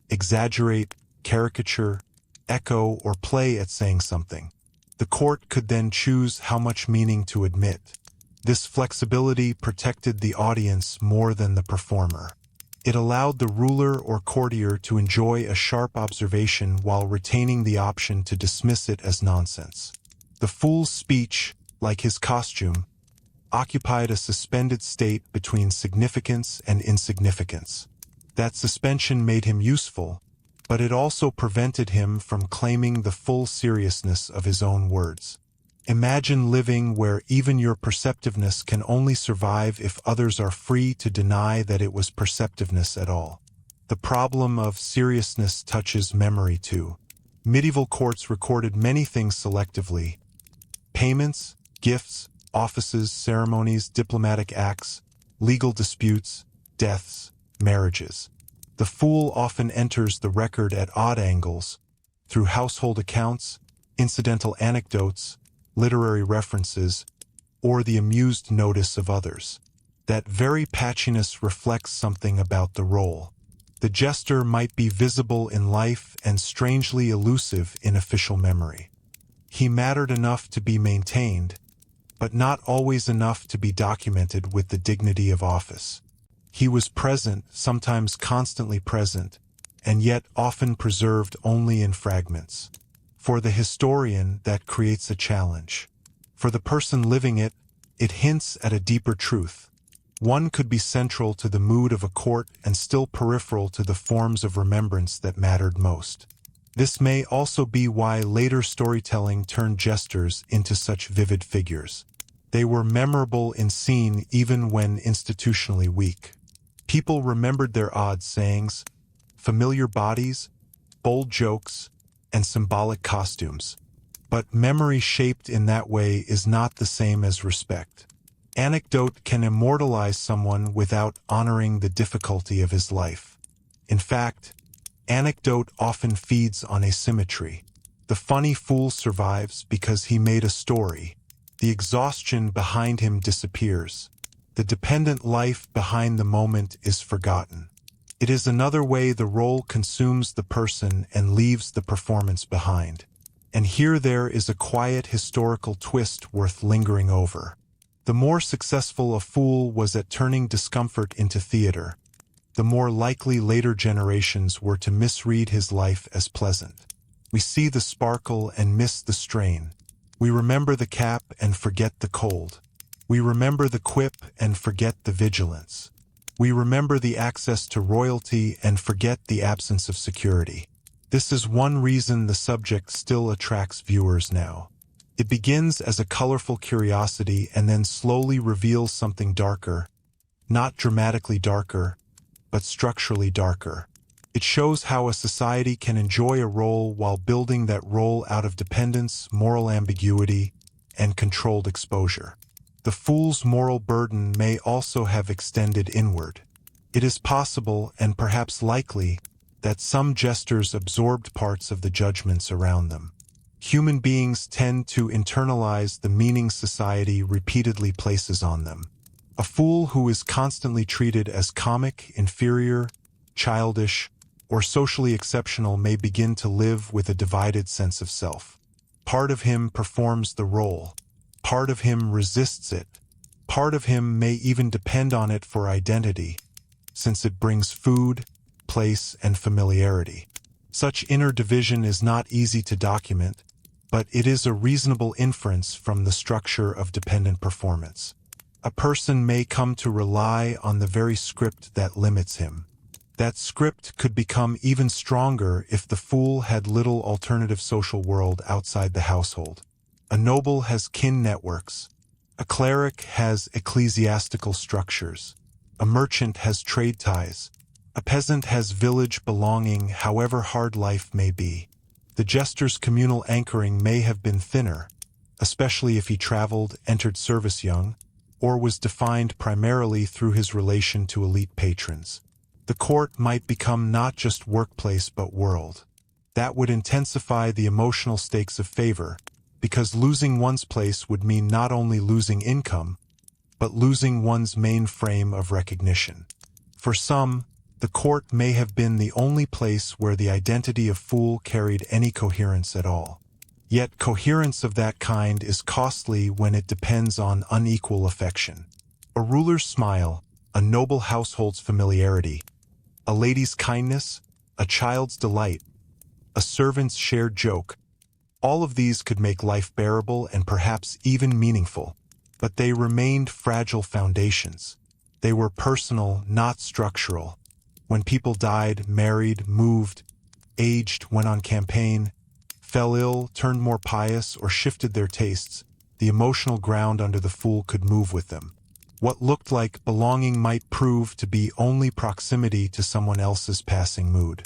exaggerate, caricature, echo, or play at saying something. The court could then choose how much meaning to admit. This flexibility protected the audience more than the performer. It allowed the ruler or courtier to enjoy a sharp observation while retaining the option to dismiss it as nonsense. The fool's speech, like his costume, occupied a suspended state between significance and insignificance. That suspension made him useful, but it also prevented him from claiming the full seriousness of his own words. Imagine living where even your perceptiveness can only survive if others are free to deny that it was perceptiveness at all. The problem of seriousness touches memory too. Medieval courts recorded many things selectively: payments, gifts, offices, ceremonies, diplomatic acts, legal disputes, deaths, marriages. The fool often enters the record at odd angles, through household accounts, incidental anecdotes, literary references, or the amused notice of others. That very patchiness reflects something about the role. The jester might be visible in life and strangely elusive in official memory. He mattered enough to be maintained, but not always enough to be documented with the dignity of office. He was present, sometimes constantly present, and yet often preserved only in fragments. For the historian, that creates a challenge. For the person living it, it hints at a deeper truth. One could be central to the mood of a court and still peripheral to the forms of remembrance that mattered most. This may also be why later storytelling turned jesters into such vivid figures. They were memorable in scene even when institutionally weak. People remembered their odd sayings, familiar bodies, bold jokes, and symbolic costumes. But memory shaped in that way is not the same as respect. Anecdote can immortalize someone without honoring the difficulty of his life. In fact, anecdote often feeds on asymmetry. The funny fool survives because he made a story. The exhaustion behind him disappears. The dependent life behind the moment is forgotten. It is another way the role consumes the person and leaves the performance behind. And here there is a quiet historical twist worth lingering over. The more successful a fool was at turning discomfort into theater, the more likely later generations were to misread his life as pleasant. We see the sparkle and miss the strain. We remember the cap and forget the cold. We remember the quip and forget the vigilance. We remember the access to royalty and forget the absence of security. This is one reason the subject still attracts viewers now. It begins as a colorful curiosity and then slowly reveals something darker, not dramatically darker, but structurally darker. It shows how a society can enjoy a role while building that role out of dependence, moral ambiguity, and controlled exposure. The fool's moral burden may also have extended inward. It is possible, and perhaps likely, that some jesters absorbed parts of the judgments around them. Human beings tend to internalize the meaning society repeatedly places on them. A fool who is constantly treated as comic, inferior, childish, or socially exceptional may begin to live with a divided sense of self. Part of him performs the role. Part of him resists it. Part of him may even depend on it for identity, since it brings food, place, and familiarity. Such inner division is not easy to document, but it is a reasonable inference from the structure of dependent performance. A person may come to rely on the very script that limits him. That script could become even stronger if the fool had little alternative social world outside the household. A noble has kin networks. A cleric has ecclesiastical structures. A merchant has trade ties. A peasant has village belonging, however hard life may be. The jester's communal anchoring may have been thinner, especially if he traveled, entered service young, or was defined primarily through his relation to elite patrons. The court might become not just workplace but world. That would intensify the emotional stakes of favor, because losing one's place would mean not only losing income, but losing one's main frame of recognition. For some, the court may have been the only place where the identity of fool carried any coherence at all. Yet coherence of that kind is costly when it depends on unequal affection. A ruler's smile, a noble household's familiarity, a lady's kindness, a child's delight, a servant's shared joke, all of these could make life bearable and perhaps even meaningful, but they remained fragile foundations. They were personal, not structural. When people died, married, moved, aged, went on campaign, fell ill, turned more pious, or shifted their tastes, the emotional ground under the fool could move with them. What looked like belonging might prove to be only proximity to someone else's passing mood.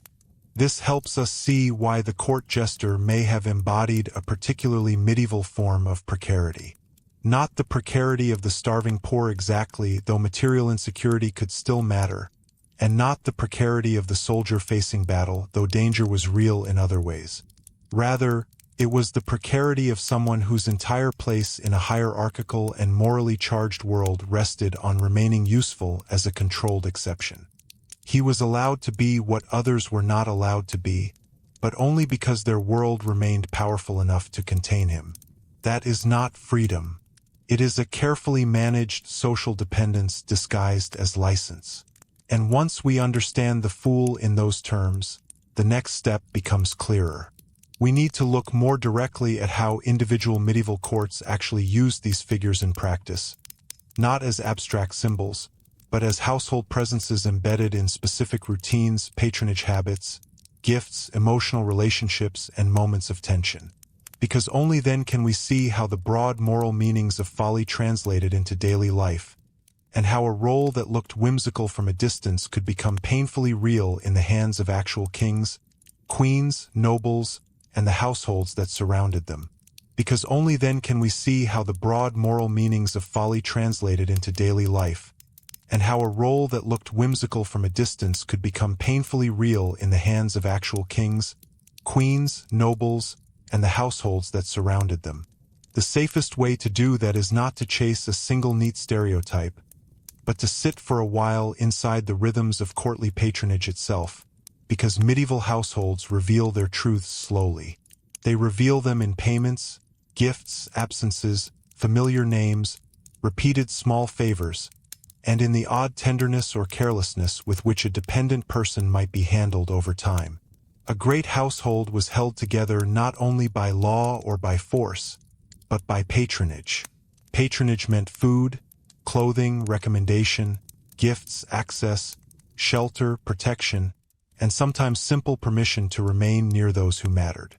This helps us see why the court jester may have embodied a particularly medieval form of precarity. Not the precarity of the starving poor exactly, though material insecurity could still matter, and not the precarity of the soldier facing battle, though danger was real in other ways. Rather, it was the precarity of someone whose entire place in a hierarchical and morally charged world rested on remaining useful as a controlled exception. He was allowed to be what others were not allowed to be, but only because their world remained powerful enough to contain him. That is not freedom. It is a carefully managed social dependence disguised as license. And once we understand the fool in those terms, the next step becomes clearer. We need to look more directly at how individual medieval courts actually used these figures in practice, not as abstract symbols, but as household presences embedded in specific routines, patronage habits, gifts, emotional relationships, and moments of tension. because only then can we see how the broad moral meanings of folly translated into daily life, and how a role that looked whimsical from a distance could become painfully real in the hands of actual kings, queens, nobles, and the households that surrounded them. Because only then can we see how the broad moral meanings of folly translated into daily life, and how a role that looked whimsical from a distance could become painfully real in the hands of actual kings, queens, nobles, and the households that surrounded them. The safest way to do that is not to chase a single neat stereotype, but to sit for a while inside the rhythms of courtly patronage itself, because medieval households reveal their truths slowly. They reveal them in payments, gifts, absences, familiar names, repeated small favors, and in the odd tenderness or carelessness with which a dependent person might be handled over time. A great household was held together not only by law or by force, but by patronage. Patronage meant food, clothing, recommendation, gifts, access, shelter, protection, and sometimes simple permission to remain near those who mattered.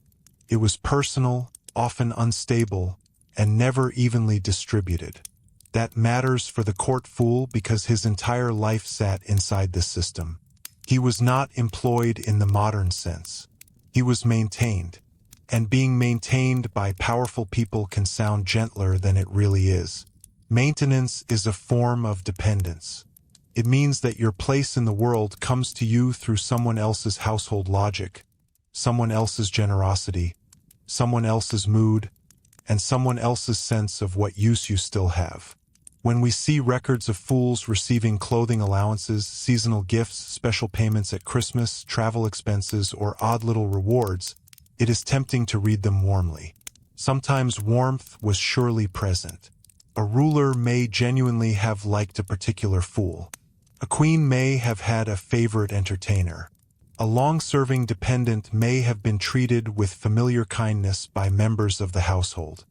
It was personal, often unstable, and never evenly distributed. That matters for the court fool because his entire life sat inside this system. He was not employed in the modern sense. He was maintained, and being maintained by powerful people can sound gentler than it really is. Maintenance is a form of dependence. It means that your place in the world comes to you through someone else's household logic, someone else's generosity, someone else's mood, and someone else's sense of what use you still have. When we see records of fools receiving clothing allowances, seasonal gifts, special payments at Christmas, travel expenses, or odd little rewards, it is tempting to read them warmly. Sometimes warmth was surely present. A ruler may genuinely have liked a particular fool. A queen may have had a favorite entertainer. A long-serving dependent may have been treated with familiar kindness by members of the household.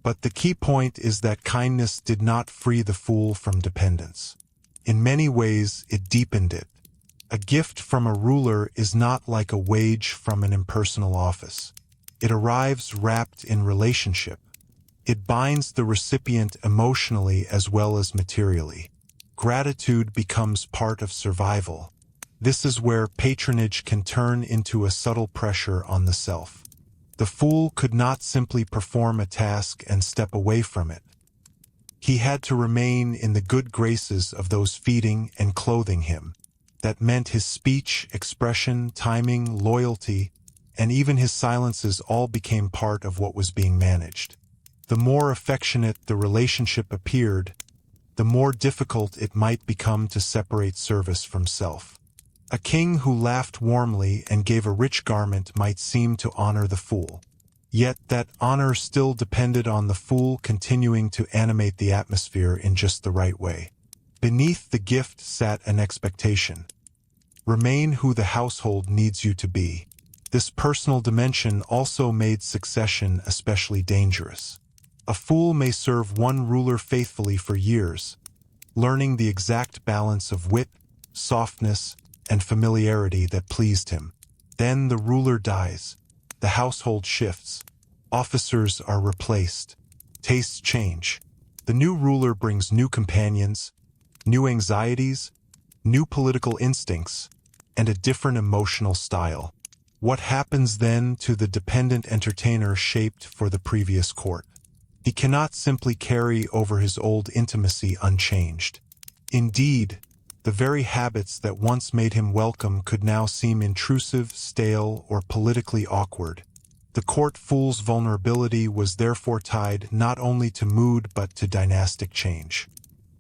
But the key point is that kindness did not free the fool from dependence. In many ways, it deepened it. A gift from a ruler is not like a wage from an impersonal office. It arrives wrapped in relationship. It binds the recipient emotionally as well as materially. Gratitude becomes part of survival. This is where patronage can turn into a subtle pressure on the self. The fool could not simply perform a task and step away from it. He had to remain in the good graces of those feeding and clothing him. That meant his speech, expression, timing, loyalty, and even his silences all became part of what was being managed. The more affectionate the relationship appeared, the more difficult it might become to separate service from self. A king who laughed warmly and gave a rich garment might seem to honor the fool. Yet that honor still depended on the fool continuing to animate the atmosphere in just the right way. Beneath the gift sat an expectation. Remain who the household needs you to be. This personal dimension also made succession especially dangerous. A fool may serve one ruler faithfully for years, learning the exact balance of wit, softness, and familiarity that pleased him. Then the ruler dies, the household shifts, officers are replaced, tastes change. The new ruler brings new companions, new anxieties, new political instincts, and a different emotional style. What happens then to the dependent entertainer shaped for the previous court? He cannot simply carry over his old intimacy unchanged. Indeed, the very habits that once made him welcome could now seem intrusive, stale, or politically awkward. The court fool's vulnerability was therefore tied not only to mood but to dynastic change.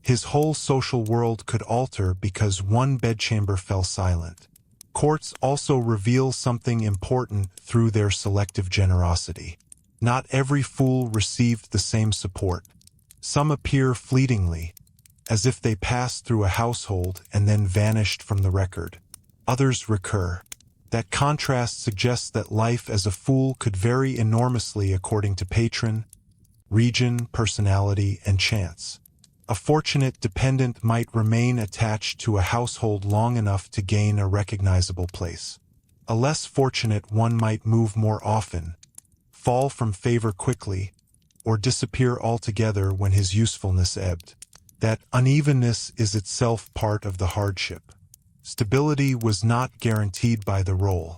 His whole social world could alter because one bedchamber fell silent. Courts also reveal something important through their selective generosity. Not every fool received the same support. Some appear fleetingly, as if they passed through a household and then vanished from the record. Others recur. That contrast suggests that life as a fool could vary enormously according to patron, region, personality, and chance. A fortunate dependent might remain attached to a household long enough to gain a recognizable place. A less fortunate one might move more often, fall from favor quickly, or disappear altogether when his usefulness ebbed. That unevenness is itself part of the hardship. Stability was not guaranteed by the role.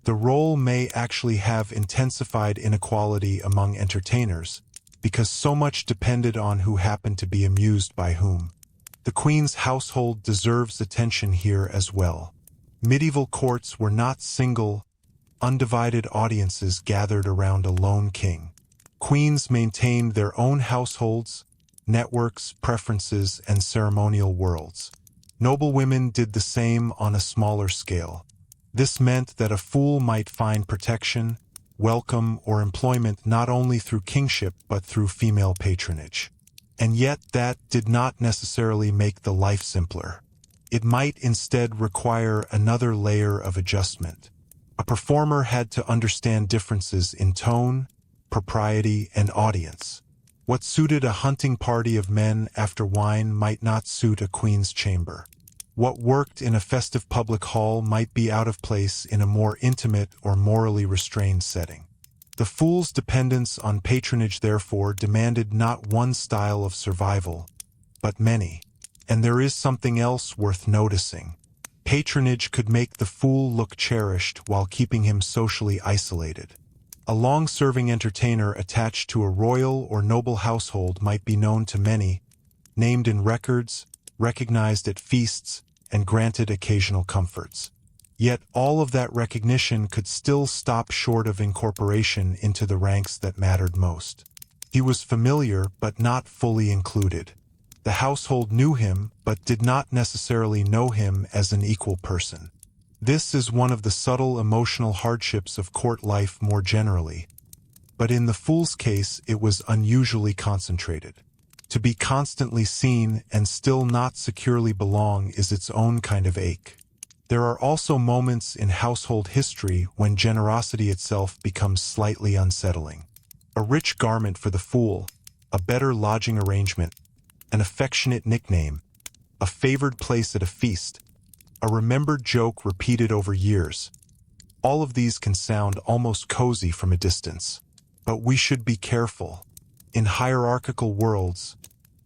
The role may actually have intensified inequality among entertainers, because so much depended on who happened to be amused by whom. The queen's household deserves attention here as well. Medieval courts were not single, undivided audiences gathered around a lone king. Queens maintained their own households, networks, preferences, and ceremonial worlds. Noblewomen did the same on a smaller scale. This meant that a fool might find protection, welcome, or employment not only through kingship but through female patronage. And yet that did not necessarily make the life simpler. It might instead require another layer of adjustment. A performer had to understand differences in tone, propriety, and audience. What suited a hunting party of men after wine might not suit a queen's chamber. What worked in a festive public hall might be out of place in a more intimate or morally restrained setting. The fool's dependence on patronage therefore demanded not one style of survival, but many. And there is something else worth noticing. Patronage could make the fool look cherished while keeping him socially isolated. A long-serving entertainer attached to a royal or noble household might be known to many, named in records, recognized at feasts, and granted occasional comforts. Yet all of that recognition could still stop short of incorporation into the ranks that mattered most. He was familiar but not fully included. The household knew him but did not necessarily know him as an equal person. This is one of the subtle emotional hardships of court life more generally. But in the fool's case, it was unusually concentrated. To be constantly seen and still not securely belong is its own kind of ache. There are also moments in household history when generosity itself becomes slightly unsettling. A rich garment for the fool, a better lodging arrangement, an affectionate nickname, a favored place at a feast, a remembered joke repeated over years. All of these can sound almost cozy from a distance. But we should be careful. In hierarchical worlds,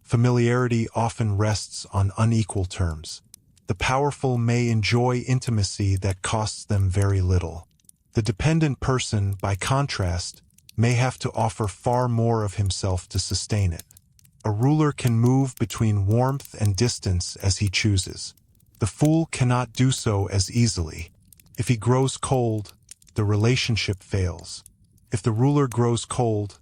familiarity often rests on unequal terms. The powerful may enjoy intimacy that costs them very little. The dependent person, by contrast, may have to offer far more of himself to sustain it. A ruler can move between warmth and distance as he chooses. The fool cannot do so as easily. If he grows cold, the relationship fails. If the ruler grows cold,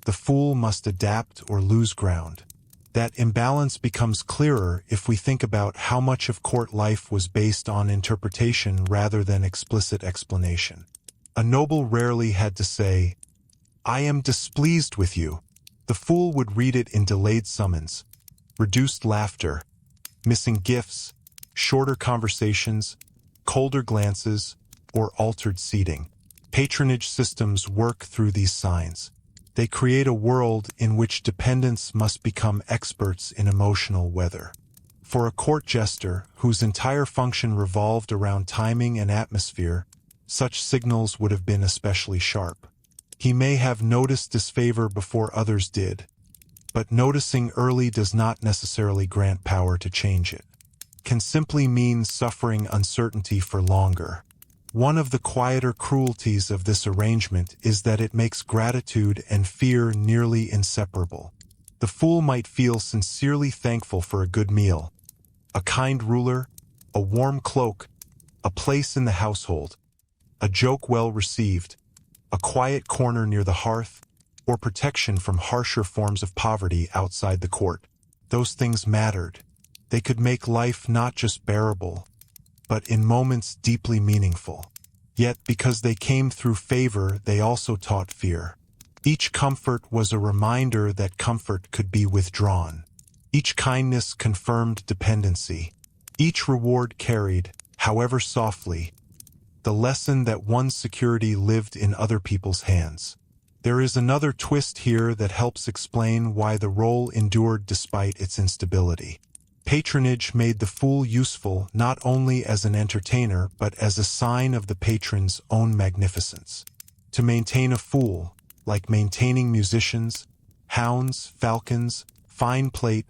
the fool must adapt or lose ground. That imbalance becomes clearer if we think about how much of court life was based on interpretation rather than explicit explanation. A noble rarely had to say, "I am displeased with you." The fool would read it in delayed summons, reduced laughter, missing gifts, shorter conversations, colder glances, or altered seating. Patronage systems work through these signs. They create a world in which dependents must become experts in emotional weather. For a court jester, whose entire function revolved around timing and atmosphere, such signals would have been especially sharp. He may have noticed disfavor before others did, but noticing early does not necessarily grant power to change it. Can simply mean suffering uncertainty for longer. One of the quieter cruelties of this arrangement is that it makes gratitude and fear nearly inseparable. The fool might feel sincerely thankful for a good meal, a kind ruler, a warm cloak, a place in the household, a joke well received, a quiet corner near the hearth, or protection from harsher forms of poverty outside the court. Those things mattered. They could make life not just bearable, but in moments deeply meaningful. Yet because they came through favor, they also taught fear. Each comfort was a reminder that comfort could be withdrawn. Each kindness confirmed dependency. Each reward carried, however softly, the lesson that one's security lived in other people's hands. There is another twist here that helps explain why the role endured despite its instability. Patronage made the fool useful not only as an entertainer but as a sign of the patron's own magnificence. To maintain a fool, like maintaining musicians, hounds, falcons, fine plate,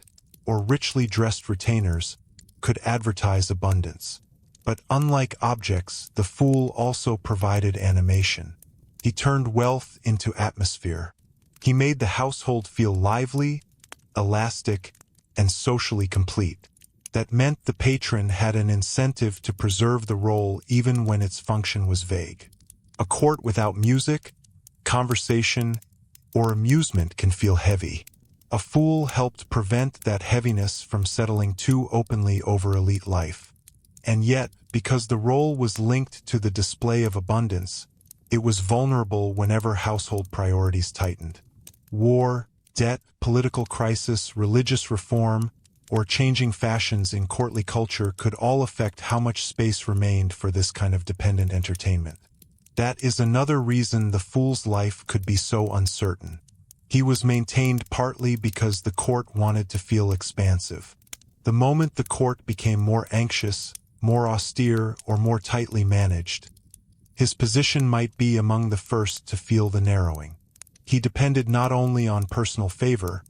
or richly dressed retainers, could advertise abundance. But unlike objects, the fool also provided animation. He turned wealth into atmosphere. He made the household feel lively, elastic, and socially complete. That meant the patron had an incentive to preserve the role even when its function was vague. A court without music, conversation, or amusement can feel heavy. A fool helped prevent that heaviness from settling too openly over elite life. And yet, because the role was linked to the display of abundance, it was vulnerable whenever household priorities tightened. War, debt, political crisis, religious reform, or changing fashions in courtly culture could all affect how much space remained for this kind of dependent entertainment. That is another reason the fool's life could be so uncertain. He was maintained partly because the court wanted to feel expansive. The moment the court became more anxious, more austere, or more tightly managed, his position might be among the first to feel the narrowing. He depended not only on personal favor,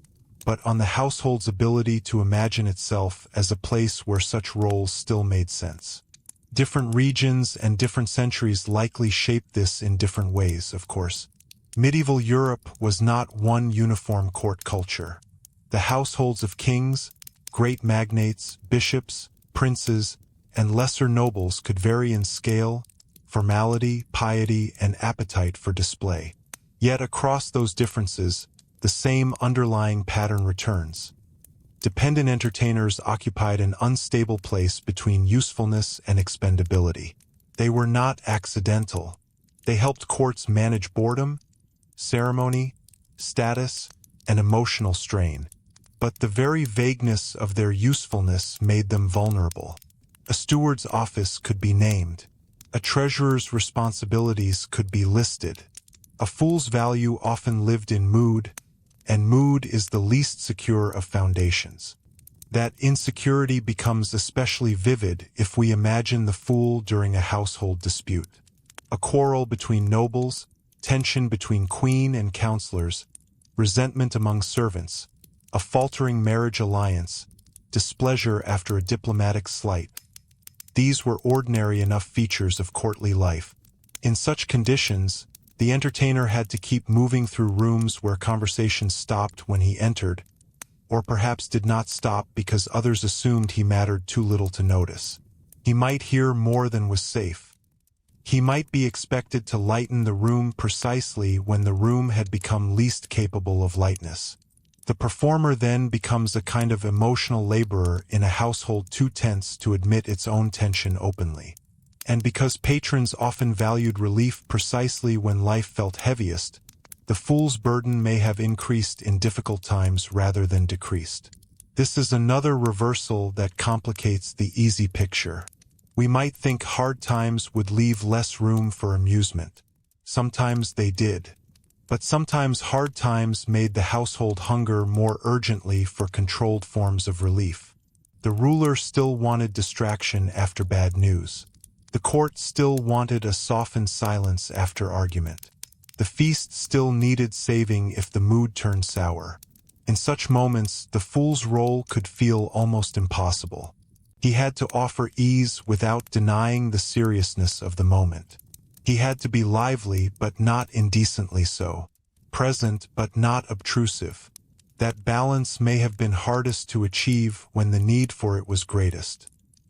but on the household's ability to imagine itself as a place where such roles still made sense. Different regions and different centuries likely shaped this in different ways, of course. Medieval Europe was not one uniform court culture. The households of kings, great magnates, bishops, princes, and lesser nobles could vary in scale, formality, piety, and appetite for display. Yet across those differences, the same underlying pattern returns. Dependent entertainers occupied an unstable place between usefulness and expendability. They were not accidental. They helped courts manage boredom, ceremony, status, and emotional strain. But the very vagueness of their usefulness made them vulnerable. A steward's office could be named. A treasurer's responsibilities could be listed. A fool's value often lived in mood, and mood is the least secure of foundations. That insecurity becomes especially vivid if we imagine the fool during a household dispute. A quarrel between nobles, tension between queen and counselors, resentment among servants, a faltering marriage alliance, displeasure after a diplomatic slight. These were ordinary enough features of courtly life. In such conditions, the entertainer had to keep moving through rooms where conversation stopped when he entered, or perhaps did not stop because others assumed he mattered too little to notice. He might hear more than was safe. He might be expected to lighten the room precisely when the room had become least capable of lightness. The performer then becomes a kind of emotional laborer in a household too tense to admit its own tension openly. And because patrons often valued relief precisely when life felt heaviest, the fool's burden may have increased in difficult times rather than decreased. This is another reversal that complicates the easy picture. We might think hard times would leave less room for amusement. Sometimes they did. But sometimes hard times made the household hunger more urgently for controlled forms of relief. The ruler still wanted distraction after bad news. The court still wanted a softened silence after argument. The feast still needed saving if the mood turned sour. In such moments, the fool's role could feel almost impossible. He had to offer ease without denying the seriousness of the moment. He had to be lively but not indecently so, present but not obtrusive. That balance may have been hardest to achieve when the need for it was greatest.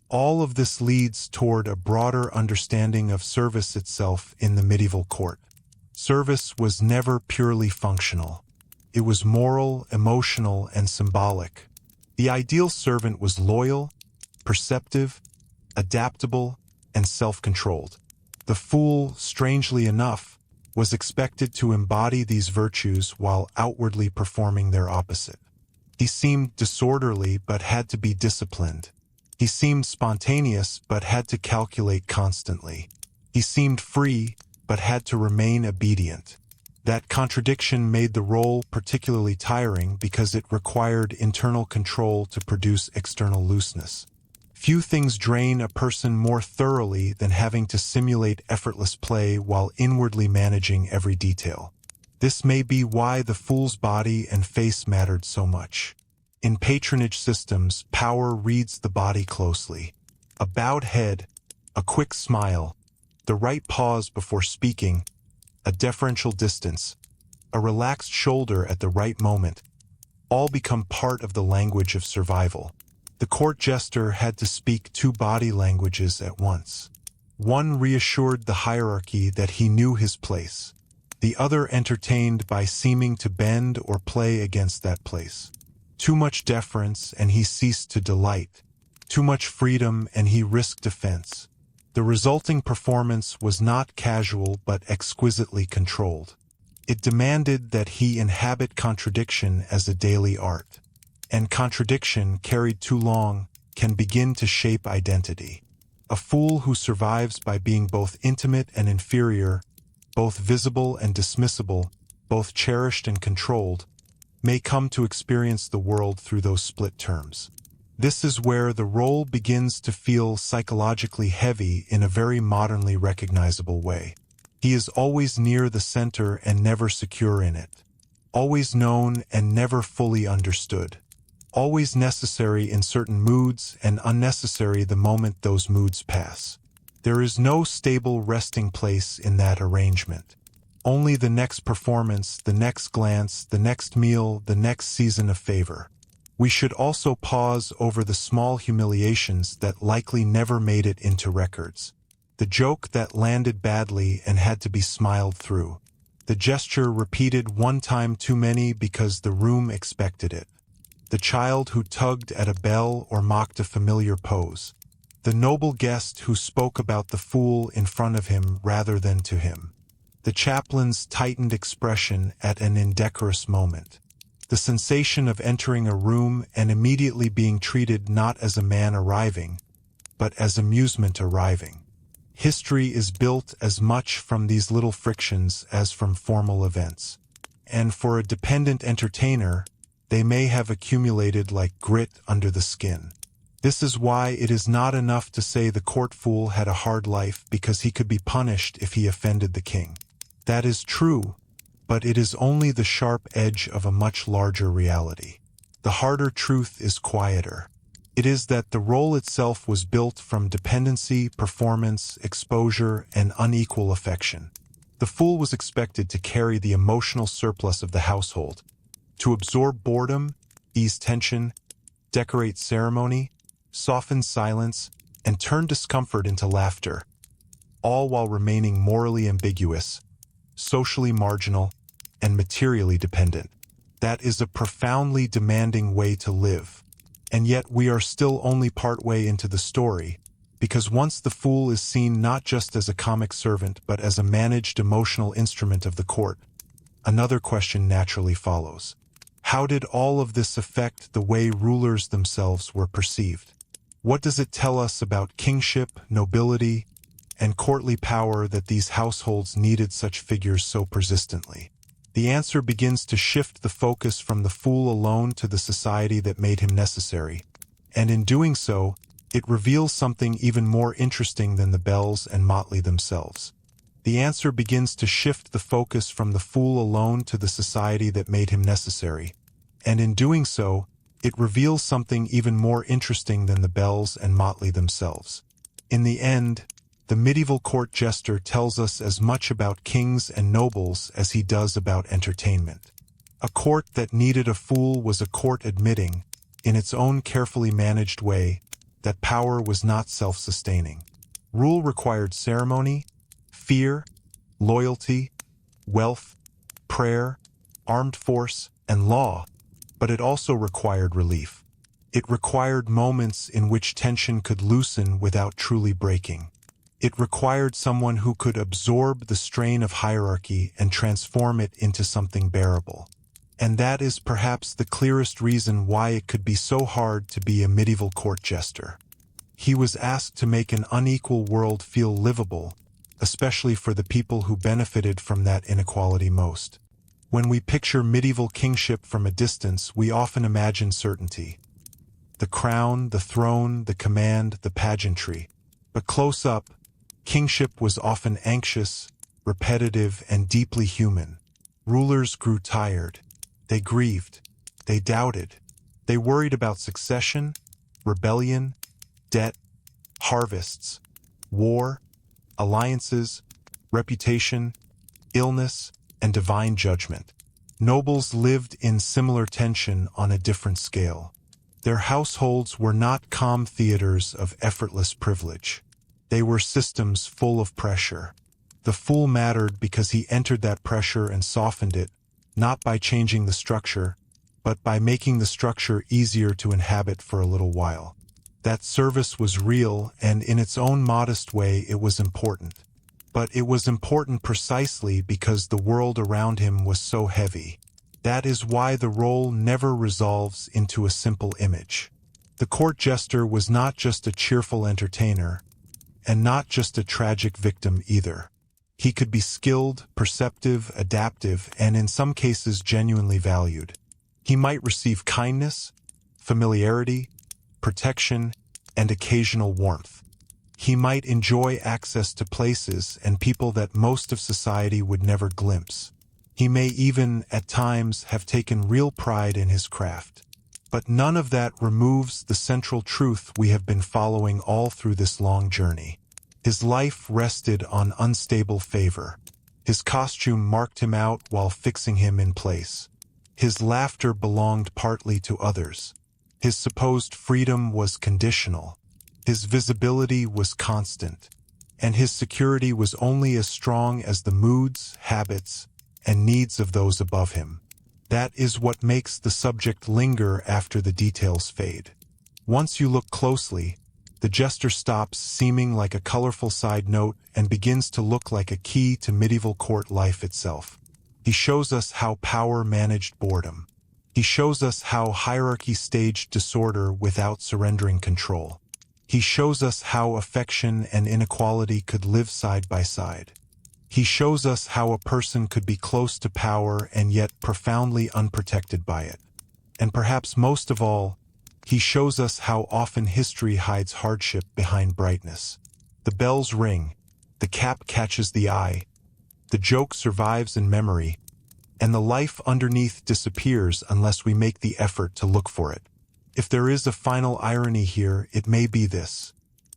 All of this leads toward a broader understanding of service itself in the medieval court. Service was never purely functional. It was moral, emotional, and symbolic. The ideal servant was loyal, perceptive, adaptable, and self-controlled. The fool, strangely enough, was expected to embody these virtues while outwardly performing their opposite. He seemed disorderly but had to be disciplined. He seemed spontaneous but had to calculate constantly. He seemed free but had to remain obedient. That contradiction made the role particularly tiring because it required internal control to produce external looseness. Few things drain a person more thoroughly than having to simulate effortless play while inwardly managing every detail. This may be why the fool's body and face mattered so much. In patronage systems, power reads the body closely. A bowed head, a quick smile, the right pause before speaking, a deferential distance, a relaxed shoulder at the right moment, all become part of the language of survival. The court jester had to speak two body languages at once. One reassured the hierarchy that he knew his place. The other entertained by seeming to bend or play against that place. Too much deference and he ceased to delight. Too much freedom and he risked offense. The resulting performance was not casual but exquisitely controlled. It demanded that he inhabit contradiction as a daily art. And contradiction, carried too long, can begin to shape identity. A fool who survives by being both intimate and inferior, both visible and dismissible, both cherished and controlled, may come to experience the world through those split terms. This is where the role begins to feel psychologically heavy in a very modernly recognizable way. He is always near the center and never secure in it. Always known and never fully understood. Always necessary in certain moods and unnecessary the moment those moods pass. There is no stable resting place in that arrangement. Only the next performance, the next glance, the next meal, the next season of favor. We should also pause over the small humiliations that likely never made it into records. The joke that landed badly and had to be smiled through. The gesture repeated one time too many because the room expected it. The child who tugged at a bell or mocked a familiar pose. The noble guest who spoke about the fool in front of him rather than to him. The chaplain's tightened expression at an indecorous moment. The sensation of entering a room and immediately being treated not as a man arriving, but as amusement arriving. History is built as much from these little frictions as from formal events. And for a dependent entertainer, they may have accumulated like grit under the skin. This is why it is not enough to say the court fool had a hard life because he could be punished if he offended the king. That is true, but it is only the sharp edge of a much larger reality. The harder truth is quieter. It is that the role itself was built from dependency, performance, exposure, and unequal affection. The fool was expected to carry the emotional surplus of the household, to absorb boredom, ease tension, decorate ceremony, soften silence, and turn discomfort into laughter, all while remaining morally ambiguous, socially marginal, and materially dependent. That is a profoundly demanding way to live. And yet we are still only partway into the story, because once the fool is seen not just as a comic servant but as a managed emotional instrument of the court, another question naturally follows. How did all of this affect the way rulers themselves were perceived? What does it tell us about kingship, nobility, and courtly power that these households needed such figures so persistently? The answer begins to shift the focus from the fool alone to the society that made him necessary, and in doing so, it reveals something even more interesting than the bells and motley themselves. The answer begins to shift the focus from the fool alone to the society that made him necessary, and in doing so, it reveals something even more interesting than the bells and motley themselves. In the end, the medieval court jester tells us as much about kings and nobles as he does about entertainment. A court that needed a fool was a court admitting, in its own carefully managed way, that power was not self-sustaining. Rule required ceremony, fear, loyalty, wealth, prayer, armed force, and law, but it also required relief. It required moments in which tension could loosen without truly breaking. It required someone who could absorb the strain of hierarchy and transform it into something bearable. And that is perhaps the clearest reason why it could be so hard to be a medieval court jester. He was asked to make an unequal world feel livable, especially for the people who benefited from that inequality most. When we picture medieval kingship from a distance, we often imagine certainty. The crown, the throne, the command, the pageantry. But close up, kingship was often anxious, repetitive, and deeply human. Rulers grew tired. They grieved. They doubted. They worried about succession, rebellion, debt, harvests, war, alliances, reputation, illness, and divine judgment. Nobles lived in similar tension on a different scale. Their households were not calm theaters of effortless privilege. They were systems full of pressure. The fool mattered because he entered that pressure and softened it, not by changing the structure, but by making the structure easier to inhabit for a little while. That service was real, and in its own modest way it was important. But it was important precisely because the world around him was so heavy. That is why the role never resolves into a simple image. The court jester was not just a cheerful entertainer, and not just a tragic victim either. He could be skilled, perceptive, adaptive, and in some cases genuinely valued. He might receive kindness, familiarity, protection, and occasional warmth. He might enjoy access to places and people that most of society would never glimpse. He may even, at times, have taken real pride in his craft. But none of that removes the central truth we have been following all through this long journey. His life rested on unstable favor. His costume marked him out while fixing him in place. His laughter belonged partly to others. His supposed freedom was conditional. His visibility was constant. And his security was only as strong as the moods, habits, and needs of those above him. That is what makes the subject linger after the details fade. Once you look closely, the jester stops seeming like a colorful side note and begins to look like a key to medieval court life itself. He shows us how power managed boredom. He shows us how hierarchy staged disorder without surrendering control. He shows us how affection and inequality could live side by side. He shows us how a person could be close to power and yet profoundly unprotected by it. And perhaps most of all, he shows us how often history hides hardship behind brightness. The bells ring, the cap catches the eye, the joke survives in memory, and the life underneath disappears unless we make the effort to look for it. If there is a final irony here, it may be this.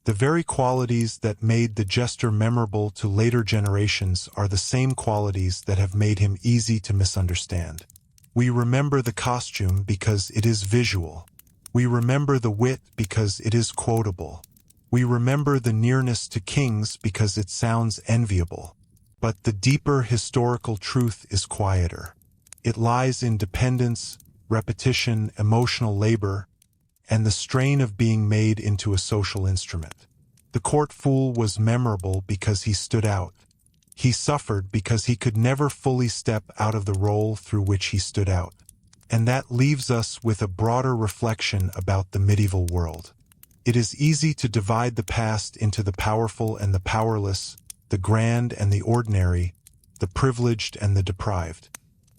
The very qualities that made the jester memorable to later generations are the same qualities that have made him easy to misunderstand. We remember the costume because it is visual. We remember the wit because it is quotable. We remember the nearness to kings because it sounds enviable. But the deeper historical truth is quieter. It lies in dependence, repetition, emotional labor, and the strain of being made into a social instrument. The court fool was memorable because he stood out. He suffered because he could never fully step out of the role through which he stood out. And that leaves us with a broader reflection about the medieval world. It is easy to divide the past into the powerful and the powerless, the grand and the ordinary, the privileged and the deprived.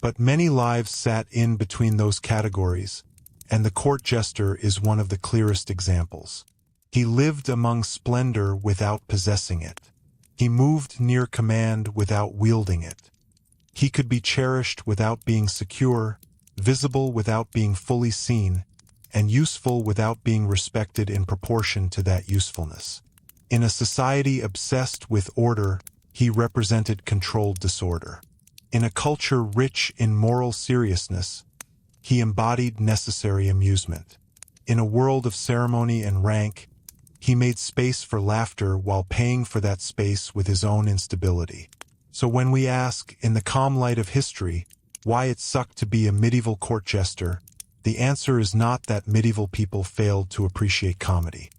But many lives sat in between those categories, and the court jester is one of the clearest examples. He lived among splendor without possessing it. He moved near command without wielding it. He could be cherished without being secure, visible without being fully seen, and useful without being respected in proportion to that usefulness. In a society obsessed with order, he represented controlled disorder. In a culture rich in moral seriousness, he embodied necessary amusement. In a world of ceremony and rank, he made space for laughter while paying for that space with his own instability. So when we ask, in the calm light of history, why it sucked to be a medieval court jester, the answer is not that medieval people failed to appreciate comedy.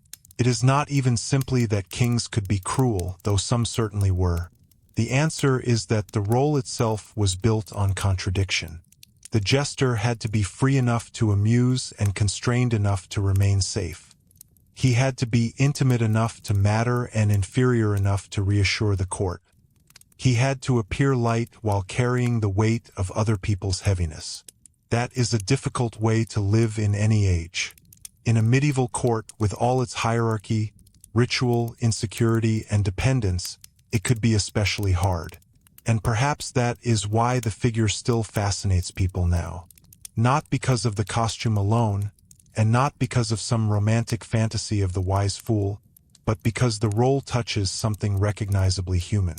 It is not even simply that kings could be cruel, though some certainly were. The answer is that the role itself was built on contradiction. The jester had to be free enough to amuse and constrained enough to remain safe. He had to be intimate enough to matter and inferior enough to reassure the court. He had to appear light while carrying the weight of other people's heaviness. That is a difficult way to live in any age. In a medieval court with all its hierarchy, ritual, insecurity, and dependence, it could be especially hard. And perhaps that is why the figure still fascinates people now. Not because of the costume alone, and not because of some romantic fantasy of the wise fool, but because the role touches something recognizably human.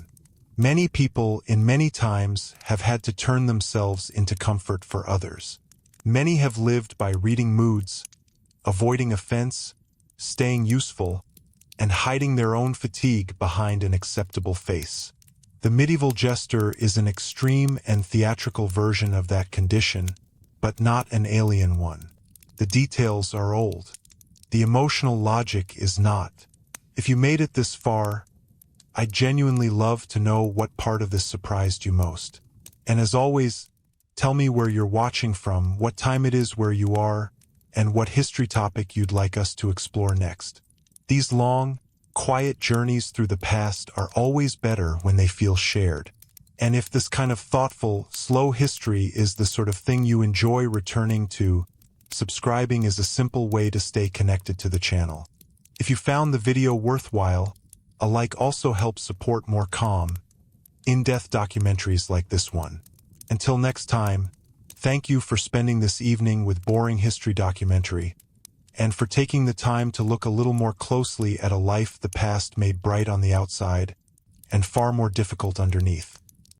Many people, in many times, have had to turn themselves into comfort for others. Many have lived by reading moods, avoiding offense, staying useful, and hiding their own fatigue behind an acceptable face. The medieval jester is an extreme and theatrical version of that condition, but not an alien one. The details are old. The emotional logic is not. If you made it this far, I'd genuinely love to know what part of this surprised you most. And as always, tell me where you're watching from, what time it is where you are, and what history topic you'd like us to explore next. These long, quiet journeys through the past are always better when they feel shared. And if this kind of thoughtful, slow history is the sort of thing you enjoy returning to, subscribing is a simple way to stay connected to the channel. If you found the video worthwhile, a like also helps support more calm, in-depth documentaries like this one. Until next time, thank you for spending this evening with Boring History Documentary, and for taking the time to look a little more closely at a life the past made bright on the outside and far more difficult underneath.